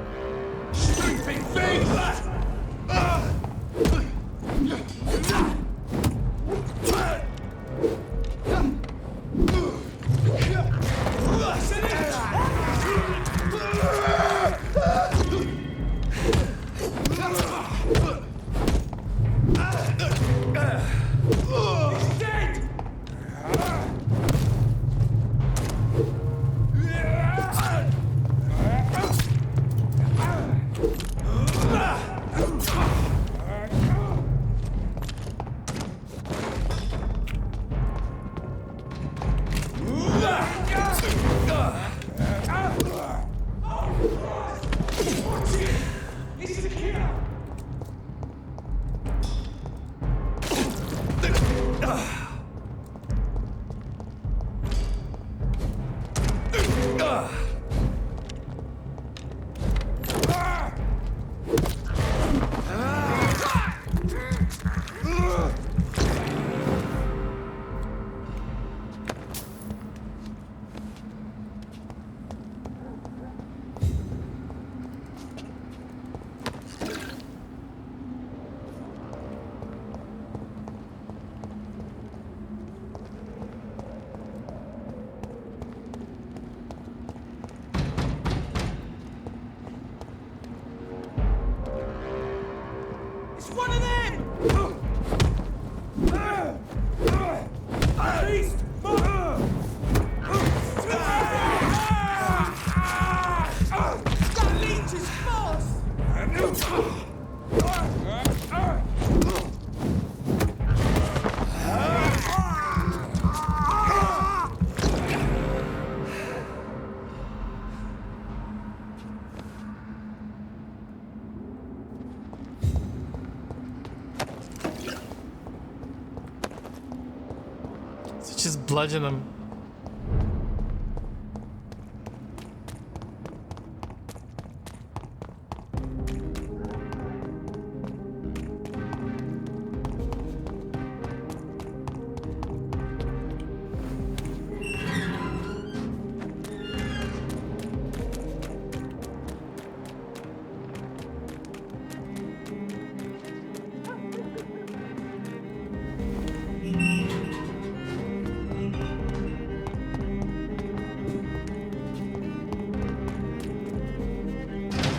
Speaker 1: Just bludgeon them.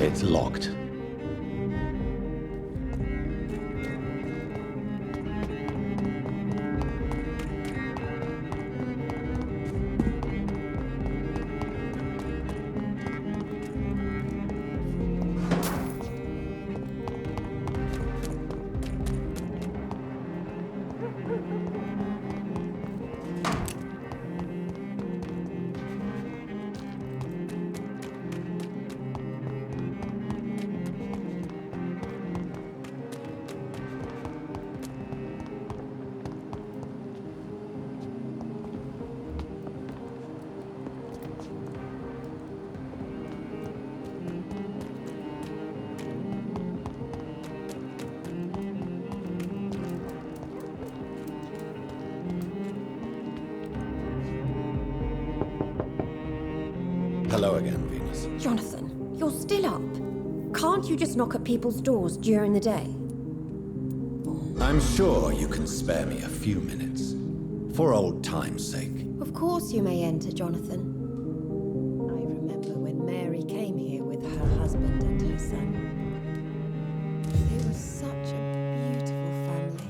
Speaker 3: It's locked. Hello again, Venus.
Speaker 18: Jonathan, you're still up. Can't you just knock at people's doors during the day?
Speaker 3: I'm sure you can spare me a few minutes. For old time's sake.
Speaker 18: Of course you may enter, Jonathan. I remember when Mary came here with her husband and her son. They were such a beautiful family.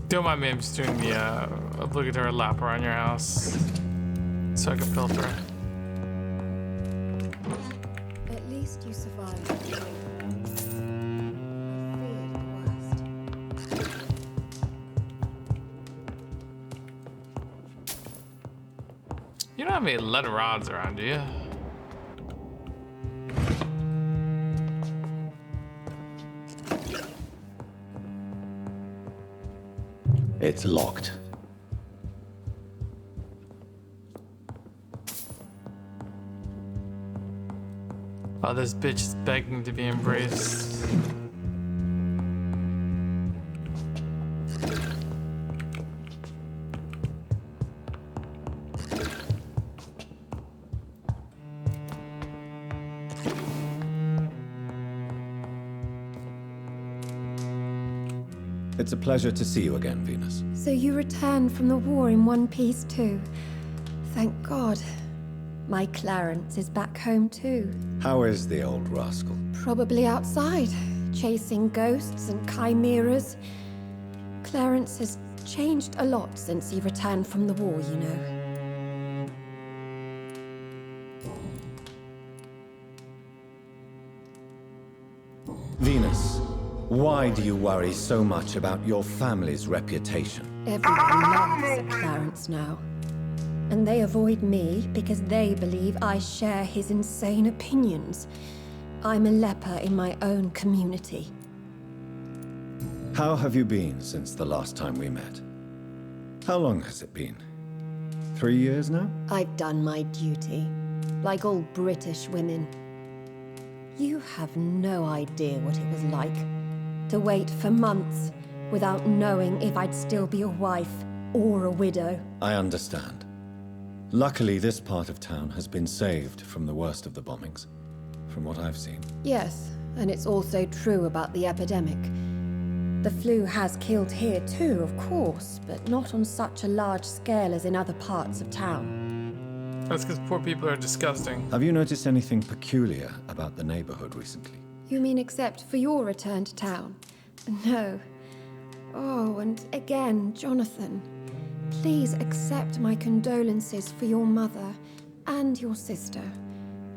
Speaker 1: Don't mind me, I'm just doing the obligatory lap around your house so I can filter.
Speaker 18: least you survived. I feared the worst.
Speaker 1: You don't have any lead rods around, do you?
Speaker 3: It's locked.
Speaker 1: Oh, this bitch is begging to be embraced.
Speaker 3: It's a pleasure to see you again, Venus.
Speaker 18: So you returned from the war in one piece too. Thank God. My Clarence is back home too.
Speaker 3: How is the old rascal?
Speaker 18: Probably outside, chasing ghosts and chimeras. Clarence has changed a lot since he returned from the war, you know.
Speaker 3: Venus, why do you worry so much about your family's reputation?
Speaker 18: Everyone laughs at Clarence now. And they avoid me because they believe I share his insane opinions. I'm a leper in my own community.
Speaker 3: How have you been since the last time we met? How long has it been? 3 years now?
Speaker 18: I've done my duty, like all British women. You have no idea what it was like to wait for months without knowing if I'd still be a wife or a widow.
Speaker 3: I understand. Luckily, this part of town has been saved from the worst of the bombings, from what I've seen.
Speaker 18: Yes, and it's also true about the epidemic. The flu has killed here too, of course, but not on such a large scale as in other parts of town.
Speaker 1: That's because poor people are disgusting.
Speaker 3: Have you noticed anything peculiar about the neighborhood recently?
Speaker 18: You mean except for your return to town? No. Oh, and again, Jonathan. Please accept my condolences for your mother and your sister.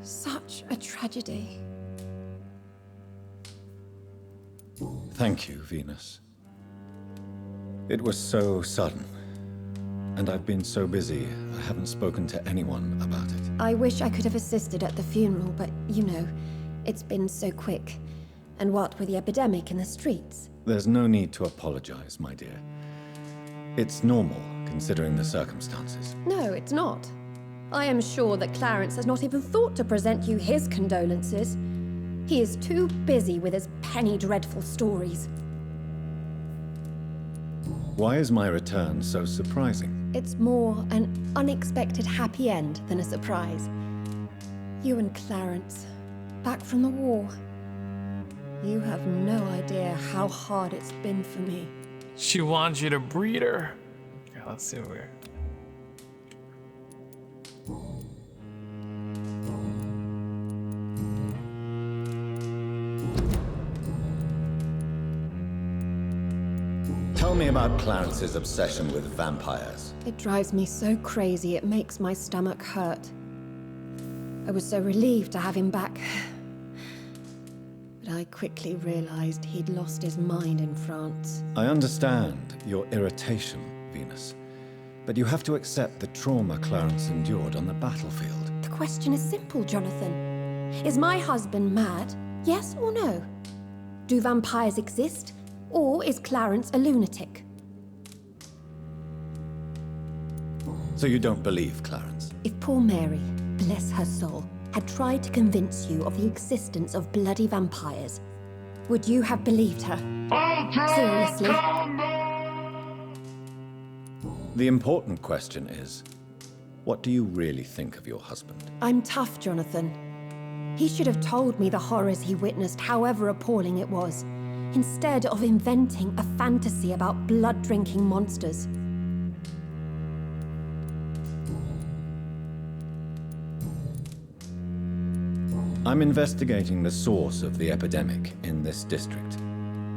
Speaker 18: Such a tragedy.
Speaker 3: Thank you, Venus. It was so sudden, and I've been so busy, I haven't spoken to anyone about it.
Speaker 18: I wish I could have assisted at the funeral, but you know, it's been so quick. And what with the epidemic in the streets?
Speaker 3: There's no need to apologize, my dear. It's normal, considering the circumstances.
Speaker 18: No, it's not. I am sure that Clarence has not even thought to present you his condolences. He is too busy with his penny dreadful stories.
Speaker 3: Why is my return so surprising?
Speaker 18: It's more an unexpected happy end than a surprise. You and Clarence, back from the war. You have no idea how hard it's been for me.
Speaker 1: She wants you to breed her. Yeah, let's see where.
Speaker 3: Tell me about Clarence's obsession with vampires.
Speaker 18: It drives me so crazy it makes my stomach hurt. I was so relieved to have him back. But I quickly realized he'd lost his mind in France.
Speaker 3: I understand your irritation, Venus. But you have to accept the trauma Clarence endured on the battlefield.
Speaker 18: The question is simple, Jonathan. Is my husband mad? Yes or no? Do vampires exist? Or is Clarence a lunatic?
Speaker 3: So you don't believe Clarence?
Speaker 18: If poor Mary, bless her soul, had tried to convince you of the existence of bloody vampires, would you have believed her? Seriously?
Speaker 3: The important question is, what do you really think of your husband?
Speaker 18: I'm tough, Jonathan. He should have told me the horrors he witnessed, however appalling it was, instead of inventing a fantasy about blood-drinking monsters.
Speaker 3: I'm investigating the source of the epidemic in this district.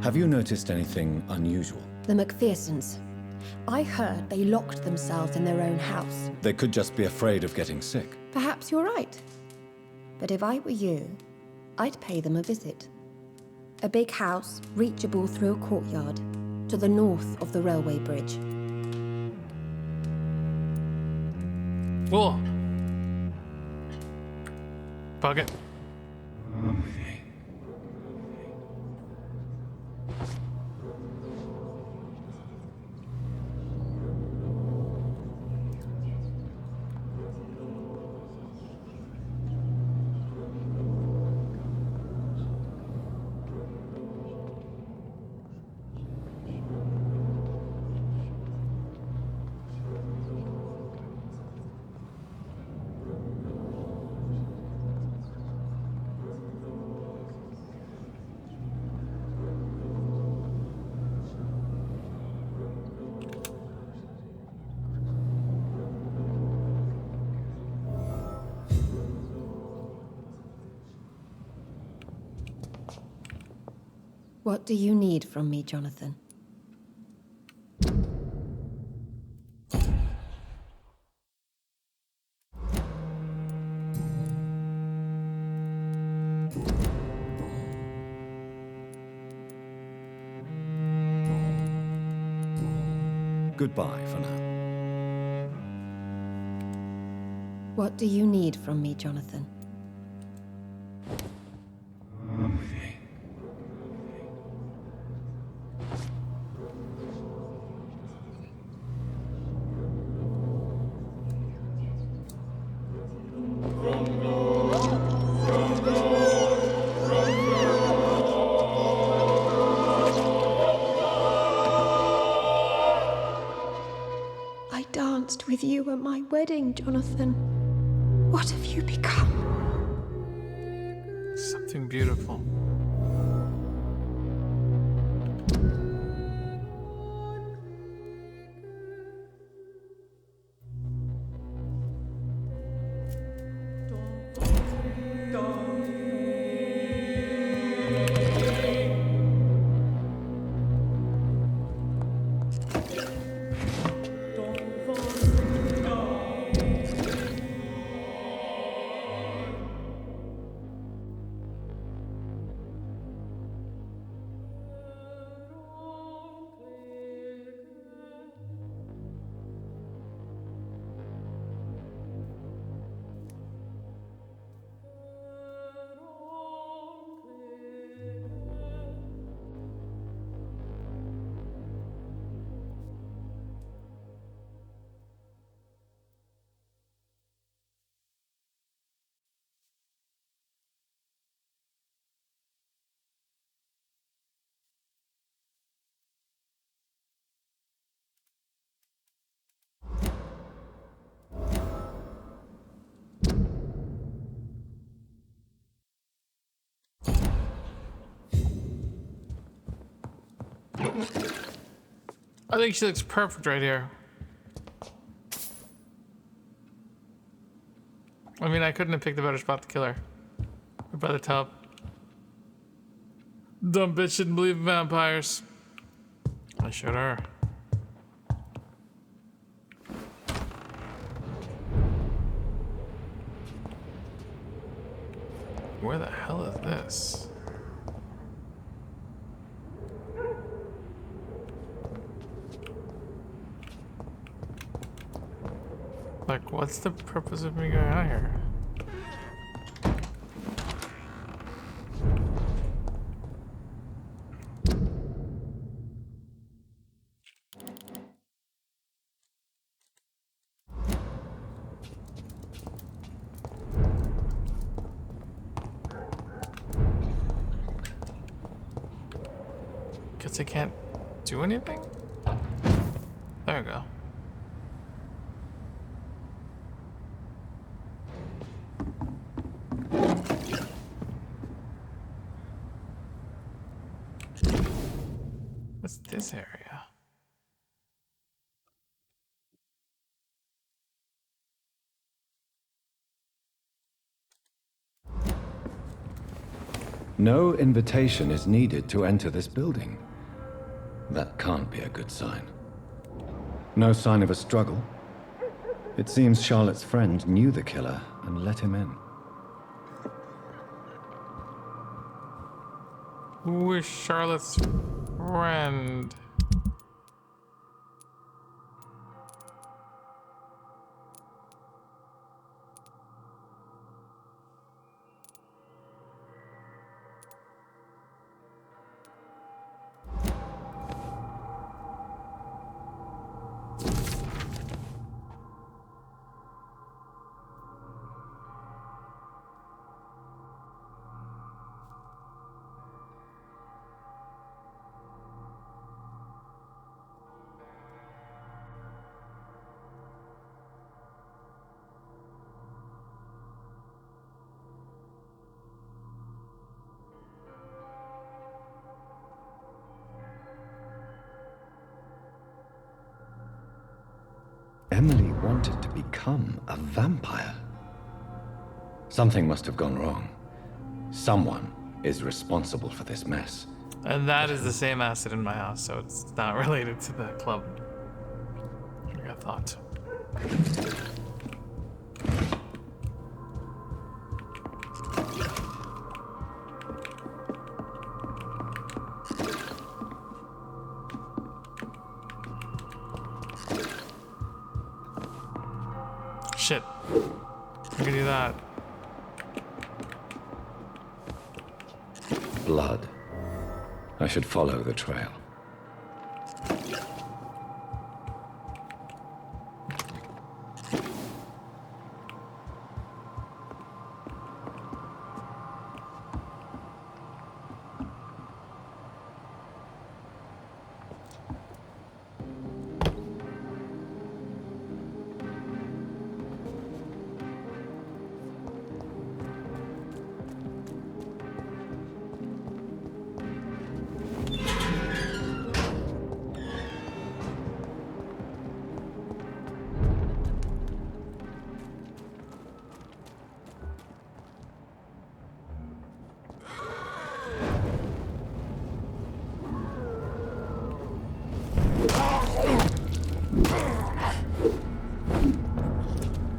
Speaker 3: Have you noticed anything unusual?
Speaker 18: The McPhersons. I heard they locked themselves in their own house.
Speaker 3: They could just be afraid of getting sick.
Speaker 18: Perhaps you're right. But if I were you, I'd pay them a visit. A big house, reachable through a courtyard, to the north of the railway bridge.
Speaker 1: Cool. Fuck it.
Speaker 18: What do you need from me, Jonathan?
Speaker 3: Goodbye for now.
Speaker 18: What do you need from me, Jonathan? I danced with you at my wedding, Jonathan. What have you become?
Speaker 1: Something beautiful. I think she looks perfect right here. I mean, I couldn't have picked a better spot to kill her. Right by the tub. Dumb bitch shouldn't believe in vampires. I showed her. Where the hell is this? Like, what's the purpose of me going out here? Guess I can't do anything? There we go. What's this area?
Speaker 3: No invitation is needed to enter this building. That can't be a good sign. No sign of a struggle. It seems Charlotte's friend knew the killer and let him in.
Speaker 1: Who is Charlotte's friend?
Speaker 3: Emily wanted to become a vampire. Something must have gone wrong. Someone is responsible for this mess.
Speaker 1: And that is the same acid in my house, so it's not related to the club. Like I thought. Shit. I can do that.
Speaker 3: Blood. I should follow the trail.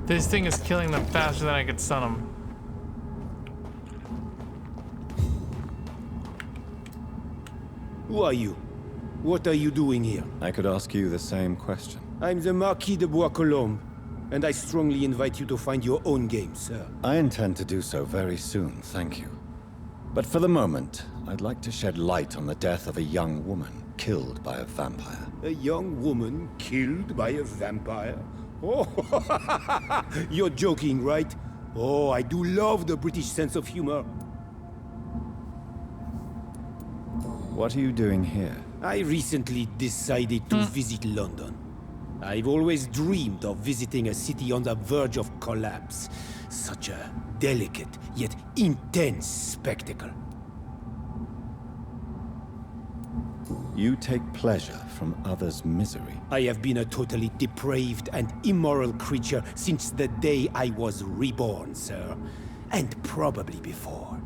Speaker 1: This thing is killing them faster than I could stun them.
Speaker 6: Who are you? What are you doing here?
Speaker 3: I could ask you the same question.
Speaker 6: I'm the Marquis de Bois-Colombes, and I strongly invite you to find your own game, sir.
Speaker 3: I intend to do so very soon, thank you. But for the moment, I'd like to shed light on the death of a young woman killed by a vampire.
Speaker 6: A young woman killed by a vampire? Oh, you're joking, right? Oh, I do love the British sense of humor.
Speaker 3: What are you doing here?
Speaker 6: I recently decided to visit London. I've always dreamed of visiting a city on the verge of collapse. Such a delicate, yet intense spectacle.
Speaker 3: You take pleasure from others' misery.
Speaker 6: I have been a totally depraved and immoral creature since the day I was reborn, sir. And probably before.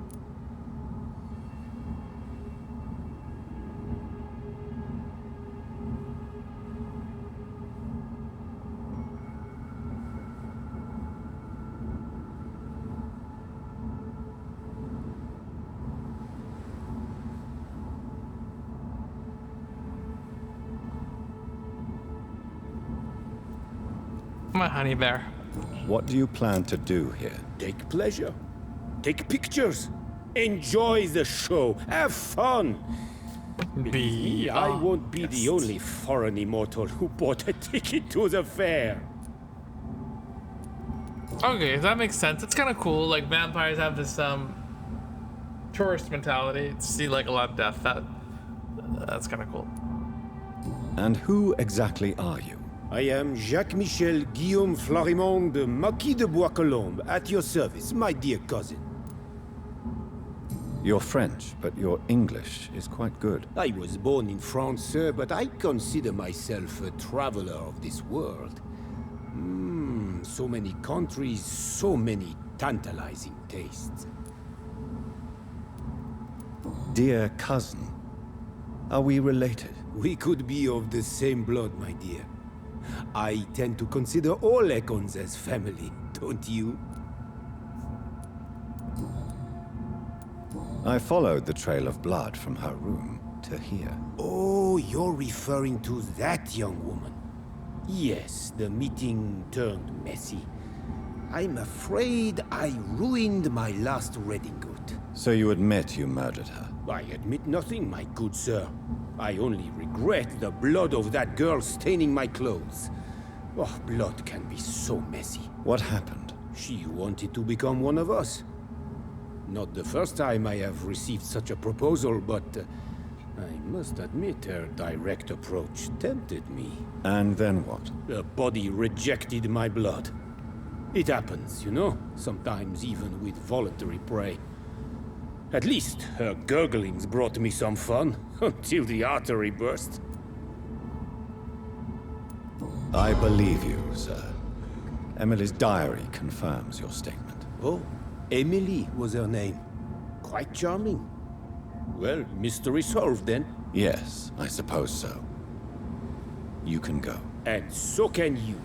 Speaker 1: My honey bear.
Speaker 3: What do you plan to do here?
Speaker 6: Take pleasure. Take pictures. Enjoy the show. Have fun. Believe me, I won't be the only foreign immortal who bought a ticket to the fair.
Speaker 1: Okay, that makes sense. It's kind of cool. Like vampires have this tourist mentality to see like a lot of death. That's kind of cool.
Speaker 3: And who exactly are you?
Speaker 6: I am Jacques-Michel Guillaume Florimond de Marquis de Bois-Colombes, at your service, my dear cousin.
Speaker 3: You're French, but your English is quite good.
Speaker 6: I was born in France, sir, but I consider myself a traveler of this world. So many countries, so many tantalizing tastes.
Speaker 3: Dear cousin, are we related?
Speaker 6: We could be of the same blood, my dear. I tend to consider all Econs as family, don't you?
Speaker 3: I followed the trail of blood from her room to here.
Speaker 6: Oh, you're referring to that young woman. Yes, the meeting turned messy. I'm afraid I ruined my last wedding good.
Speaker 3: So you admit you murdered her?
Speaker 6: I admit nothing, my good sir. I only regret the blood of that girl staining my clothes. Oh, blood can be so messy.
Speaker 3: What happened?
Speaker 6: She wanted to become one of us. Not the first time I have received such a proposal, but I must admit her direct approach tempted me.
Speaker 3: And then what?
Speaker 6: The body rejected my blood. It happens, you know, sometimes even with voluntary prey. At least her gurglings brought me some fun, until the artery burst.
Speaker 3: I believe you, sir. Emily's diary confirms your statement.
Speaker 6: Oh, Emily was her name. Quite charming. Well, mystery solved then.
Speaker 3: Yes, I suppose so. You can go.
Speaker 6: And so can you.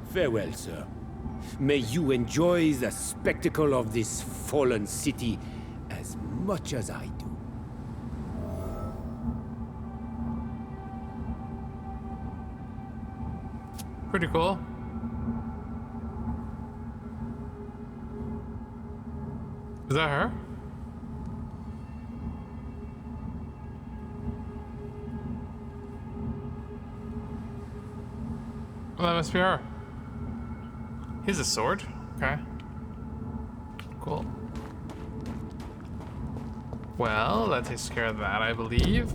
Speaker 6: Farewell, sir. May you enjoy the spectacle of this fallen city as much as I do.
Speaker 1: Pretty cool. Is that her? Oh, that must be her. He's a sword? Okay. Cool. Well, that takes care of that, I believe.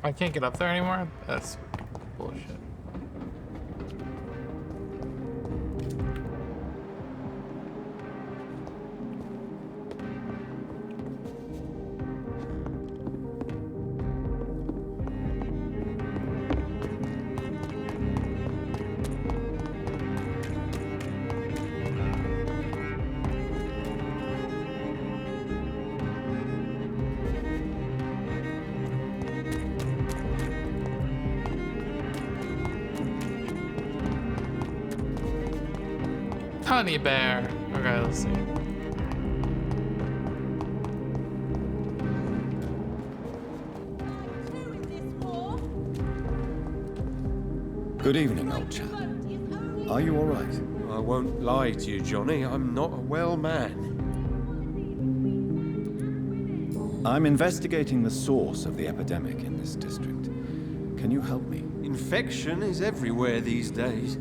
Speaker 1: I can't get up there anymore? That's bullshit. Honey bear. Okay, let's see.
Speaker 3: Good evening, old chap. Are you all right?
Speaker 4: I won't lie to you, Johnny. I'm not a well man.
Speaker 3: I'm investigating the source of the epidemic in this district. Can you help me?
Speaker 4: Infection is everywhere these days.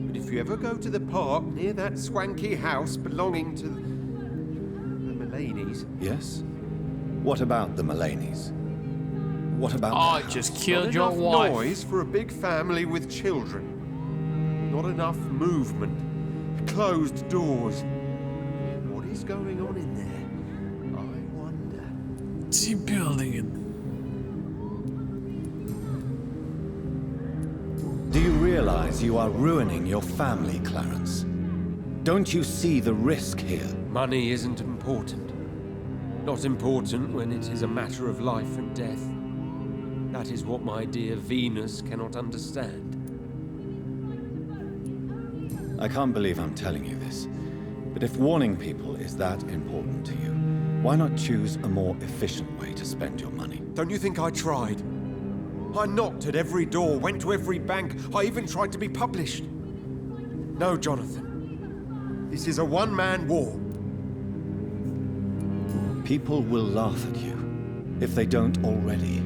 Speaker 4: But if you ever go to the park near that swanky house belonging to the Mullaneys...
Speaker 3: Yes? What about the Mullaneys? What about
Speaker 1: I just killed your wife.
Speaker 4: Not enough noise for a big family with children. Not enough movement. Closed doors. What is going on in there? I wonder.
Speaker 1: Is he building it?
Speaker 3: Do you realize you are ruining your family, Clarence? Don't you see the risk here?
Speaker 4: Money isn't important. Not important when it is a matter of life and death. That is what my dear Venus cannot understand.
Speaker 3: I can't believe I'm telling you this, but if warning people is that important to you, why not choose a more efficient way to spend your money?
Speaker 4: Don't you think I tried? I knocked at every door, went to every bank, I even tried to be published. No, Jonathan. This is a one-man war.
Speaker 3: People will laugh at you, if they don't already.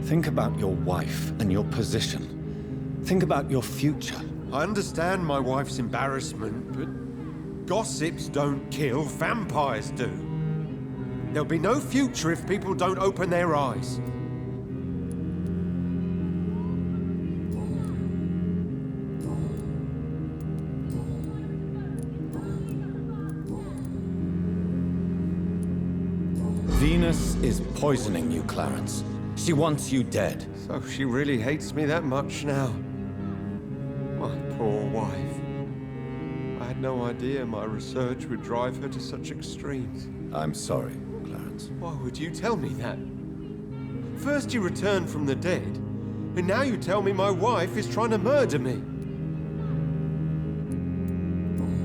Speaker 3: Think about your wife and your position. Think about your future.
Speaker 4: I understand my wife's embarrassment, but gossips don't kill, vampires do. There'll be no future if people don't open their eyes.
Speaker 3: Venus is poisoning you, Clarence. She wants you dead.
Speaker 4: So she really hates me that much now. My poor wife. I had no idea my research would drive her to such extremes.
Speaker 3: I'm sorry, Clarence.
Speaker 4: Why would you tell me that? First you returned from the dead, and now you tell me my wife is trying to murder me.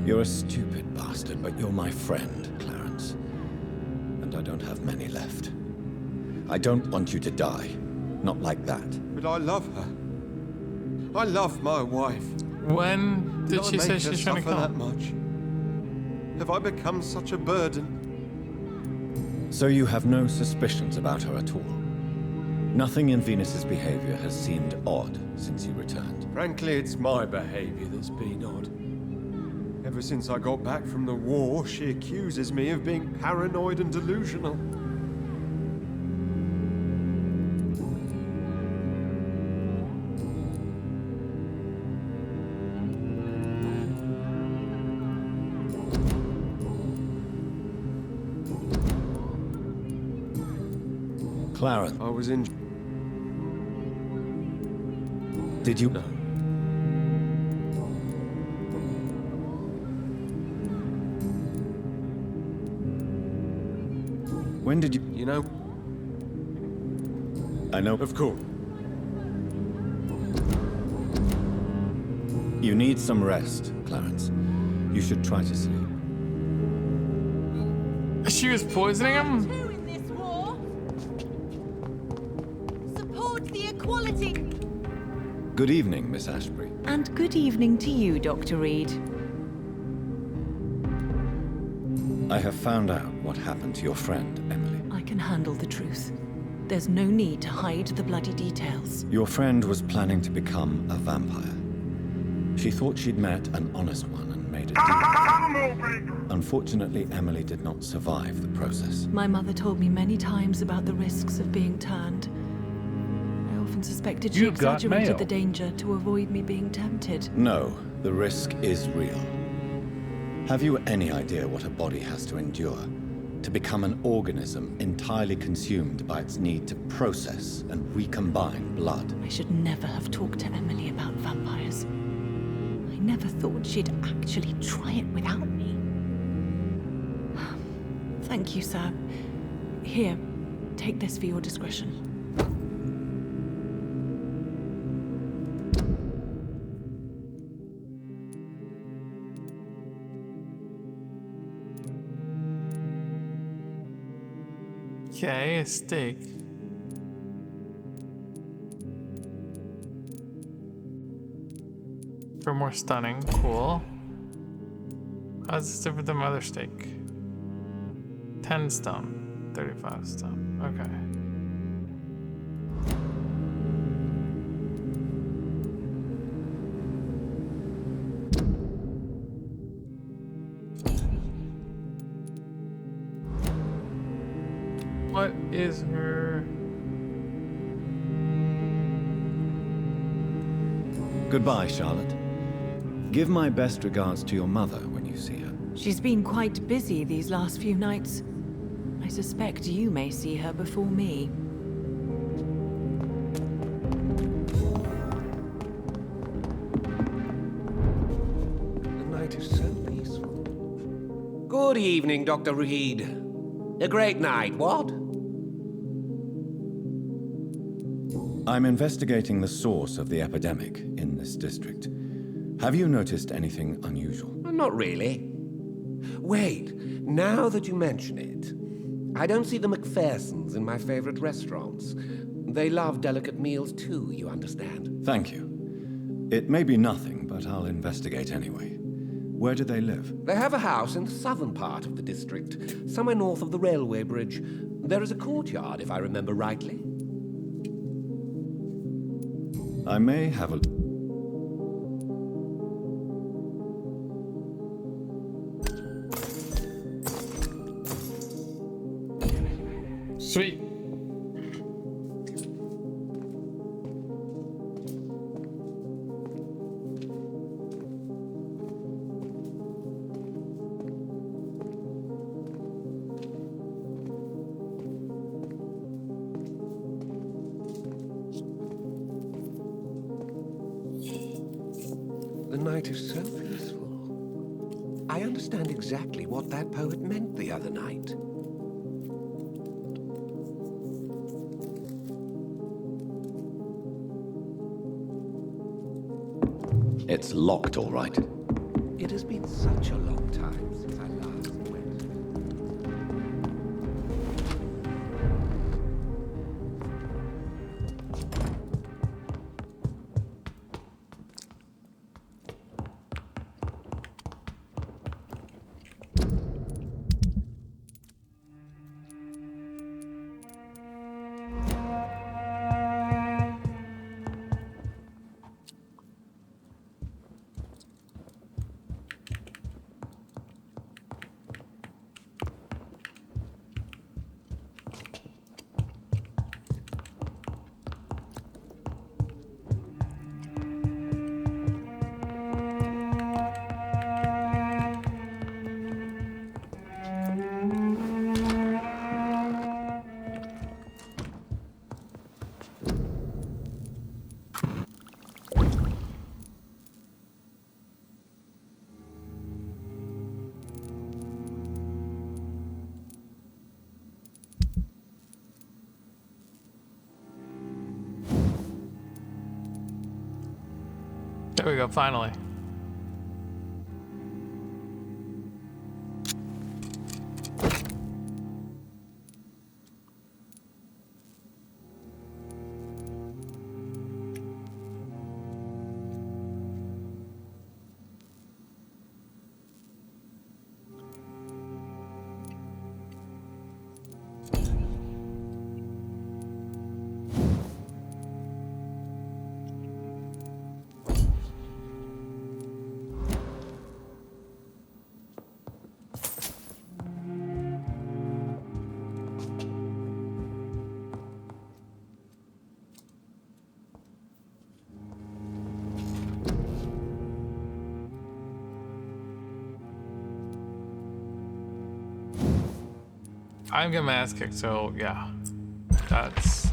Speaker 3: You're a stupid bastard, but you're my friend, Clarence. And I don't have many left. I don't want you to die. Not like that.
Speaker 4: But I love her. I love my wife.
Speaker 1: When did she say she's trying to
Speaker 4: suffer that
Speaker 1: come?
Speaker 4: much? Have I become such a burden?
Speaker 3: So you have no suspicions about her at all? Nothing in Venus's behavior has seemed odd since you returned?
Speaker 4: Frankly, it's my behavior that's been odd. Ever since I got back from the war, she accuses me of being paranoid and delusional.
Speaker 3: Clarence.
Speaker 4: I was in...
Speaker 3: Did you...
Speaker 4: No.
Speaker 3: When did you...
Speaker 4: You know...
Speaker 3: I know...
Speaker 4: Of course.
Speaker 3: You need some rest, Clarence. You should try to sleep.
Speaker 1: She was poisoning him?
Speaker 10: In this war. Support the equality.
Speaker 3: Good evening, Miss Asprey.
Speaker 17: And good evening to you, Dr. Reed.
Speaker 3: I have found out what happened to your friend, Emily.
Speaker 17: I can handle the truth. There's no need to hide the bloody details.
Speaker 3: Your friend was planning to become a vampire. She thought she'd met an honest one and made a deal. Unfortunately, Emily did not survive the process.
Speaker 17: My mother told me many times about the risks of being turned. I often suspected she
Speaker 15: You've got
Speaker 17: exaggerated
Speaker 15: mail.
Speaker 17: the danger to avoid me being tempted.
Speaker 3: No, the risk is real. Have you any idea what a body has to endure? To become an organism entirely consumed by its need to process and recombine blood?
Speaker 17: I should never have talked to Emily about vampires. I never thought she'd actually try it without me. Thank you, sir. Here, take this for your discretion.
Speaker 1: Okay, a steak. For more stunning, cool. How's this different than my other steak? 10 stone, 35 stone, okay. What is her...
Speaker 3: Goodbye, Charlotte. Give my best regards to your mother when you see her.
Speaker 17: She's been quite busy these last few nights. I suspect you may see her before me.
Speaker 16: The night is so peaceful. Good evening, Dr. Reed. A great night, what?
Speaker 3: I'm investigating the source of the epidemic in this district. Have you noticed anything unusual?
Speaker 16: Not really. Wait, now that you mention it, I don't see the McPhersons in my favorite restaurants. They love delicate meals too, you understand?
Speaker 3: Thank you. It may be nothing, but I'll investigate anyway. Where do they live?
Speaker 16: They have a house in the southern part of the district, somewhere north of the railway bridge. There is a courtyard, if I remember rightly.
Speaker 3: I may have a...
Speaker 1: Sweet.
Speaker 16: The night is so peaceful. I understand exactly what that poet meant the other night.
Speaker 3: It's locked, all right.
Speaker 16: It has been such a long time since I last went.
Speaker 1: There we go, finally. I'm getting my ass kicked, so yeah. That's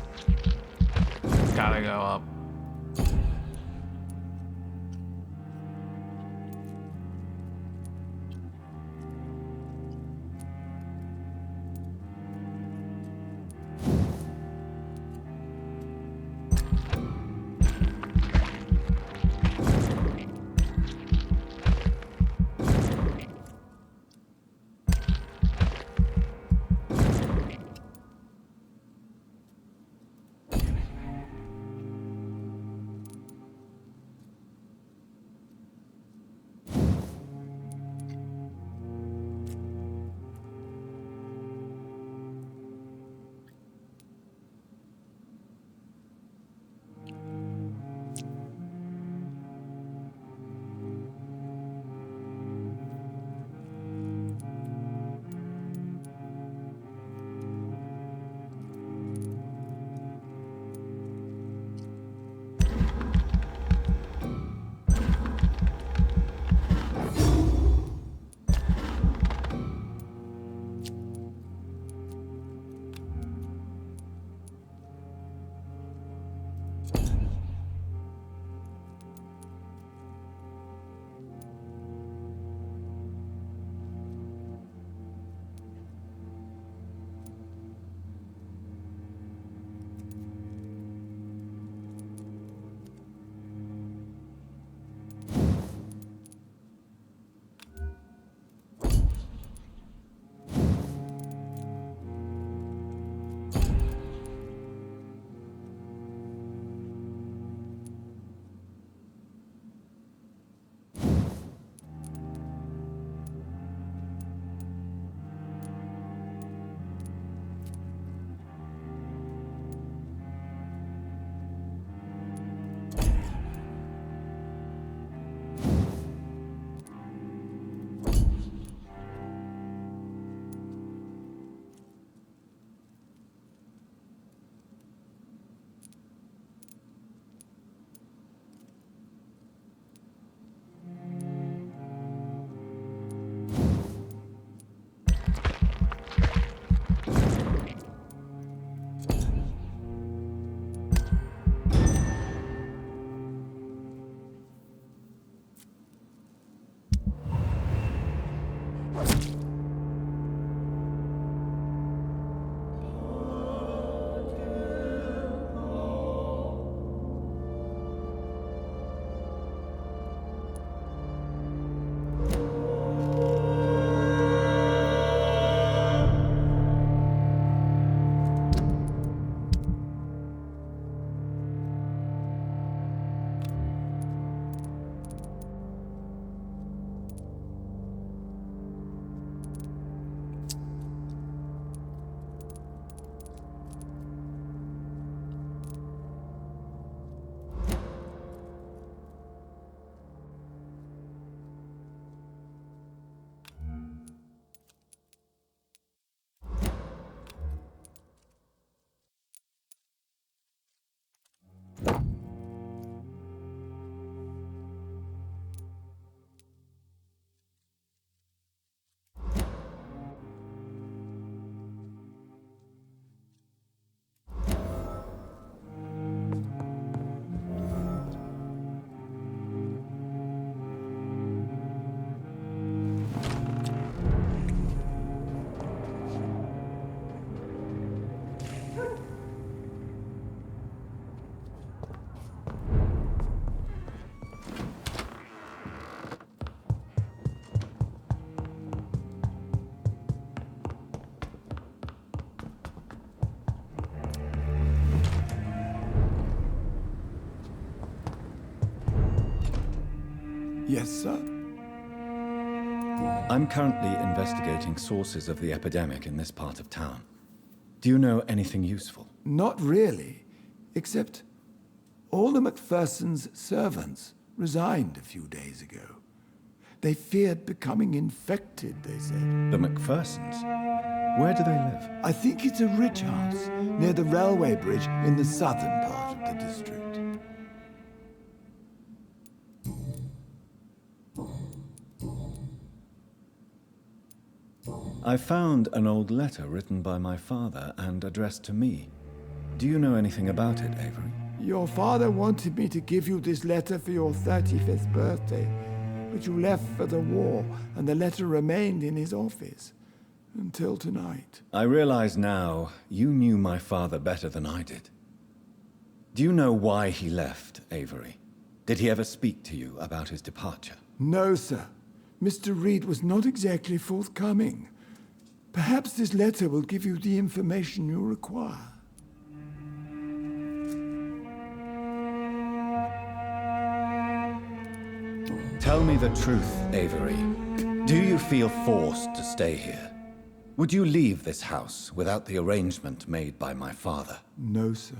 Speaker 1: gotta go up.
Speaker 13: Yes, sir?
Speaker 3: I'm currently investigating sources of the epidemic in this part of town. Do you know anything useful?
Speaker 13: Not really, except all the MacPherson's servants resigned a few days ago. They feared becoming infected, they said.
Speaker 3: The MacPhersons? Where do they live?
Speaker 13: I think it's a rich house near the railway bridge in the southern part of the district.
Speaker 3: I found an old letter written by my father and addressed to me. Do you know anything about it, Avery?
Speaker 13: Your father wanted me to give you this letter for your 35th birthday, but you left for the war, and the letter remained in his office until tonight.
Speaker 3: I realize now you knew my father better than I did. Do you know why he left, Avery? Did he ever speak to you about his departure?
Speaker 13: No, sir. Mr. Reed was not exactly forthcoming. Perhaps this letter will give you the information you require.
Speaker 3: Tell me the truth, Avery. Do you feel forced to stay here? Would you leave this house without the arrangement made by my father?
Speaker 13: No, sir.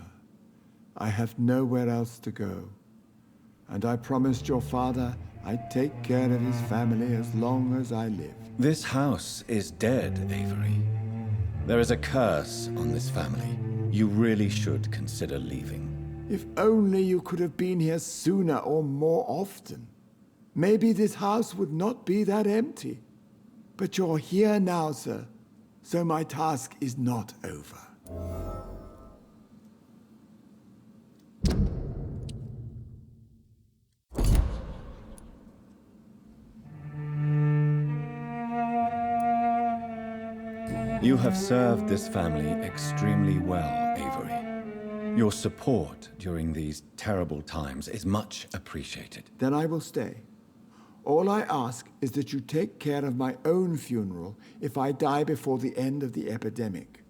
Speaker 13: I have nowhere else to go. And I promised your father I'd take care of his family as long as I live.
Speaker 3: This house is dead, Avery. There is a curse on this family. You really should consider leaving.
Speaker 13: If only you could have been here sooner or more often. Maybe this house would not be that empty. But you're here now, sir, so my task is not over.
Speaker 3: You have served this family extremely well, Avery. Your support during these terrible times is much appreciated.
Speaker 13: Then I will stay. All I ask is that you take care of my own funeral if I die before the end of the epidemic.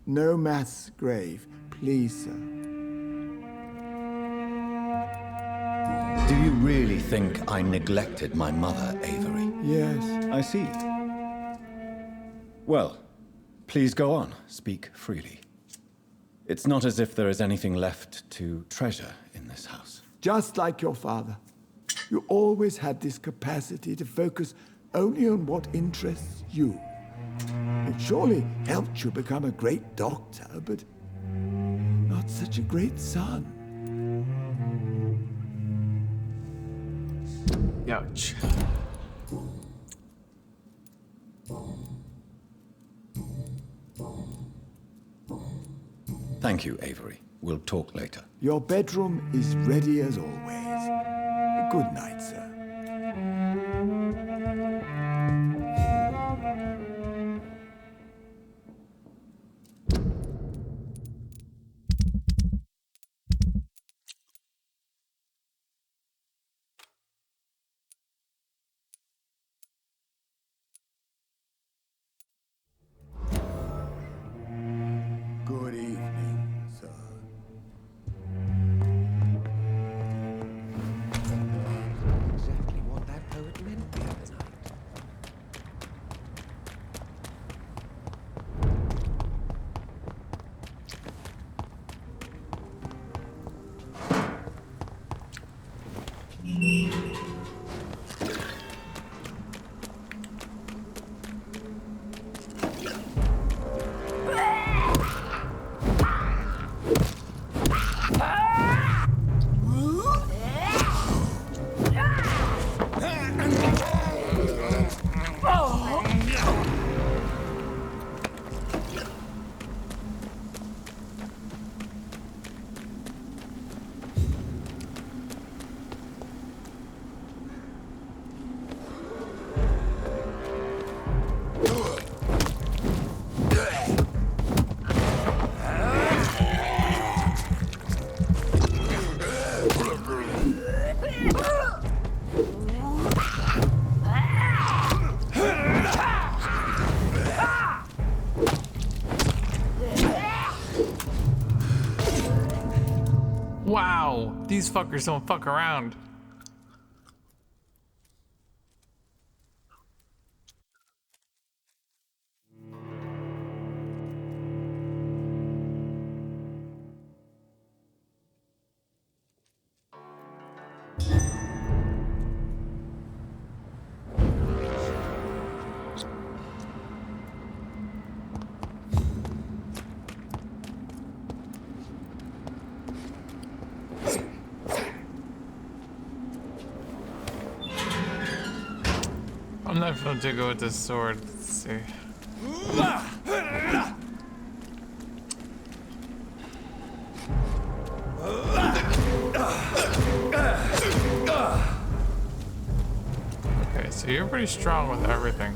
Speaker 13: No mass grave, please, sir.
Speaker 3: Do you really think I neglected my mother, Avery?
Speaker 13: Yes.
Speaker 3: I see. Well, please go on. Speak freely. It's not as if there is anything left to treasure in this house.
Speaker 13: Just like your father. You always had this capacity to focus only on what interests you. It surely helped you become a great doctor, but not such a great son.
Speaker 1: Ouch.
Speaker 3: Thank you, Avery. We'll talk later.
Speaker 13: Your bedroom is ready as always. Good night, sir. Good evening, sir.
Speaker 16: Exactly what that poet meant the other night.
Speaker 1: Wow, these fuckers don't fuck around. I'm not feeling too good with this sword. Let's see. Okay, so you're pretty strong with everything.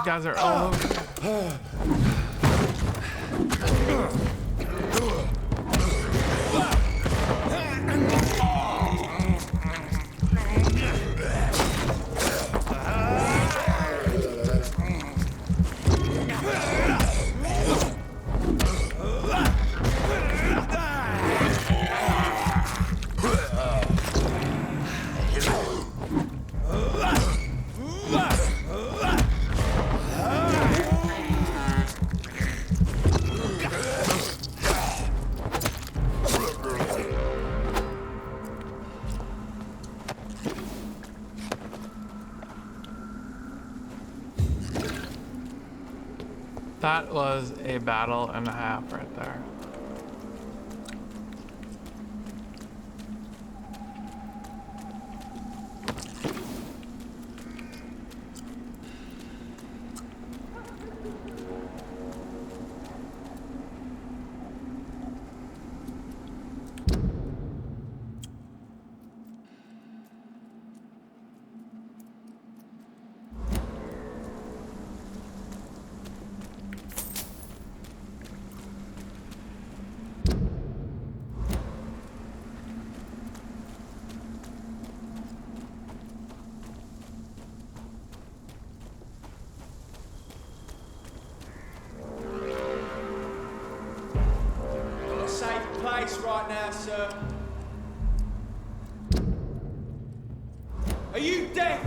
Speaker 1: Guys are all over. That was a battle and a half right there.
Speaker 5: Right now, sir. Are you deaf?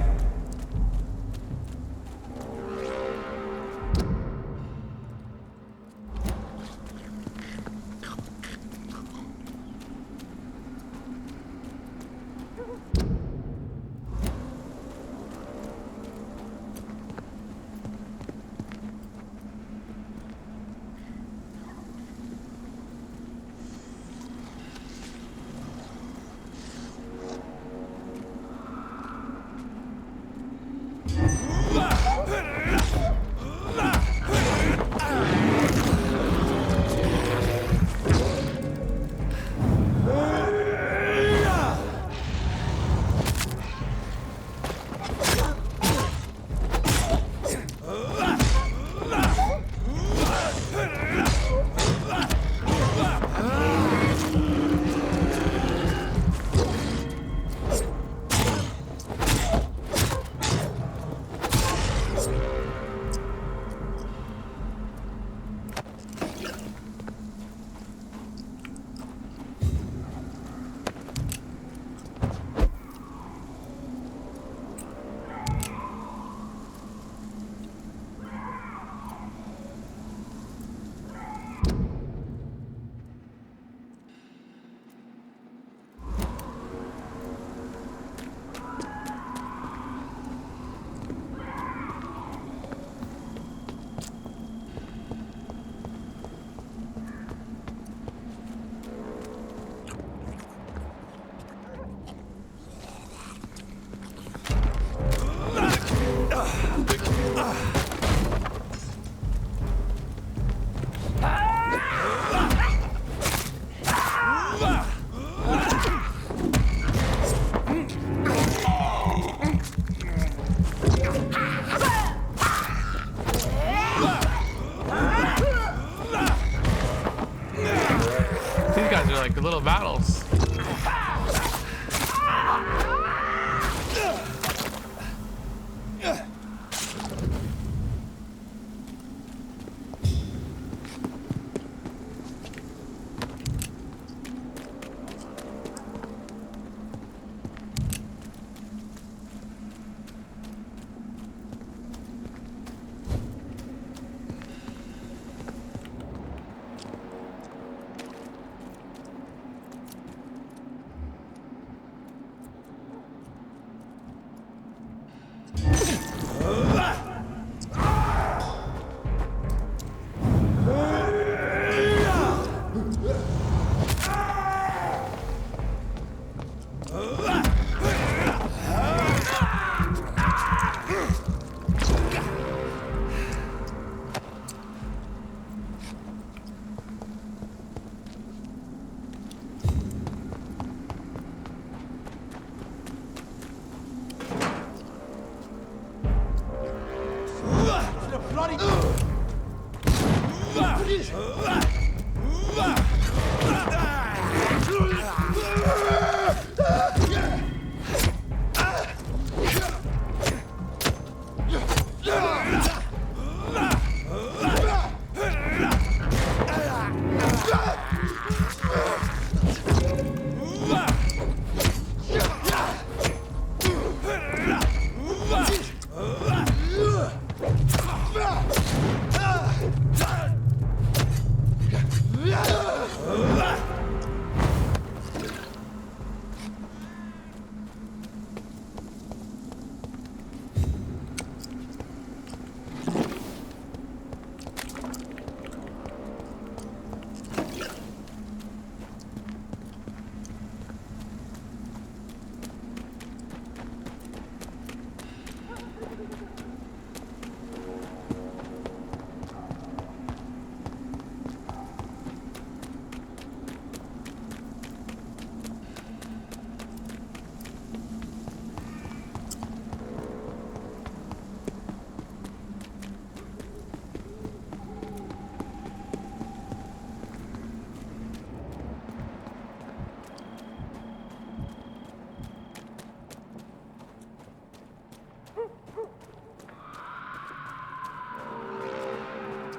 Speaker 1: the battles.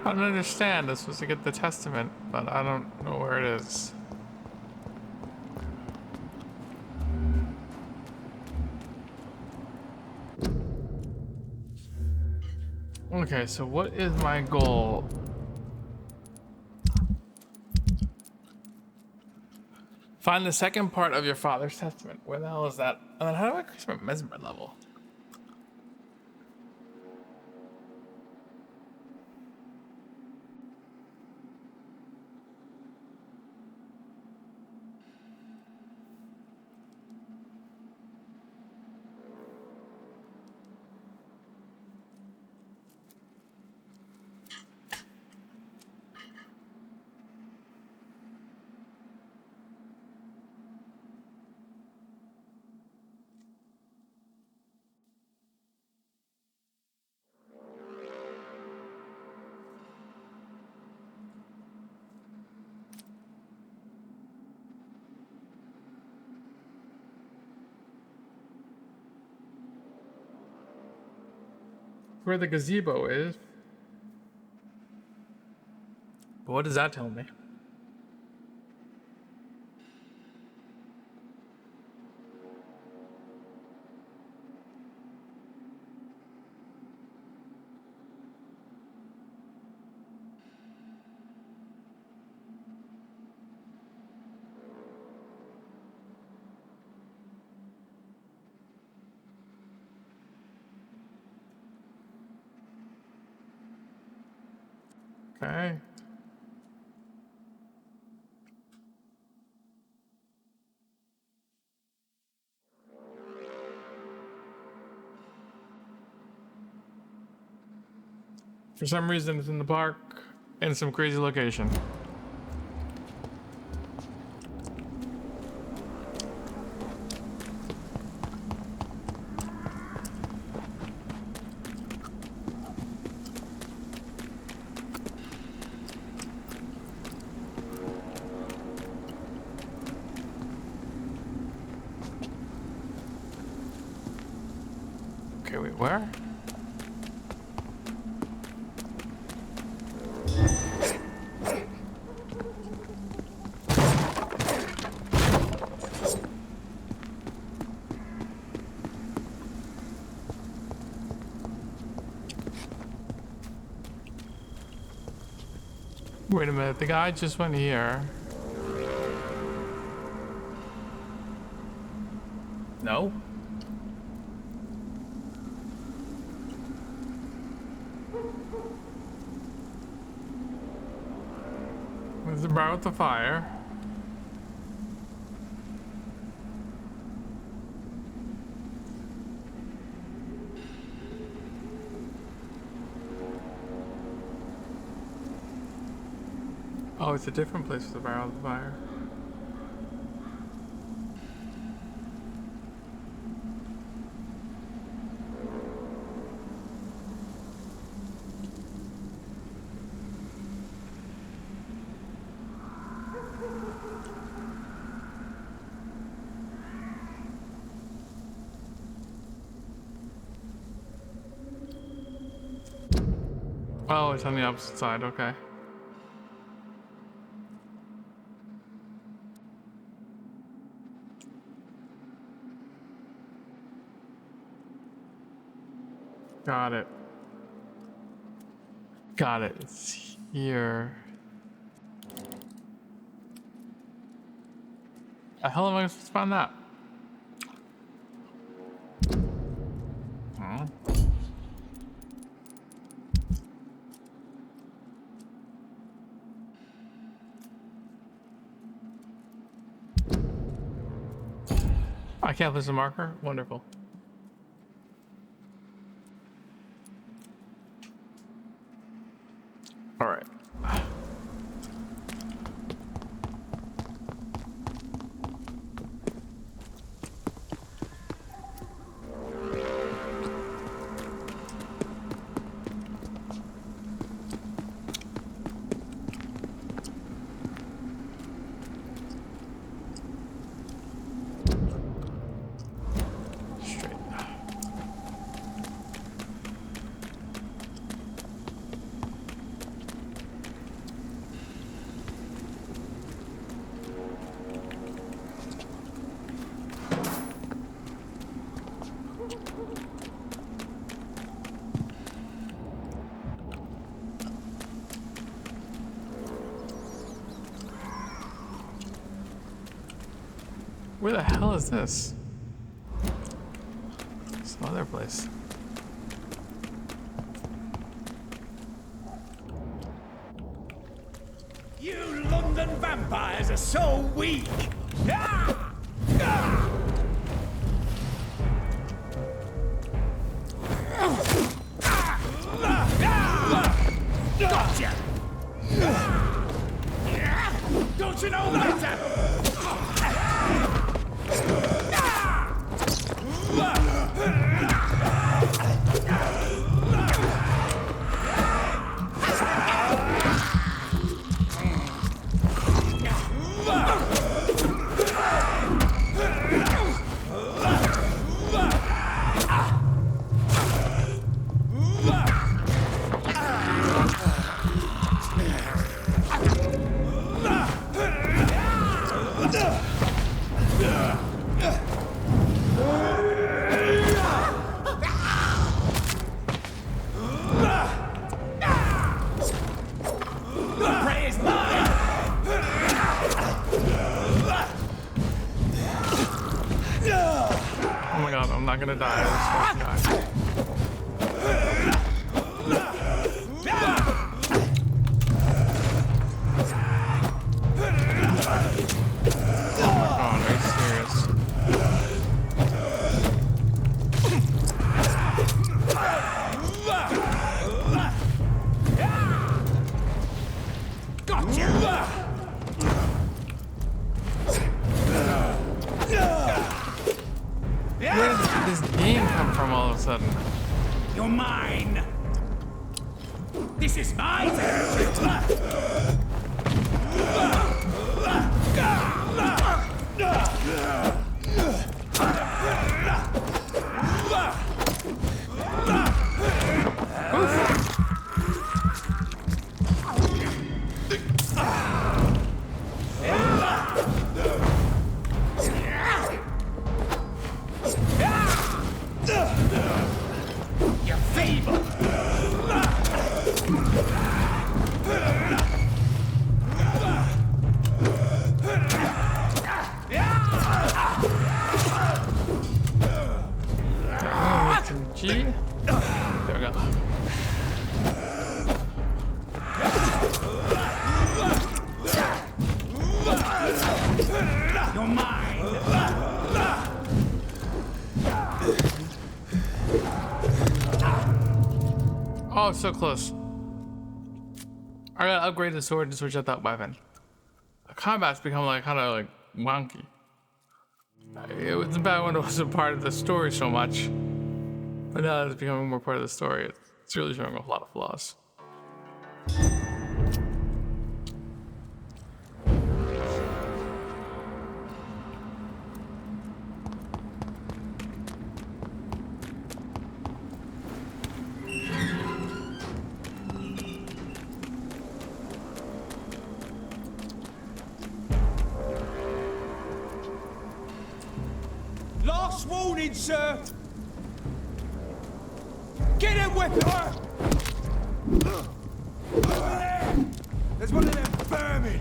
Speaker 1: I don't understand. I'm supposed to get the testament, but I don't know where it is. Okay, so what is my goal? Find the second part of your father's testament. Where the hell is that? And then how do I increase my mesmer level? Where the gazebo is. But what does that tell me? Okay. For some reason, it's in the park in some crazy location. Okay, wait, where? Wait a minute, the guy just went here. No? What's about the fire? Oh, it's a different place for the barrel of the fire. Oh, it's on the opposite side, okay. Got it. Got it. It's here. The hell am I supposed to find that? Hmm. I can't place a marker? Wonderful. All right. Where the hell is this? Some other place.
Speaker 5: You London vampires are so weak! Ah! Ah! Gotcha! Don't you know better?
Speaker 1: Gonna die. I'm supposed to die. Oh, are you serious? Where did this game come from all of a sudden?
Speaker 5: You're mine! This is my territory! feeble.
Speaker 1: G. There we go.
Speaker 5: You're mine.
Speaker 1: Oh, so close. I gotta upgrade the sword to switch out that weapon. The combat's become like kind of like wonky. It wasn't bad when it wasn't part of the story so much, but now that it's becoming more part of the story, it's really showing a lot of flaws.
Speaker 5: Last warning, sir. Get him, weapon! There's one of them vermin!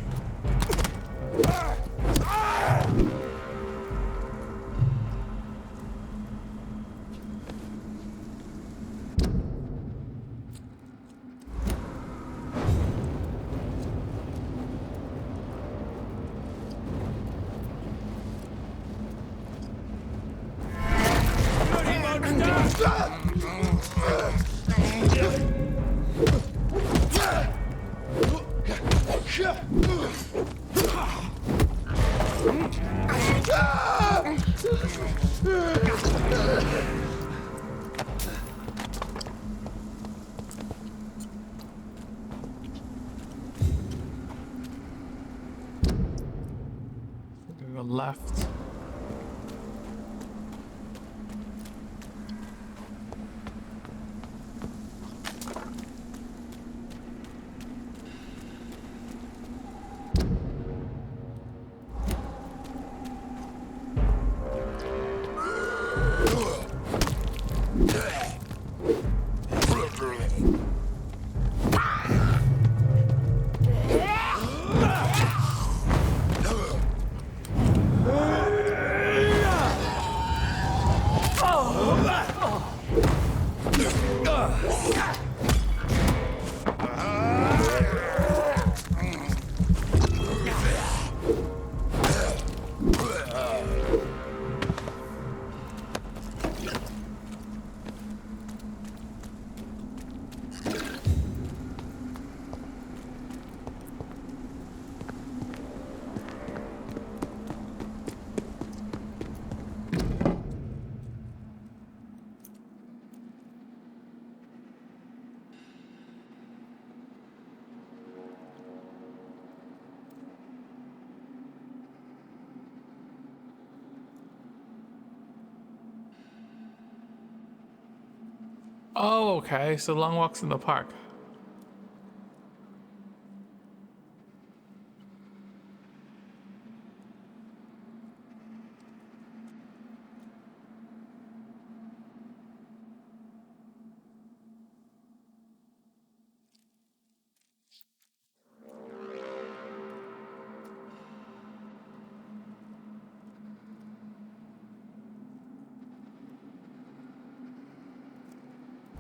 Speaker 1: Left. Oh, okay. So long walks in the park.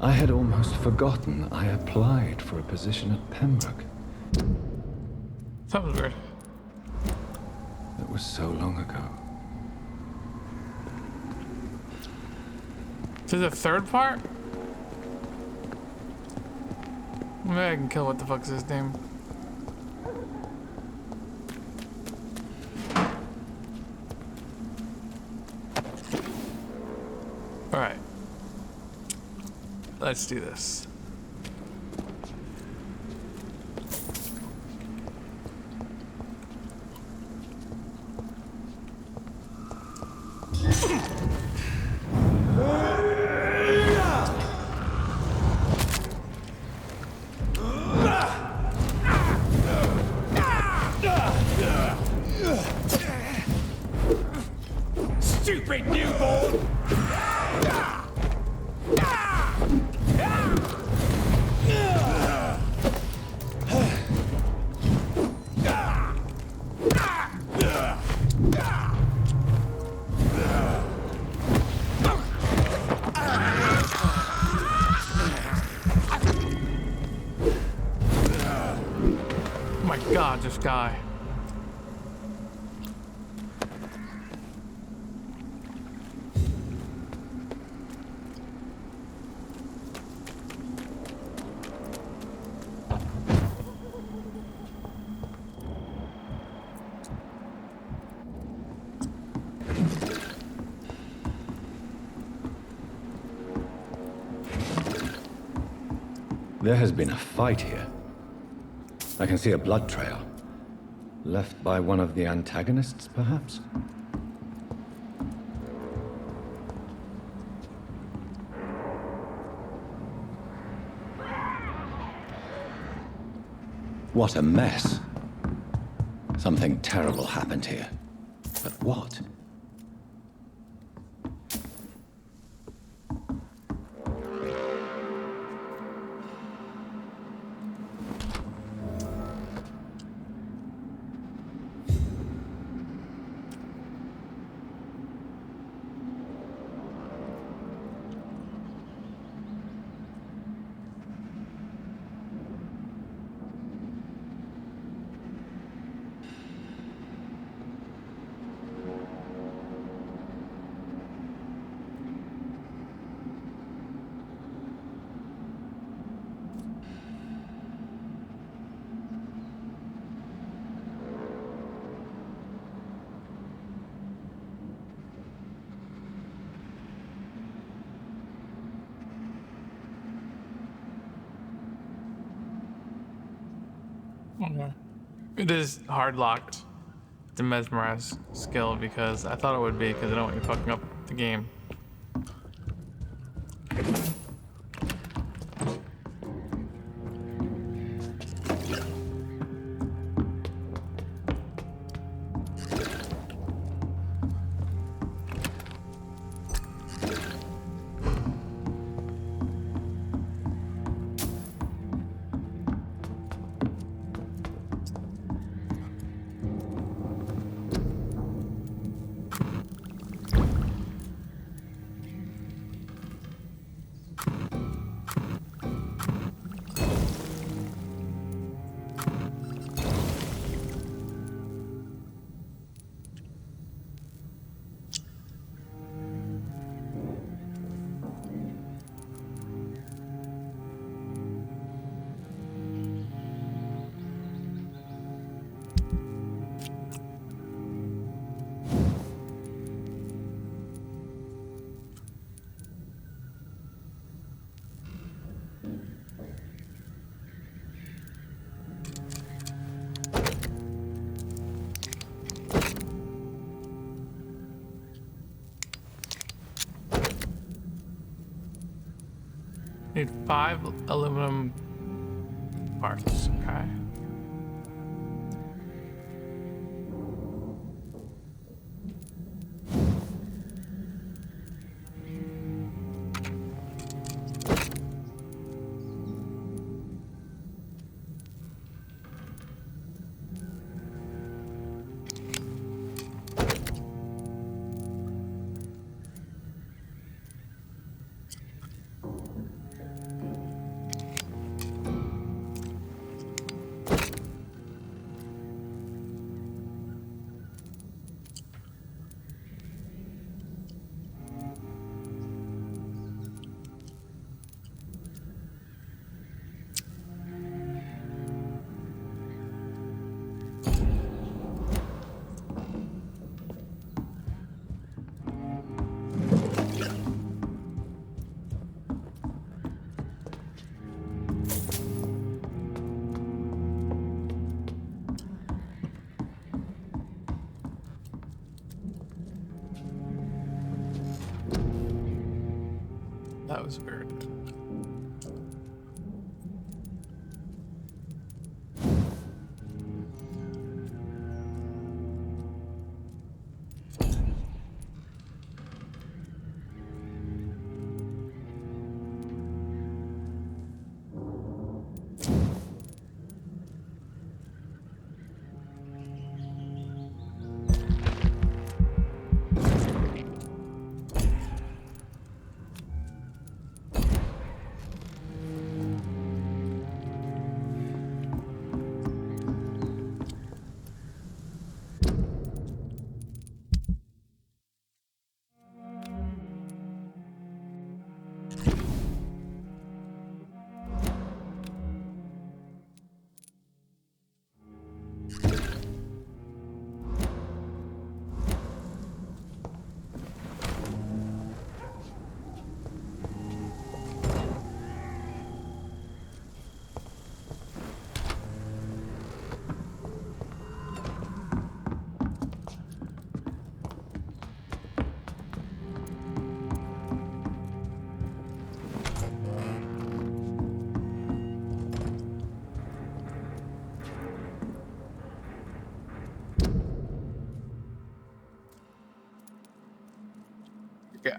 Speaker 3: I had almost forgotten I applied for a position at Pembroke.
Speaker 1: That was weird.
Speaker 3: That was so long ago.
Speaker 1: To the third part? Maybe I can kill what the fuck's his name. Alright. Let's do this.
Speaker 5: Stupid newborn!
Speaker 1: God, this guy.
Speaker 3: There has been a fight here. I can see a blood trail. Left by one of the antagonists, perhaps? What a mess. Something terrible happened here. But what?
Speaker 1: Okay. It is hard locked to mesmerize skill because I thought it would be because I don't want you fucking up the game. Need 5 aluminum parts, okay. That was weird.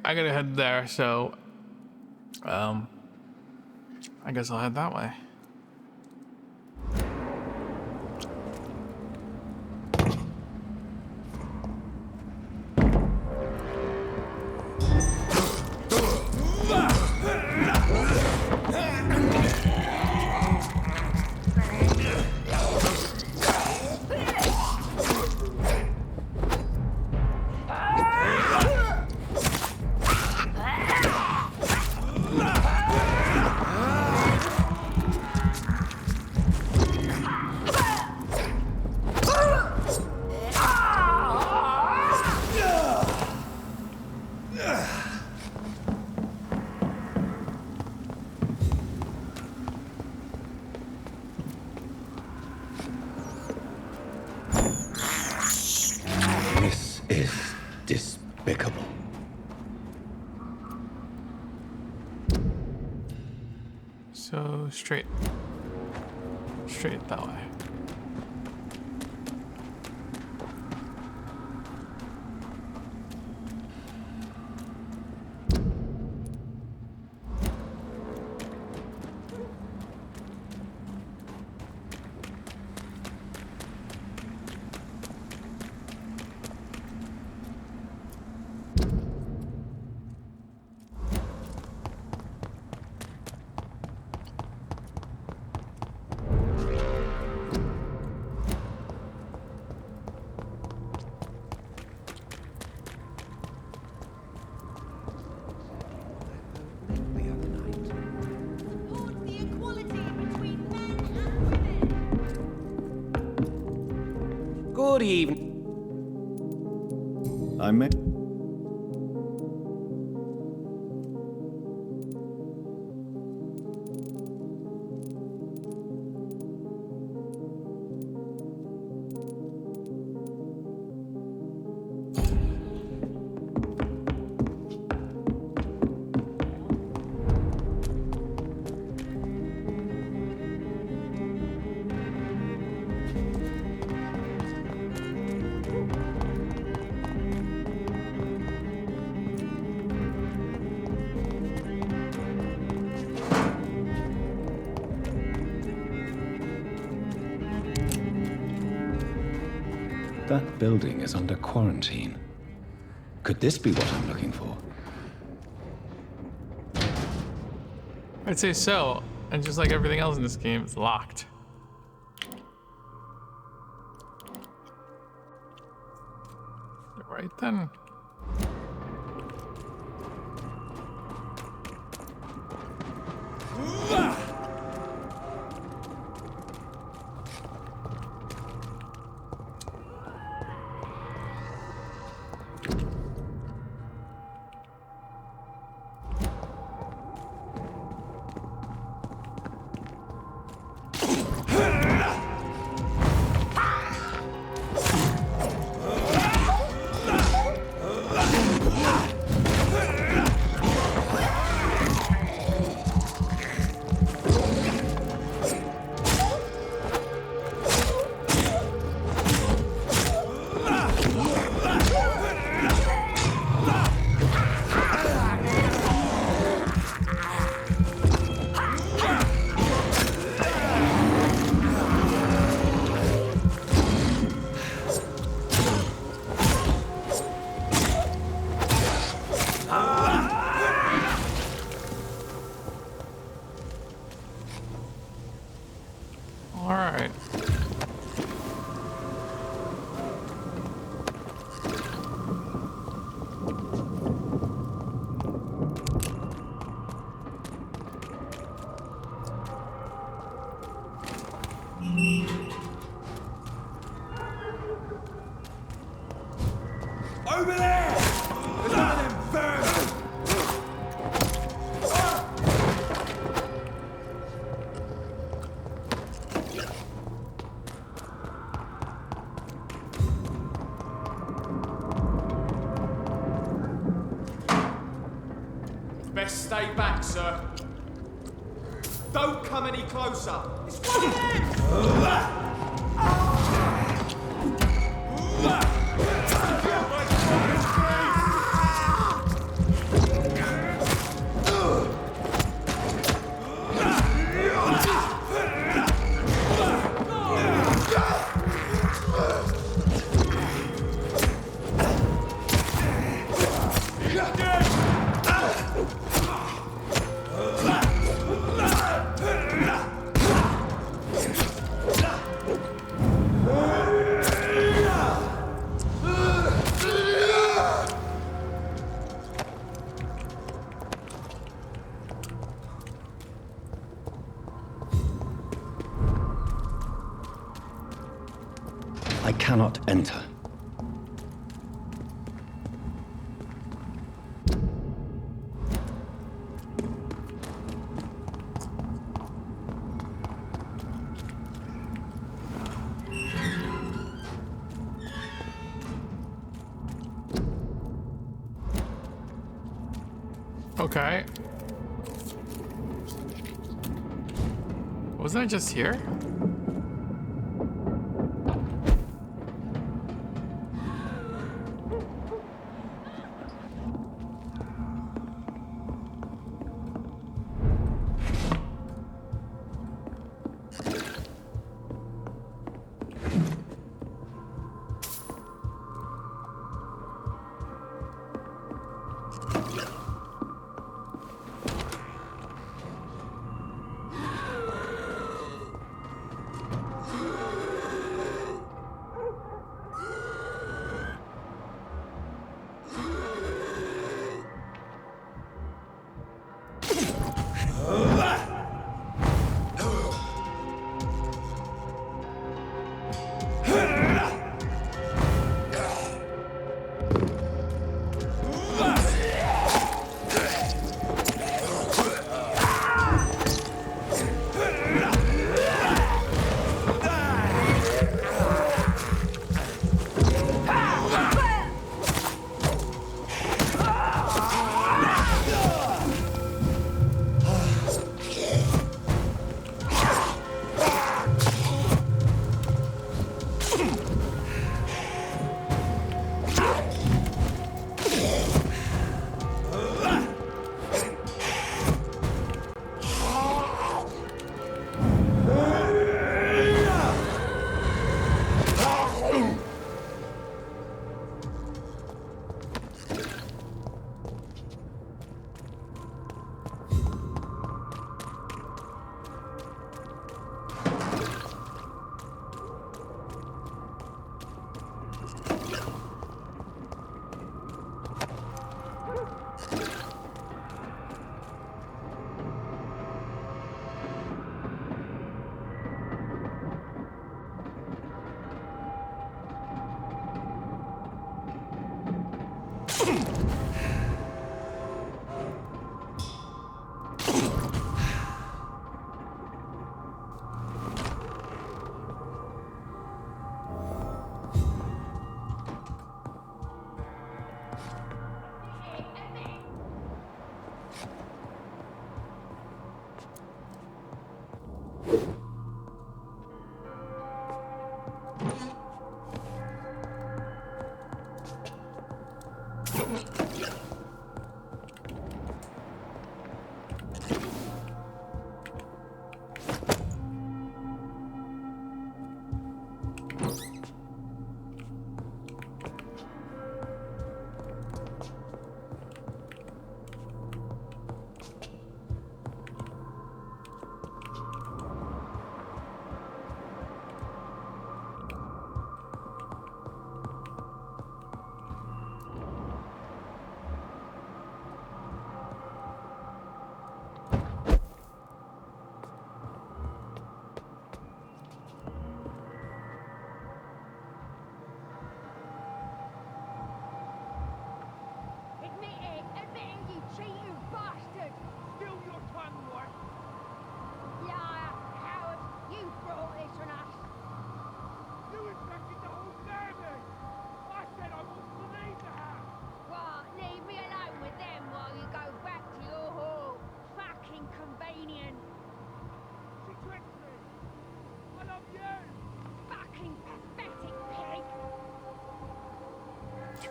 Speaker 1: I gotta head there, so I guess I'll head that way.
Speaker 3: Despicable.
Speaker 1: So straight that way.
Speaker 6: Good evening.
Speaker 3: I may. That building is under quarantine. Could this be what I'm looking for?
Speaker 1: I'd say so, and just like everything else in this game, it's locked. Right then.
Speaker 5: Over there! There's one of them vermin!
Speaker 7: Best stay back, sir. Don't come any closer. It's one of them!
Speaker 3: I cannot enter.
Speaker 1: Okay. Wasn't I just here?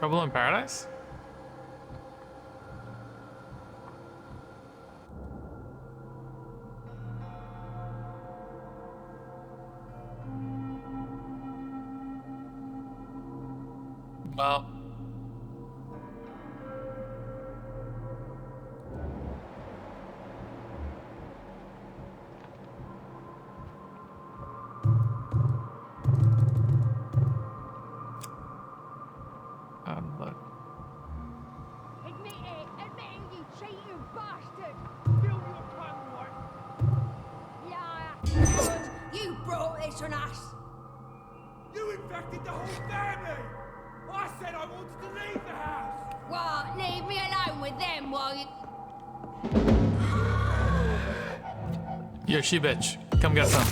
Speaker 1: Trouble in Paradise? Well. Look.
Speaker 8: Admit it, you cheating bastard! Still your tongue, Liar, coward, you brought this on us!
Speaker 5: You infected distracted the whole family! I said I wanted to leave the house!
Speaker 8: What? Leave me alone with them while you...
Speaker 1: Yo, she bitch. Come get some.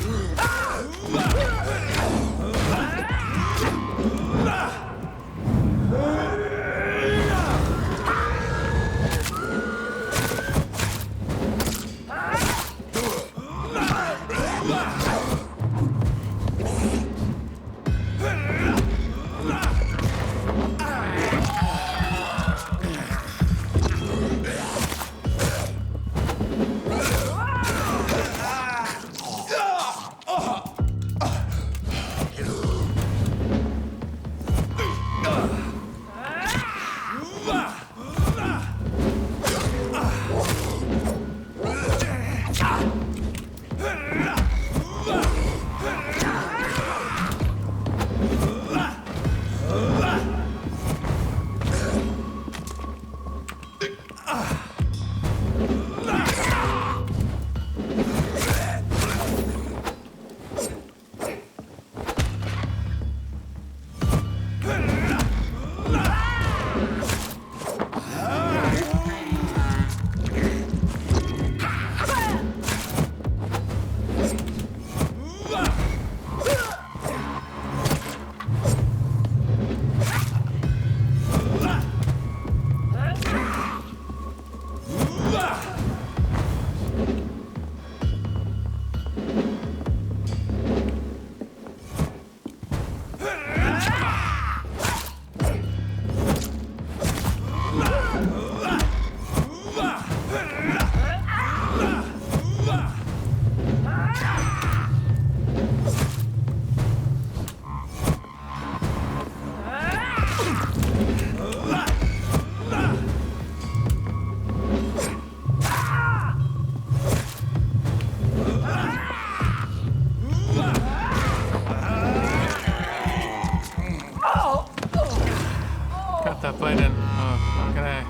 Speaker 1: Got that bite in. Oh, fucking A.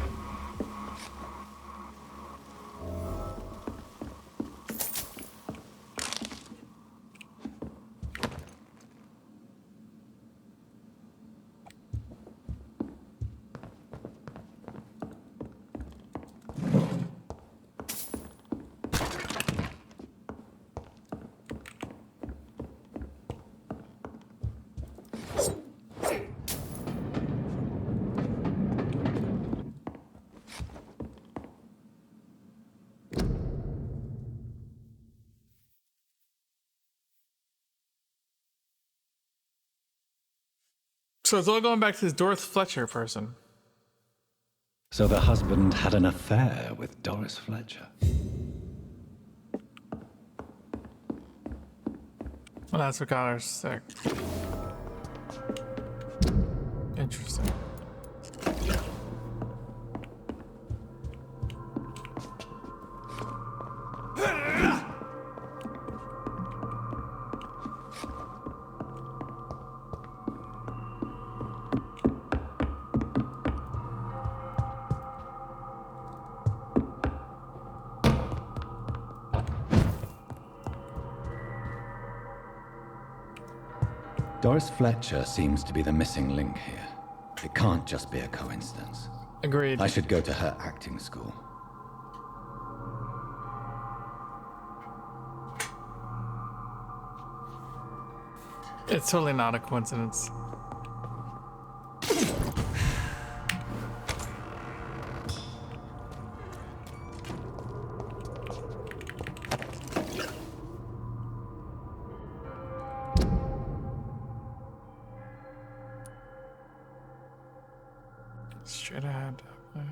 Speaker 1: So it's all going back to this Doris Fletcher person.
Speaker 3: So the husband had an affair with Doris Fletcher.
Speaker 1: Well, that's what got her sick. Interesting.
Speaker 3: Doris Fletcher seems to be the missing link here. It can't just be a coincidence.
Speaker 1: Agreed.
Speaker 3: I should go to her acting school.
Speaker 1: It's totally not a coincidence. Straight ahead. Okay.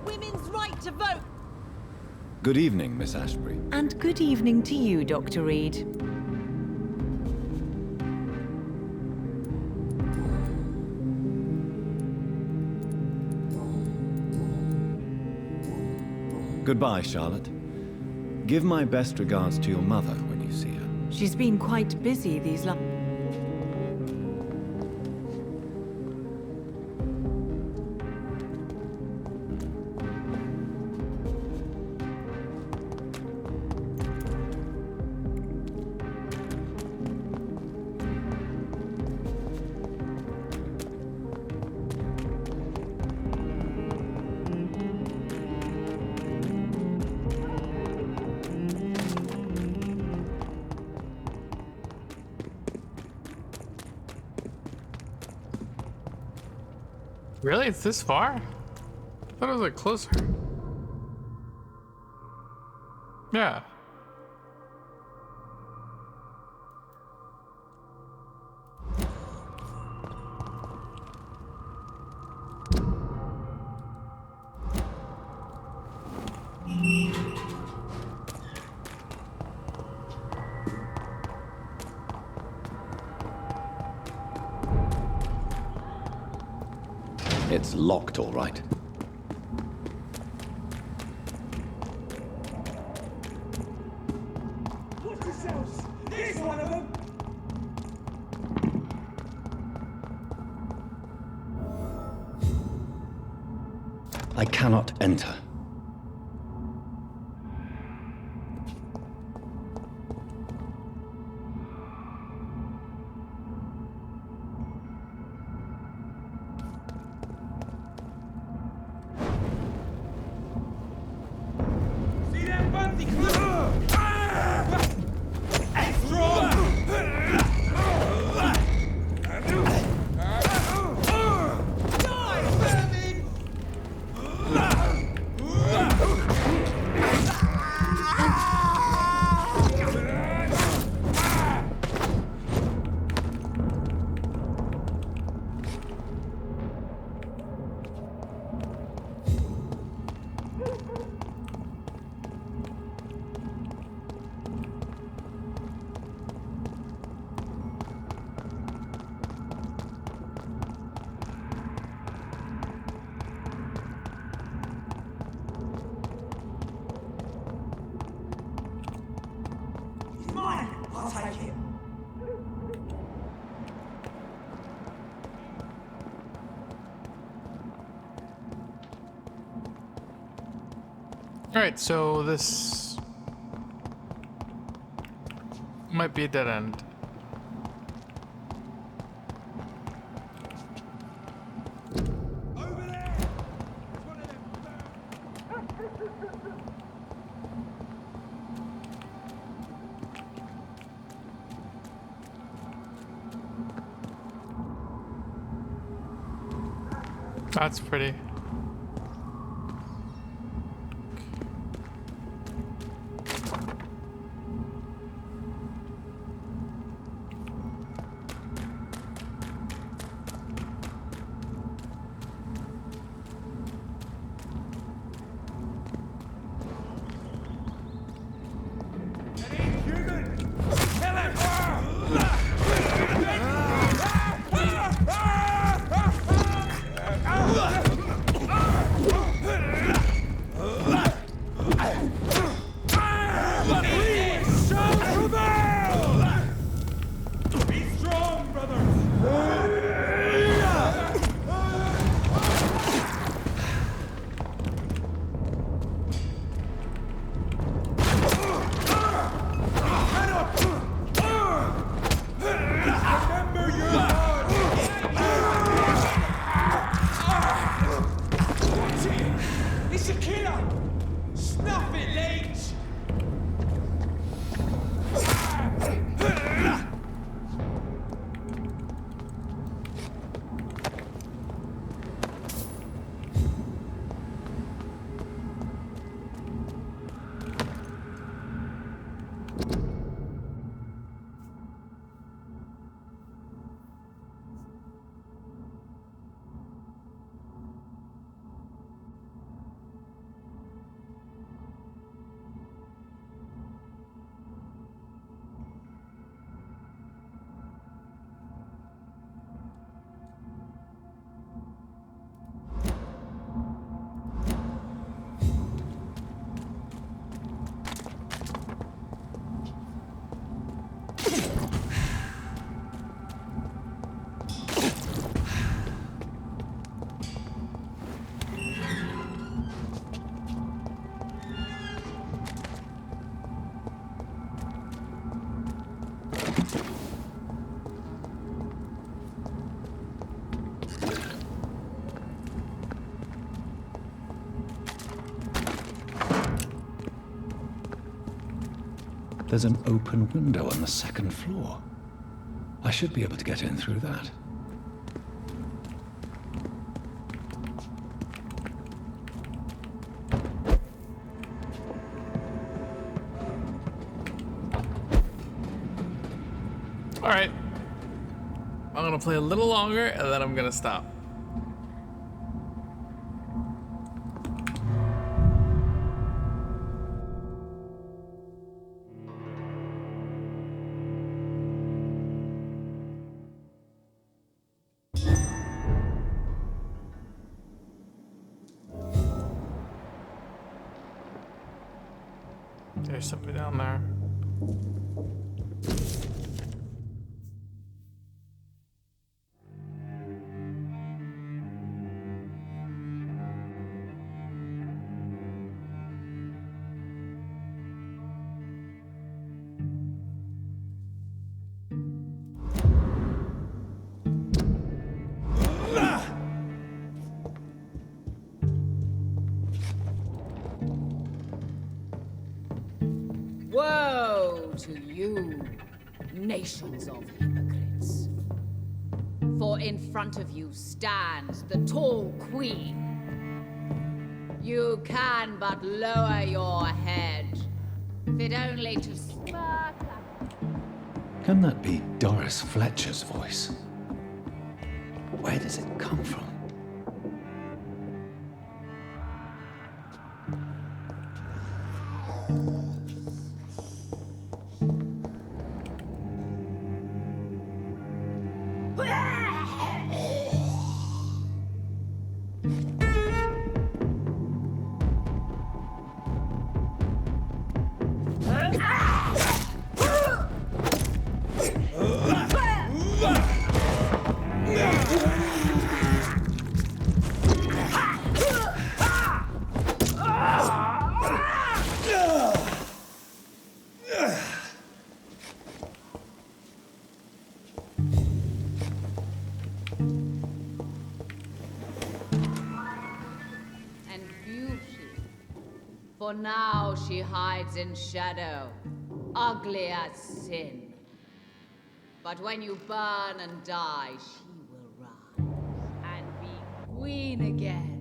Speaker 17: Women's right to vote!
Speaker 3: Good evening, Miss Asprey.
Speaker 17: And good evening to you, Dr. Reed.
Speaker 3: Goodbye, Charlotte. Give my best regards to your mother when you see
Speaker 17: She's been quite busy these last...
Speaker 1: Really? It's this far? I thought it was like closer. Yeah.
Speaker 3: It's locked, all right.
Speaker 5: Watch yourselves! There's one of them!
Speaker 3: I cannot enter.
Speaker 5: See that Bunty Club? Strong! Die, vermin! He's mine! I'll take him!
Speaker 1: Alright, so this might be a dead end. That's pretty.
Speaker 5: It's a killer! Snuff it, Leech!
Speaker 3: There's an open window on the second floor. I should be able to get in through that.
Speaker 1: All right. I'm gonna play a little longer and then I'm gonna stop. There's something down there.
Speaker 10: Woe to you, nations of hypocrites. For in front of you stands the tall queen. You can but lower your head, fit only to sparkle.
Speaker 3: Can that be Doris Fletcher's voice? Where does it come from?
Speaker 10: For now she hides in shadow, ugly as sin. But when you burn and die, she will rise and be queen again.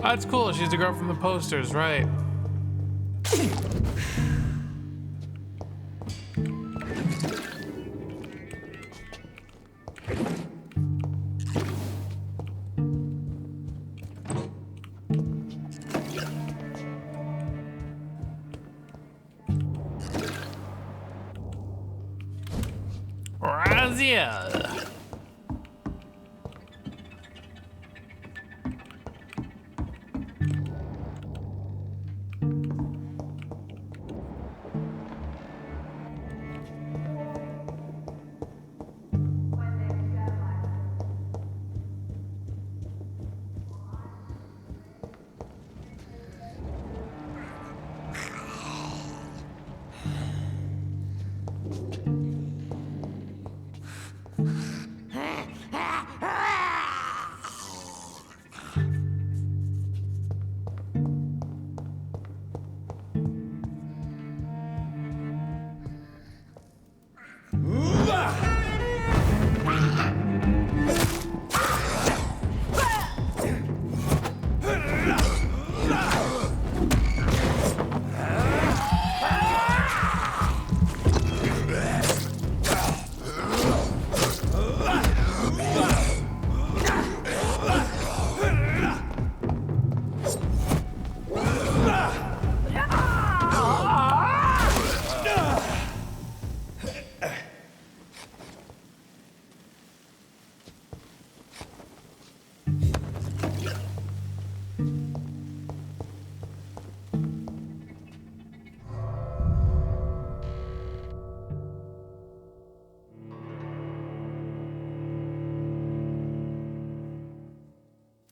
Speaker 1: That's cool. She's the girl from the posters, right? Raziel.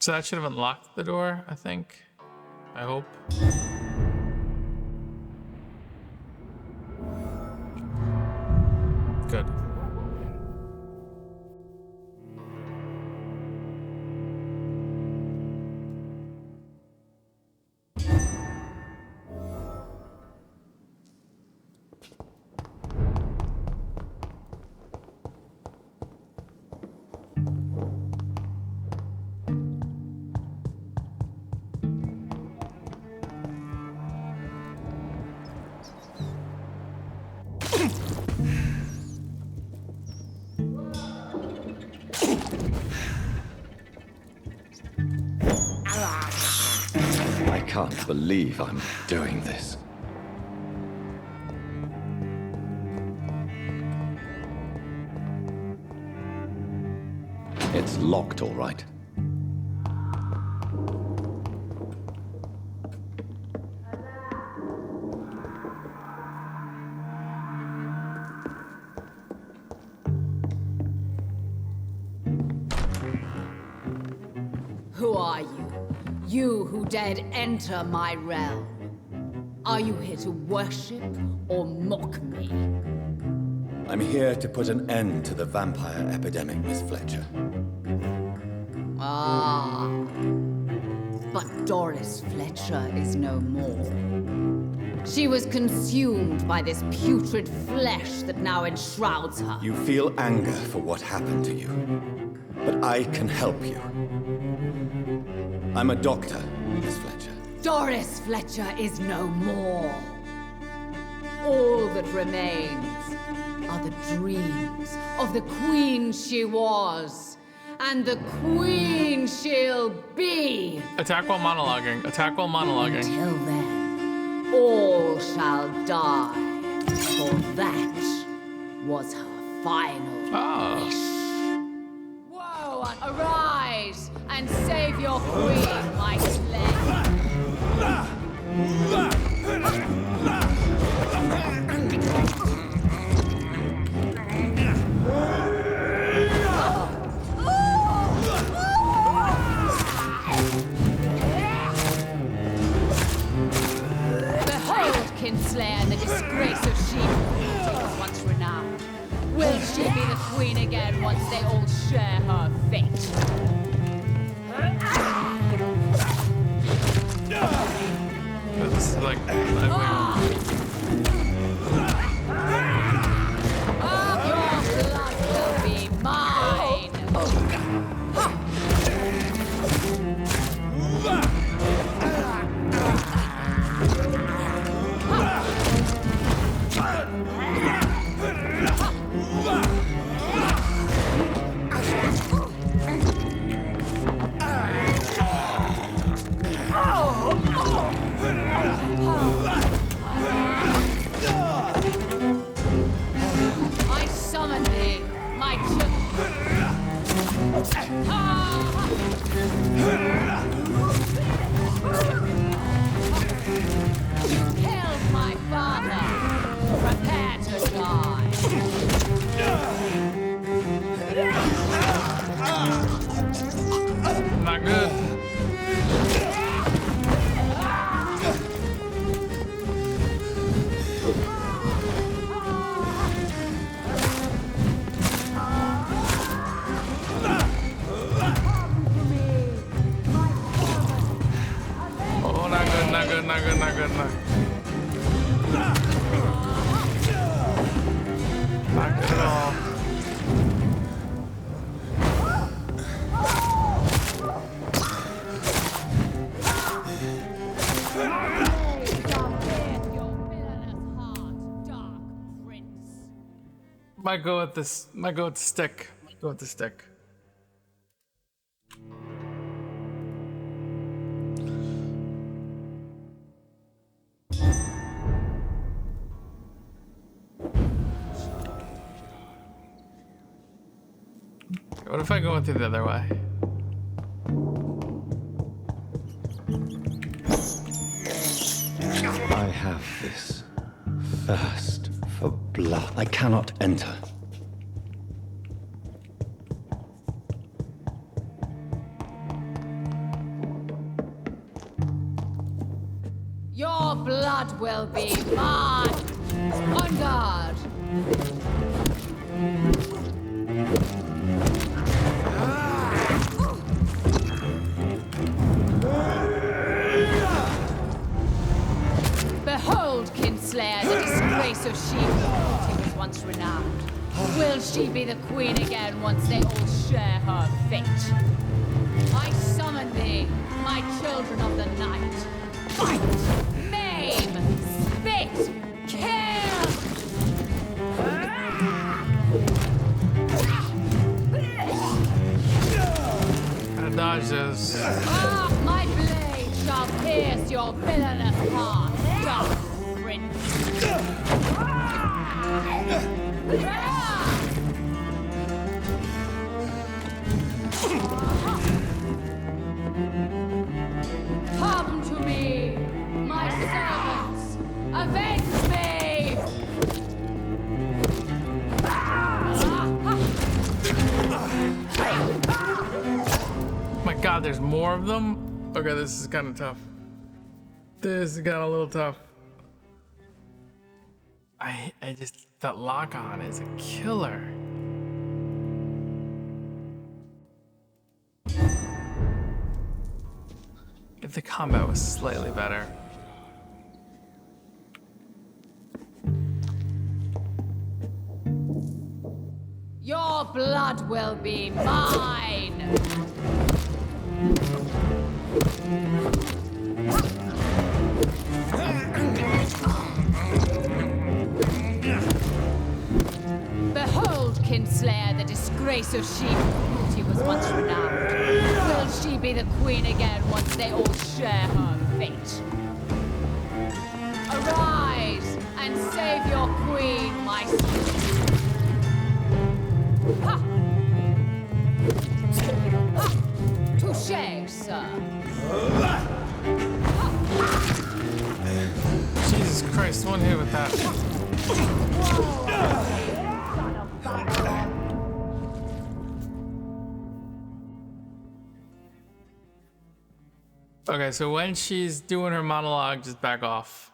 Speaker 1: So that should have unlocked the door, I think. I hope. Good.
Speaker 3: I can't believe I'm doing this. It's locked, all right.
Speaker 10: Who are you? You who dared enter my realm. Are you here to worship or mock me?
Speaker 3: I'm here to put an end to the vampire epidemic, Miss Fletcher.
Speaker 10: Ah. But Doris Fletcher is no more. She was consumed by this putrid flesh that now enshrouds her.
Speaker 3: You feel anger for what happened to you, but I can help you. I'm a doctor, Miss Fletcher.
Speaker 10: Doris Fletcher is no more. All that remains are the dreams of the queen she was, and the queen she'll be.
Speaker 1: Attack while monologuing. Attack while monologuing.
Speaker 10: Till then, all shall die, for that was her final wish. Whoa, arise and save your queen, my slave. Behold, Kinslayer, the disgrace of She-Queen was once renowned. Will she be the queen again once they all share her fate?
Speaker 1: This is like...
Speaker 10: Your blood will be mine! I summon thee, my You killed my father. Prepare to die.
Speaker 1: Not good. Oh, not good, not good, not good, not good, not good. Not good at all. Might go with this. Might go with the stick. Go with the stick. What if I go with it the other way?
Speaker 3: I have this thirst for blood. I cannot enter.
Speaker 10: blood will be mine! On guard! Behold, Kinslayer, the disgrace of she-wolf who was once renowned. Will she be the queen again once they all share her fate? I summon thee, my children of the night. Fight! Maim! Spit! Kill!
Speaker 1: I dodge this.
Speaker 10: Ah, my blade shall pierce your villainous heart, dark prince. Come to me, my servants! Avenge me!
Speaker 1: My god, there's more of them? Okay, this is kind of tough. This got a little tough. I just, that lock-on is a killer. If the combat was slightly better.
Speaker 10: Your blood will be mine! Behold, Kinslayer, the disgrace of she-wolf who was once renowned. Will she be the queen again once they all share her fate? Arise and save your queen, my son. Ha! Ha! Touché, sir.
Speaker 1: Jesus Christ, one hit with that. Okay, so when she's doing her monologue, just back off.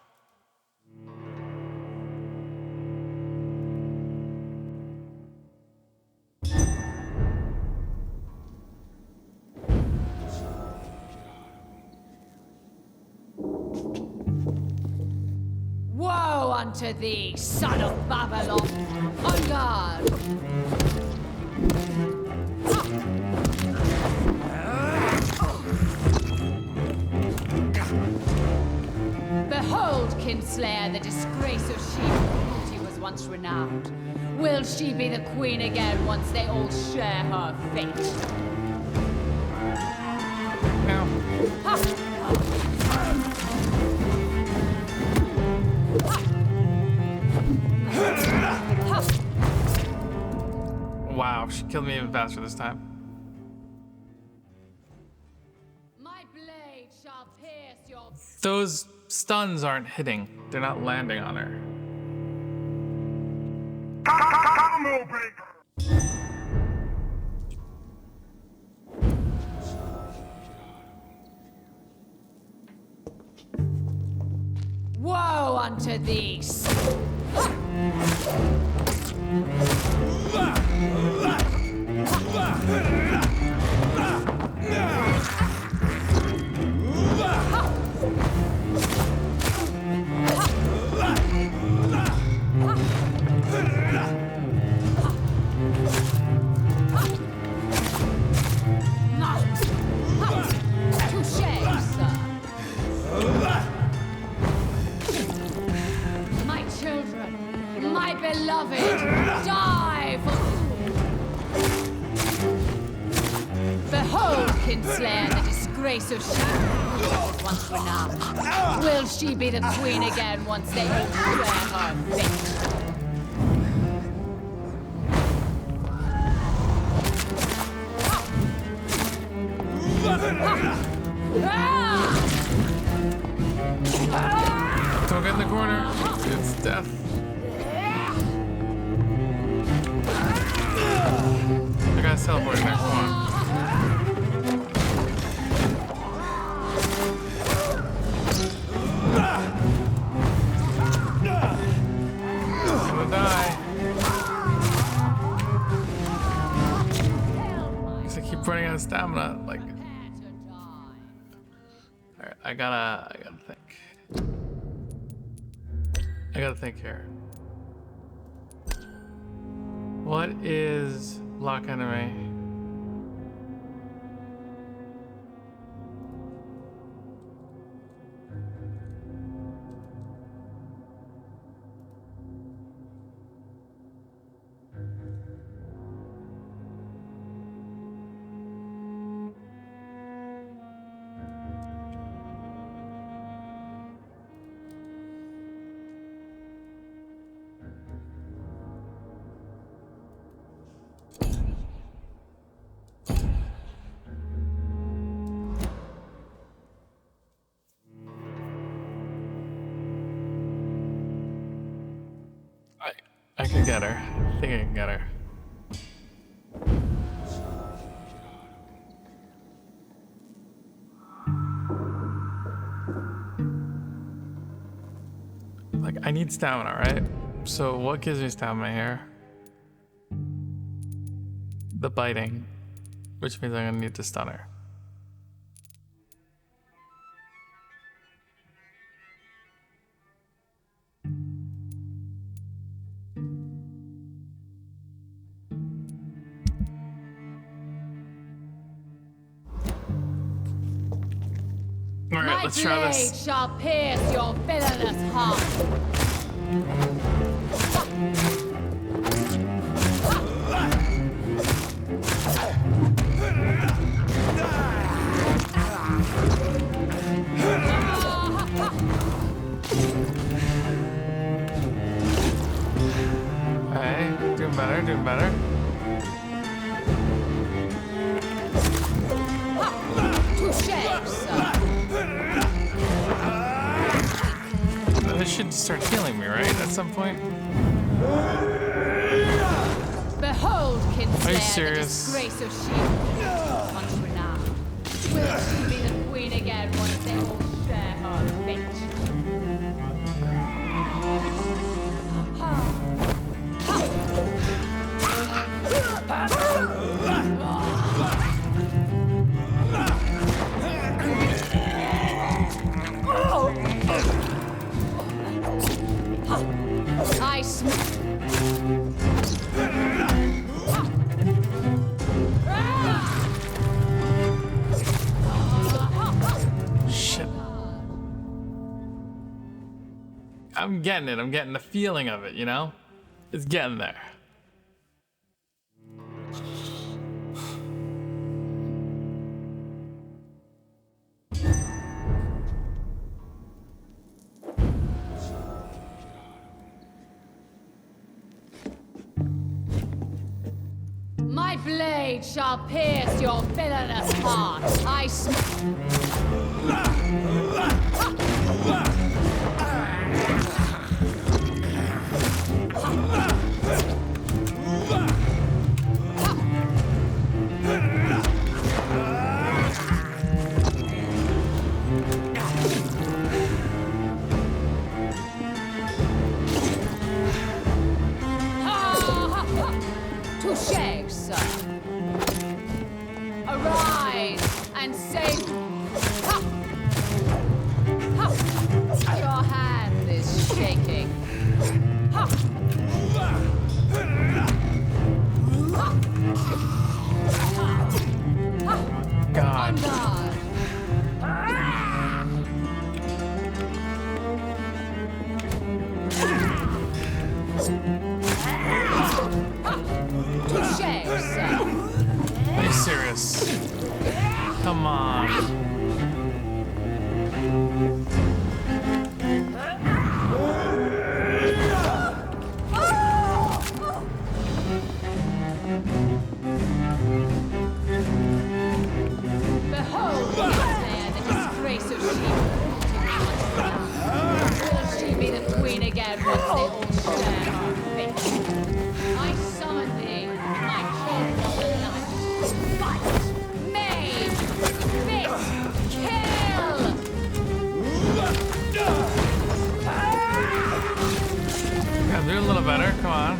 Speaker 10: Woe unto thee, son of Babylon! On guard! Behold, Kinslayer, the disgrace of she-wolf who was once renowned. Will she be the queen again once they all share her fate?
Speaker 1: Wow, she killed me even faster this time.
Speaker 10: My blade shall pierce your...
Speaker 1: Those stuns aren't hitting. They're not landing on her.
Speaker 10: Woe unto thee! My children, my beloved, die Behold, Kinslayer, the disgrace of she-wolf once renowned. Will she be the queen again once they all share her fate?
Speaker 1: Don't get in the corner. It's death. I gotta teleport next one. gonna die. Because I keep running out of stamina. Like, alright, I gotta think. I gotta think here. What is block enemy? I can get her. I think I can get her. Like, I need stamina, right? So what gives me stamina here? The biting, which means I'm gonna need to stun her. Alright, let's try this.
Speaker 10: My blade shall pierce your villainous heart.
Speaker 1: Hey, doing better, doing better.
Speaker 10: Touché, sir.
Speaker 1: This should start healing me, right? At some point?
Speaker 10: Behold, Kinslayer,
Speaker 1: Are you serious?
Speaker 10: the disgrace of Shield. Once renowned. Will she be the queen again once they all share her fate? I
Speaker 1: Shit. I'm getting it. I'm getting the feeling of it, you know? It's getting there.
Speaker 10: My blade shall pierce your villainous heart. I Touché, sir. Arise and save. Ha! Ha! Your hand is shaking. Ha!
Speaker 1: God.
Speaker 10: Touché, sir.
Speaker 1: Are you serious? Come on.
Speaker 10: Behold, Kinslayer, the disgrace of Shield. Will she be the queen again once they all share her fate? I summon thee, my king of the night. Fight! Maid! Fist!
Speaker 1: here, come on.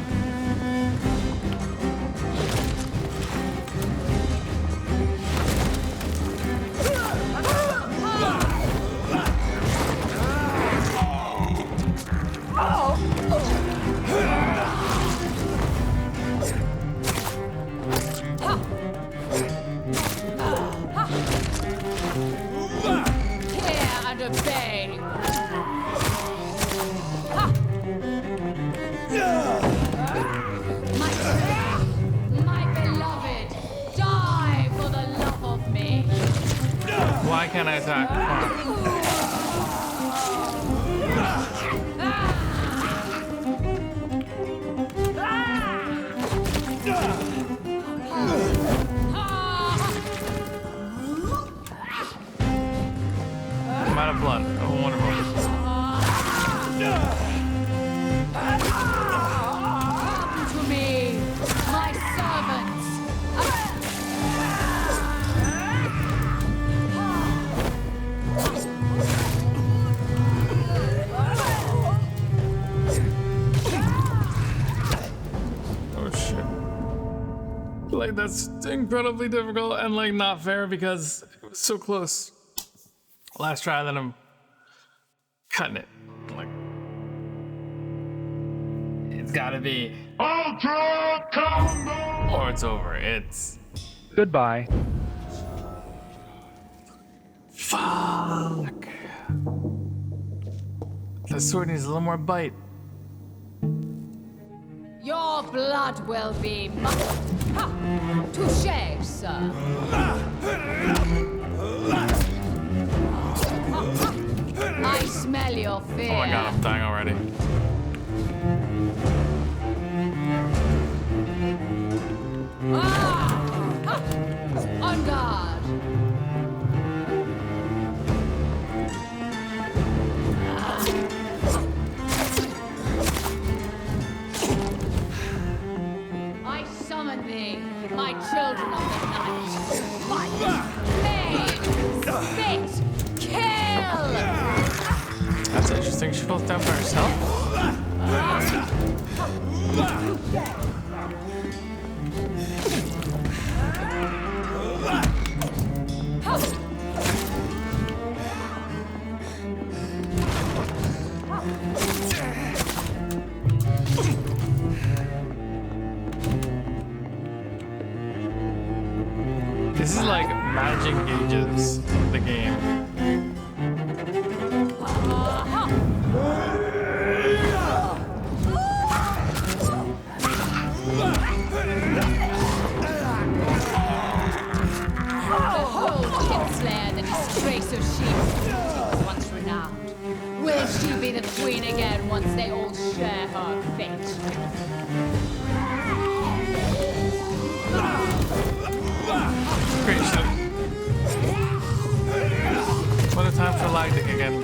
Speaker 10: Hear and obey. My beloved, die for the love of me.
Speaker 1: Why can't I attack? I'm out of blood. Oh, wonderful.
Speaker 10: To me, my servants.
Speaker 1: Oh shit. Like, that's incredibly difficult and like not fair because it was so close. Last try, then I'm cutting it. Like, it's gotta be Ultra Combo or it's over. It's
Speaker 15: Goodbye.
Speaker 1: fuck. The sword needs a little more bite.
Speaker 10: Your blood will be mine. Touché, sir. I smell your fear.
Speaker 1: Oh my god, I'm dying already.
Speaker 10: On guard. I summon thee, my children of the night. Fight, pain, spit, kill.
Speaker 1: That's interesting. She falls down by herself. This is like Magic Ages, the game.
Speaker 10: Behold, Kinslayer, the disgrace of sheep. She was once renowned. Will she be the queen again once they all share her fate?
Speaker 1: Great shit. What a time for Lagdic again.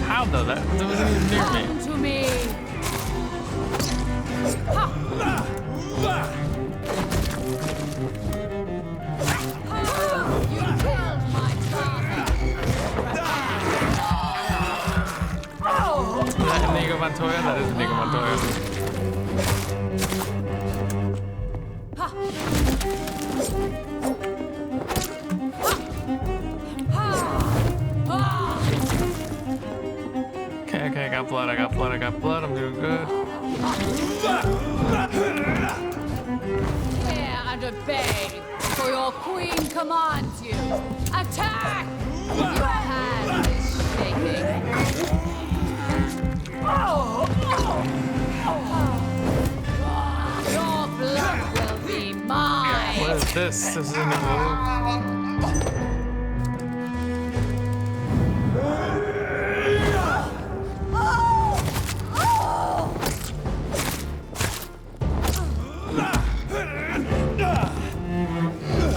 Speaker 1: How though? That wasn't even near me.
Speaker 10: Come to me. You killed my father.
Speaker 1: Is that Inigo Montoya? That is Inigo Montoya. Okay, I got blood, I got blood, I'm doing good.
Speaker 10: Hear and obey, for your queen commands you. Attack! Your hand is shaking. Your blood will be mine.
Speaker 1: What is this? This is a new move.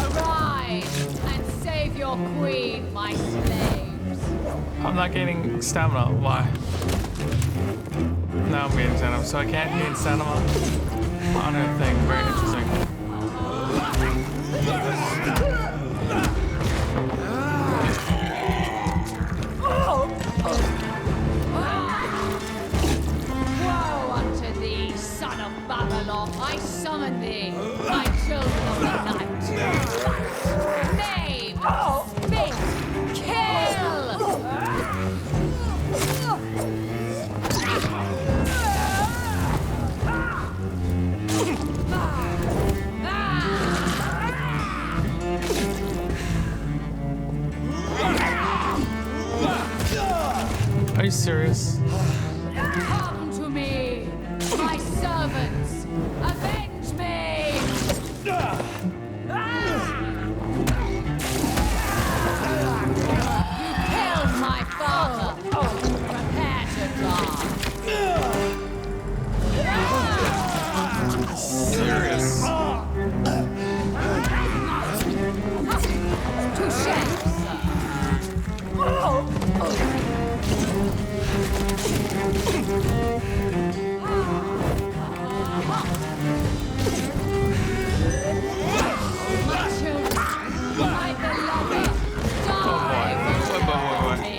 Speaker 10: Arise and save your queen, my slaves.
Speaker 1: I'm not gaining stamina. Why? Now I'm gaining stamina, so I can't gain stamina. honor thing. Very interesting.
Speaker 10: Woe unto thee, son of Babylon! I summon thee, my children of the night! Name! Spit! Kill!
Speaker 1: Are you serious?
Speaker 10: Come to me, my servants! Avenge me! You killed my father! Prepare to die!
Speaker 1: Serious.
Speaker 10: Touché, sir! My children, my beloved, die for me!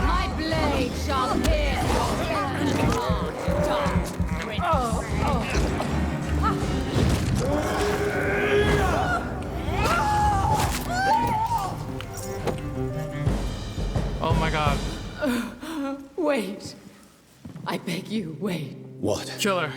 Speaker 10: My blade shall pierce your villainous heart, dark prince!
Speaker 1: Oh my god.
Speaker 10: Wait. I beg you, wait.
Speaker 3: What?
Speaker 1: Killer.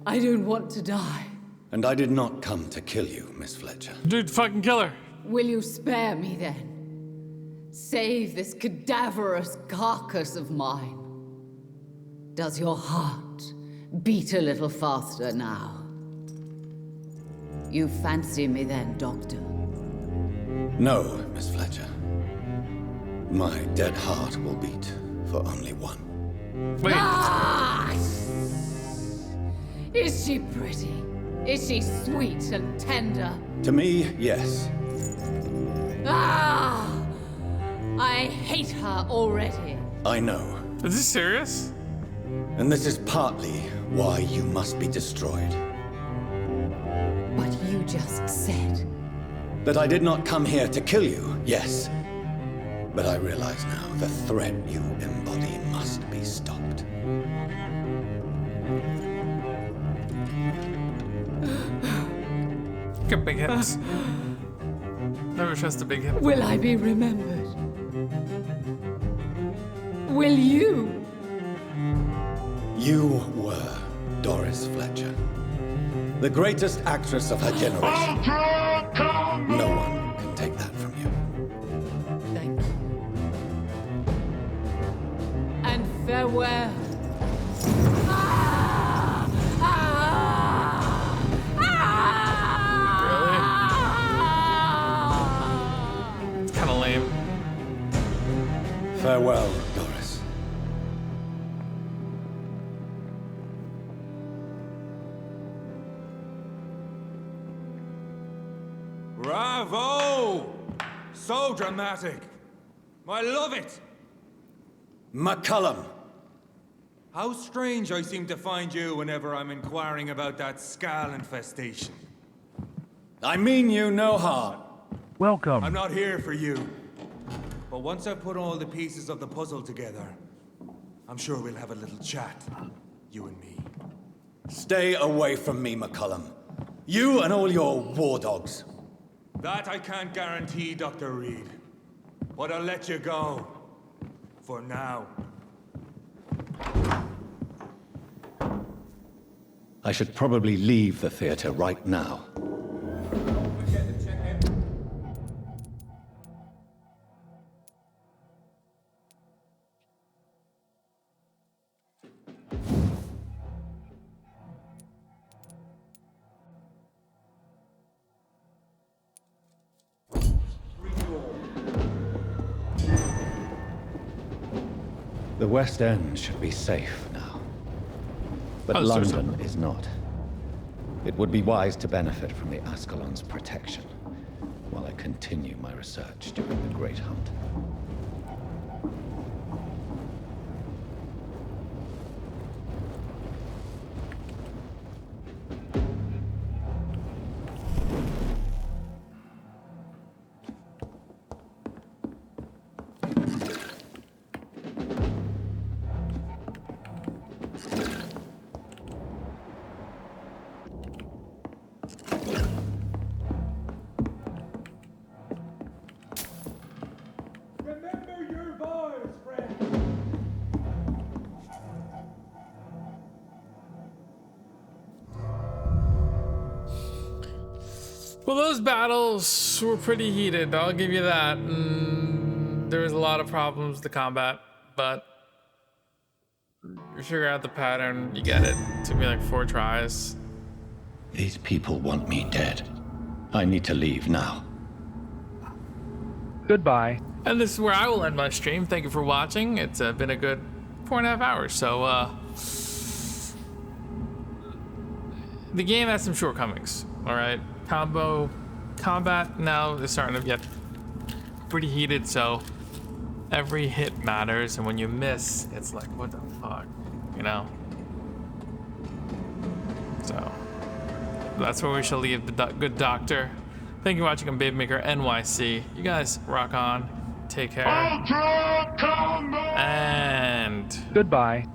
Speaker 10: I don't want to die.
Speaker 3: And I did not come to kill you, Miss Fletcher.
Speaker 1: Dude, fucking killer.
Speaker 10: Will you spare me then? Save this cadaverous carcass of mine. Does your heart beat a little faster now? You fancy me then, Doctor?
Speaker 3: No, Miss Fletcher. My dead heart will beat for only one.
Speaker 1: Wait.
Speaker 10: Ah! Is she pretty? Is she sweet and tender?
Speaker 3: To me, yes.
Speaker 10: Ah! I hate her already.
Speaker 3: I know.
Speaker 1: Is this serious?
Speaker 3: And this is partly why you must be destroyed.
Speaker 10: But you just said...
Speaker 3: That I did not come here to kill you, yes. But I realize now the threat you embody must be stopped.
Speaker 1: Get big hips. Never trust a big hip.
Speaker 10: Will I be remembered? Will you?
Speaker 3: You were Doris Fletcher. The greatest actress of her generation. No one can take that from you.
Speaker 10: Thank you. And farewell.
Speaker 1: Really? It's kind of lame.
Speaker 3: Farewell, Doris.
Speaker 2: Bravo! So dramatic. I love it.
Speaker 3: McCullum.
Speaker 2: How strange I seem to find you whenever I'm inquiring about that Skal infestation.
Speaker 3: I mean you no harm.
Speaker 15: Welcome.
Speaker 2: I'm not here for you. But once I've put all the pieces of the puzzle together, I'm sure we'll have a little chat, you and me.
Speaker 3: Stay away from me, McCullum. You and all your war dogs.
Speaker 2: That I can't guarantee, Dr. Reed. But I'll let you go. For now.
Speaker 3: I should probably leave the theater right now. The West End should be safe now. But London is not. It would be wise to benefit from the Ascalon's protection, while I continue my research during the Great Hunt.
Speaker 1: Well, those battles were pretty heated, I'll give you that. There was a lot of problems with the combat, but you figure out the pattern, you get it. It took me like 4 tries.
Speaker 3: These people want me dead. I need to leave now.
Speaker 1: Goodbye. And this is where I will end my stream. Thank you for watching. It's been a good 4.5 hours, so the game has some shortcomings, all right? Combat now is starting to get pretty heated, so every hit matters, and when you miss, it's like, what the fuck, you know? So that's where we shall leave the good doctor. Thank you for watching on Babemaker NYC. You guys rock on. Take care. And goodbye.